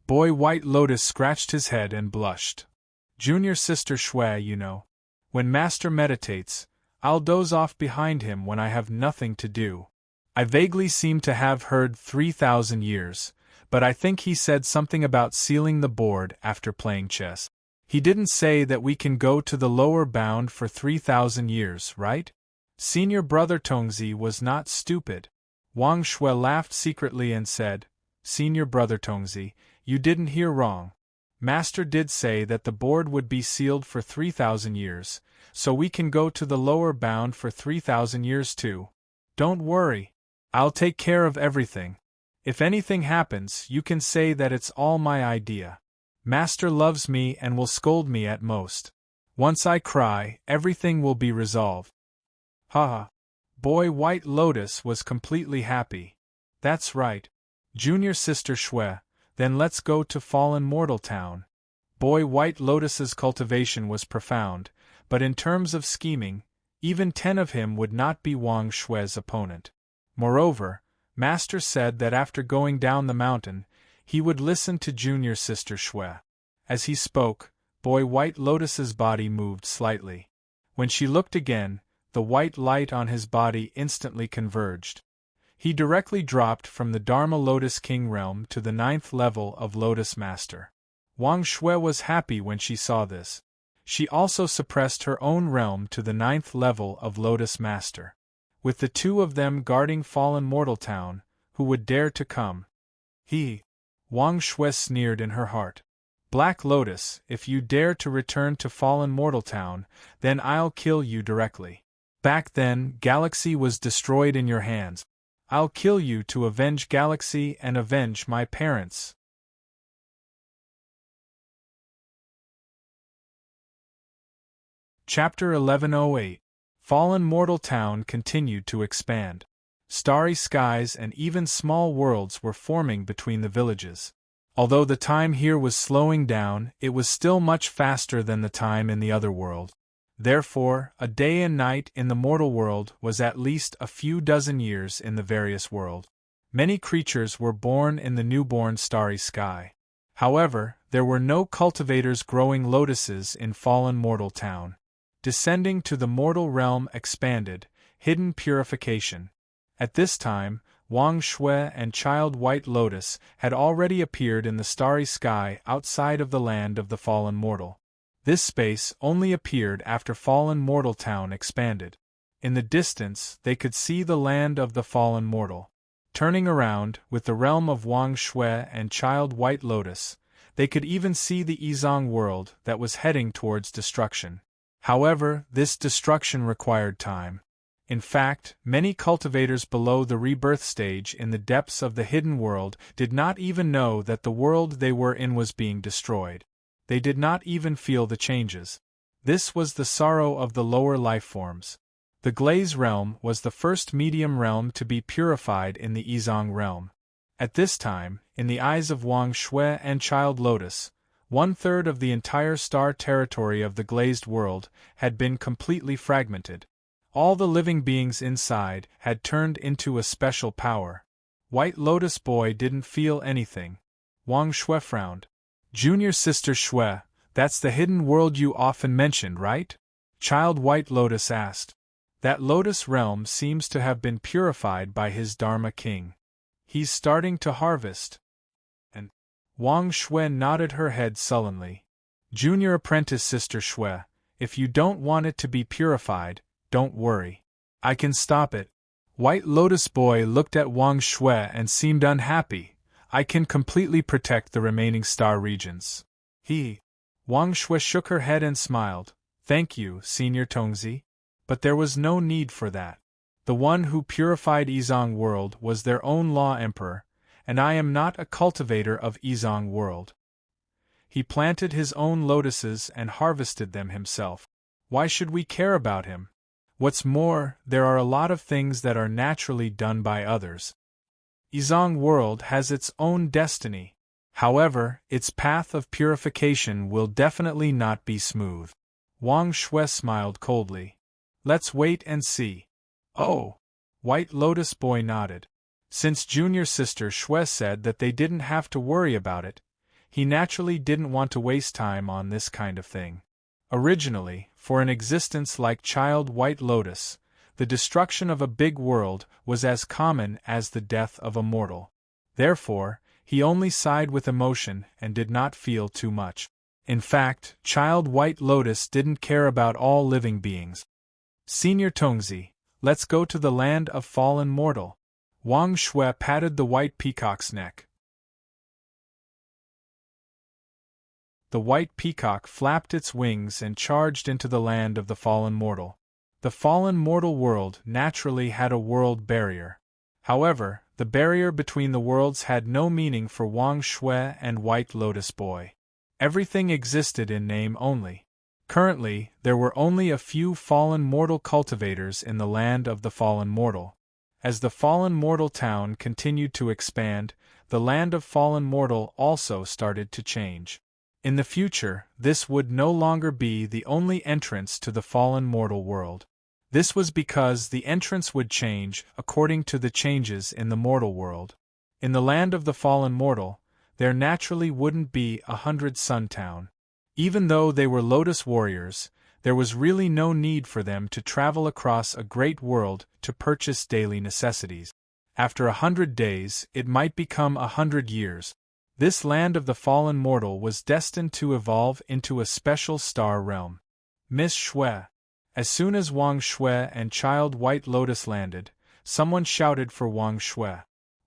Boy White Lotus scratched his head and blushed. Junior Sister Shui, you know. When Master meditates, I'll doze off behind him when I have nothing to do. I vaguely seem to have heard 3,000 years, but I think he said something about sealing the board after playing chess. He didn't say that we can go to the lower bound for 3,000 years, right? Senior Brother Tongzi was not stupid. Wang Shui laughed secretly and said, Senior Brother Tongzi, you didn't hear wrong. Master did say that the board would be sealed for 3,000 years, so we can go to the lower bound for 3,000 years too. Don't worry. I'll take care of everything. If anything happens, you can say that it's all my idea. Master loves me and will scold me at most. Once I cry, everything will be resolved. Haha. Boy White Lotus was completely happy. That's right. Junior Sister Shui, then let's go to Fallen Mortal Town. Boy White Lotus's cultivation was profound, but in terms of scheming, even 10 of him would not be Wang Shui's opponent. Moreover, Master said that after going down the mountain, he would listen to Junior Sister Shui. As he spoke, Boy White Lotus's body moved slightly. When she looked again, the white light on his body instantly converged. He directly dropped from the Dharma Lotus King realm to the 9th level of Lotus Master. Wang Shui was happy when she saw this. She also suppressed her own realm to the 9th level of Lotus Master. With the 2 of them guarding Fallen Mortal Town, who would dare to come? Wang Shui sneered in her heart. Black Lotus, if you dare to return to Fallen Mortal Town, then I'll kill you directly. Back then, Galaxy was destroyed in your hands. I'll kill you to avenge Galaxy and avenge my parents. Chapter 1108. Fallen Mortal Town continued to expand. Starry skies and even small worlds were forming between the villages. Although the time here was slowing down, it was still much faster than the time in the other world. Therefore, a day and night in the mortal world was at least a few dozen years in the various world. Many creatures were born in the newborn starry sky. However, there were no cultivators growing lotuses in Fallen Mortal Town. Descending to the mortal realm expanded, hidden purification. At this time, Wang Shui and Child White Lotus had already appeared in the starry sky outside of the land of the fallen mortal. This space only appeared after Fallen Mortal Town expanded. In the distance, they could see the land of the fallen mortal. Turning around, with the realm of Wang Shui and Child White Lotus, they could even see the Yizong world that was heading towards destruction. However, this destruction required time. In fact, many cultivators below the rebirth stage in the depths of the hidden world did not even know that the world they were in was being destroyed. They did not even feel the changes. This was the sorrow of the lower lifeforms. The Glaze realm was the first medium realm to be purified in the Yizong realm. At this time, in the eyes of Wang Shui and Child Lotus, 1/3 of the entire star territory of the glazed world had been completely fragmented. All the living beings inside had turned into a special power. White Lotus Boy didn't feel anything. Wang Shui frowned. Junior Sister Shui, that's the hidden world you often mentioned, right? Child White Lotus asked. That Lotus realm seems to have been purified by his Dharma King. He's starting to harvest. And Wang Shui nodded her head sullenly. Junior Apprentice Sister Shui, if you don't want it to be purified, don't worry. I can stop it. White Lotus Boy looked at Wang Shui and seemed unhappy. I can completely protect the remaining star regions. Wang Shui shook her head and smiled. Thank you, Senior Tongzi. But there was no need for that. The one who purified Izong world was their own law emperor, and I am not a cultivator of Izong world. He planted his own lotuses and harvested them himself. Why should we care about him? What's more, there are a lot of things that are naturally done by others. Izong world has its own destiny. However, its path of purification will definitely not be smooth. Wang Shui smiled coldly. Let's wait and see. Oh! White Lotus Boy nodded. Since junior sister Shui said that they didn't have to worry about it, he naturally didn't want to waste time on this kind of thing. Originally, for an existence like Child White Lotus, the destruction of a big world was as common as the death of a mortal. Therefore, he only sighed with emotion and did not feel too much. In fact, Child White Lotus didn't care about all living beings. Senior Tongzi, let's go to the land of fallen mortal. Wang Shui patted the white peacock's neck. The white peacock flapped its wings and charged into the land of the fallen mortal. The fallen mortal world naturally had a world barrier. However, the barrier between the worlds had no meaning for Wang Shui and White Lotus Boy. Everything existed in name only. Currently, there were only a few fallen mortal cultivators in the land of the fallen mortal. As the fallen mortal town continued to expand, the land of fallen mortal also started to change. In the future, this would no longer be the only entrance to the fallen mortal world. This was because the entrance would change according to the changes in the mortal world. In the land of the fallen mortal, there naturally wouldn't be 100 Sun Town. Even though they were Lotus warriors, there was really no need for them to travel across a great world to purchase daily necessities. After 100 days, it might become 100 years. This land of the fallen mortal was destined to evolve into a special star realm. Miss Shui. As soon as Wang Shui and Child White Lotus landed, someone shouted for Wang Shui.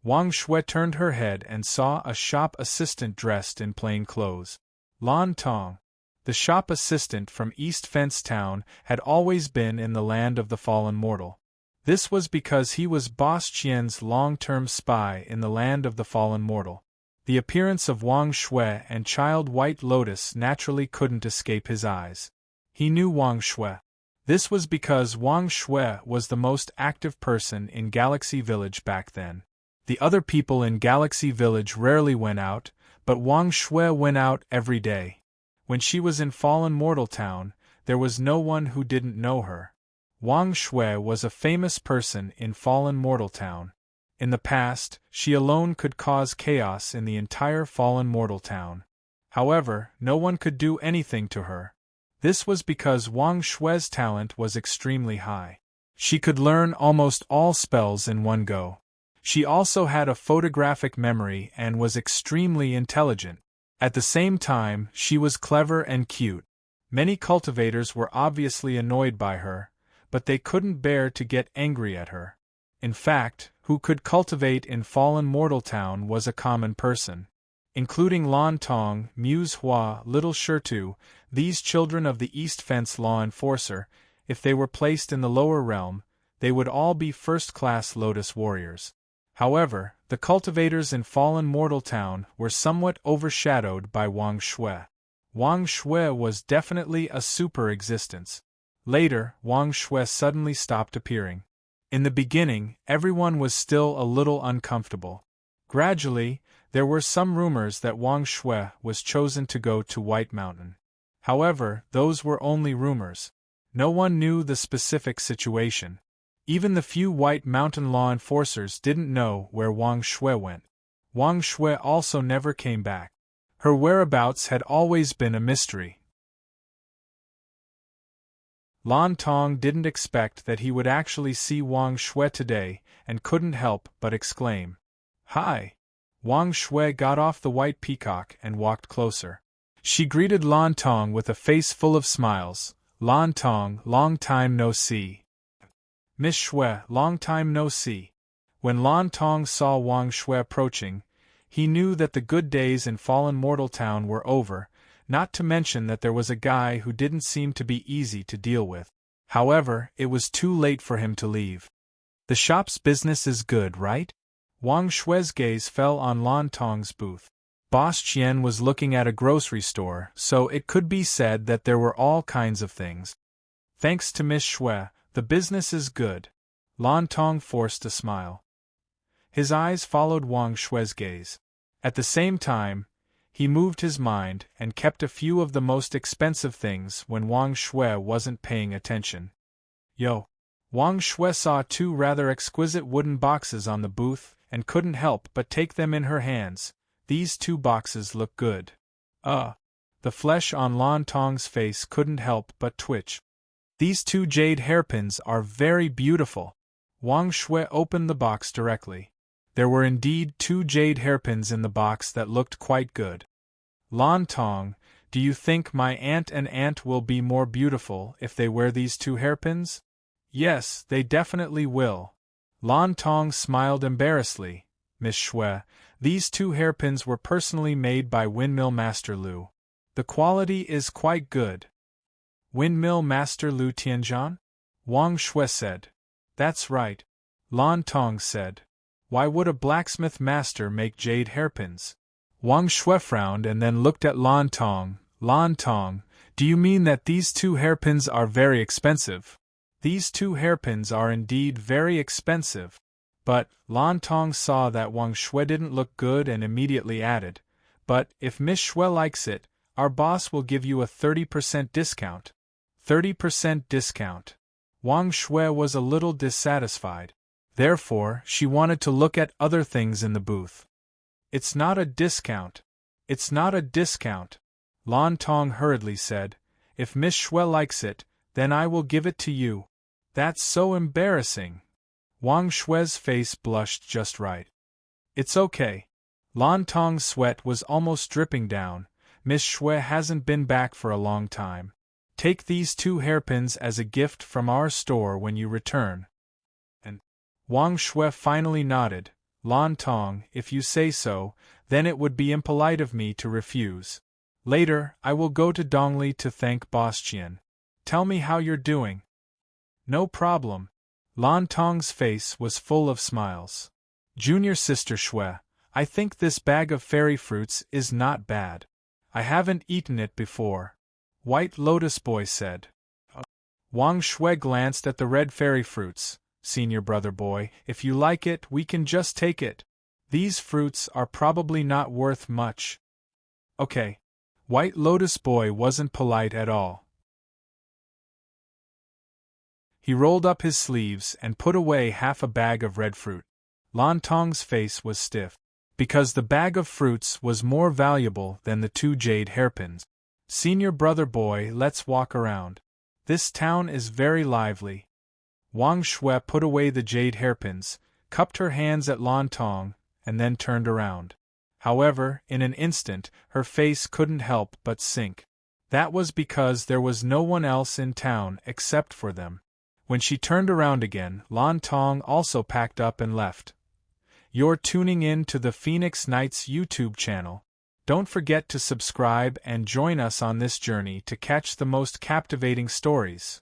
Wang Shui turned her head and saw a shop assistant dressed in plain clothes. Lan Tong. The shop assistant from East Fence Town had always been in the land of the fallen mortal. This was because he was Boss Qian's long-term spy in the land of the fallen mortal. The appearance of Wang Shui and Child White Lotus naturally couldn't escape his eyes. He knew Wang Shui. This was because Wang Shui was the most active person in Galaxy Village back then. The other people in Galaxy Village rarely went out, but Wang Shui went out every day. When she was in Fallen Mortal Town, there was no one who didn't know her. Wang Shui was a famous person in Fallen Mortal Town. In the past, she alone could cause chaos in the entire Fallen Mortal Town. However, no one could do anything to her. This was because Wang Shui's talent was extremely high. She could learn almost all spells in one go. She also had a photographic memory and was extremely intelligent. At the same time, she was clever and cute. Many cultivators were obviously annoyed by her, but they couldn't bear to get angry at her. In fact, who could cultivate in Fallen Mortal Town was a common person. Including Lan Tong, Muse Hua, Little Shirtu, these children of the East Fence law enforcer, if they were placed in the lower realm, they would all be first-class Lotus warriors. However, the cultivators in Fallen Mortal Town were somewhat overshadowed by Wang Shui. Wang Shui was definitely a super existence. Later, Wang Shui suddenly stopped appearing. In the beginning, everyone was still a little uncomfortable. Gradually, there were some rumors that Wang Shui was chosen to go to White Mountain. However, those were only rumors. No one knew the specific situation. Even the few White Mountain law enforcers didn't know where Wang Shui went. Wang Shui also never came back. Her whereabouts had always been a mystery. Lan Tong didn't expect that he would actually see Wang Shui today and couldn't help but exclaim, "Hi!" Wang Shui got off the white peacock and walked closer. She greeted Lan Tong with a face full of smiles. "Lan Tong, long time no see." "Miss Shui, long time no see." When Lan Tong saw Wang Shui approaching, he knew that the good days in Fallen Mortal Town were over, not to mention that there was a guy who didn't seem to be easy to deal with. However, it was too late for him to leave. The shop's business is good, right? Wang Shui's gaze fell on Lan Tong's booth. Boss Qian was looking at a grocery store, so it could be said that there were all kinds of things. Thanks to Miss Shui, the business is good. Lan Tong forced a smile. His eyes followed Wang Shui's gaze. At the same time, he moved his mind and kept a few of the most expensive things when Wang Shui wasn't paying attention. Yo! Wang Shui saw 2 rather exquisite wooden boxes on the booth and couldn't help but take them in her hands. These 2 boxes look good. The flesh on Lan Tong's face couldn't help but twitch. These 2 jade hairpins are very beautiful. Wang Shui opened the box directly. There were indeed 2 jade hairpins in the box that looked quite good. Lan Tong, do you think my aunt will be more beautiful if they wear these 2 hairpins? Yes, they definitely will. Lan Tong smiled embarrassedly. Miss Shui, these 2 hairpins were personally made by Windmill Master Lu. The quality is quite good. Windmill Master Lu Tianzhan? Wang Shui said. That's right. Lan Tong said. Why would a blacksmith master make jade hairpins? Wang Shui frowned and then looked at Lan Tong. Lan Tong, do you mean that these 2 hairpins are very expensive? These 2 hairpins are indeed very expensive. But, Lan Tong saw that Wang Shui didn't look good and immediately added, but if Miss Shui likes it, our boss will give you a 30% discount. 30% discount. Wang Shui was a little dissatisfied. Therefore, she wanted to look at other things in the booth. It's not a discount. It's not a discount. Lan Tong hurriedly said. If Miss Shui likes it, then I will give it to you. That's so embarrassing. Wang Shui's face blushed just right. It's okay. Lan Tong's sweat was almost dripping down. Miss Shui hasn't been back for a long time. Take these 2 hairpins as a gift from our store when you return. And Wang Shui finally nodded. Lan Tong, if you say so, then it would be impolite of me to refuse. Later, I will go to Dongli to thank Boss Qian. Tell me how you're doing. No problem. Lan Tong's face was full of smiles. Junior Sister Shui, I think this bag of fairy fruits is not bad. I haven't eaten it before. White Lotus Boy said. Wang Shui glanced at the red fairy fruits. Senior brother boy, if you like it, we can just take it. These fruits are probably not worth much. Okay. White Lotus Boy wasn't polite at all. He rolled up his sleeves and put away half a bag of red fruit. Lan Tong's face was stiff, because the bag of fruits was more valuable than the 2 jade hairpins. Senior brother boy, let's walk around. This town is very lively. Wang Shui put away the jade hairpins, cupped her hands at Lan Tong, and then turned around. However, in an instant, her face couldn't help but sink. That was because there was no one else in town except for them. When she turned around again, Lan Tong also packed up and left. You're tuning in to the Phoenix Knights YouTube channel. Don't forget to subscribe and join us on this journey to catch the most captivating stories.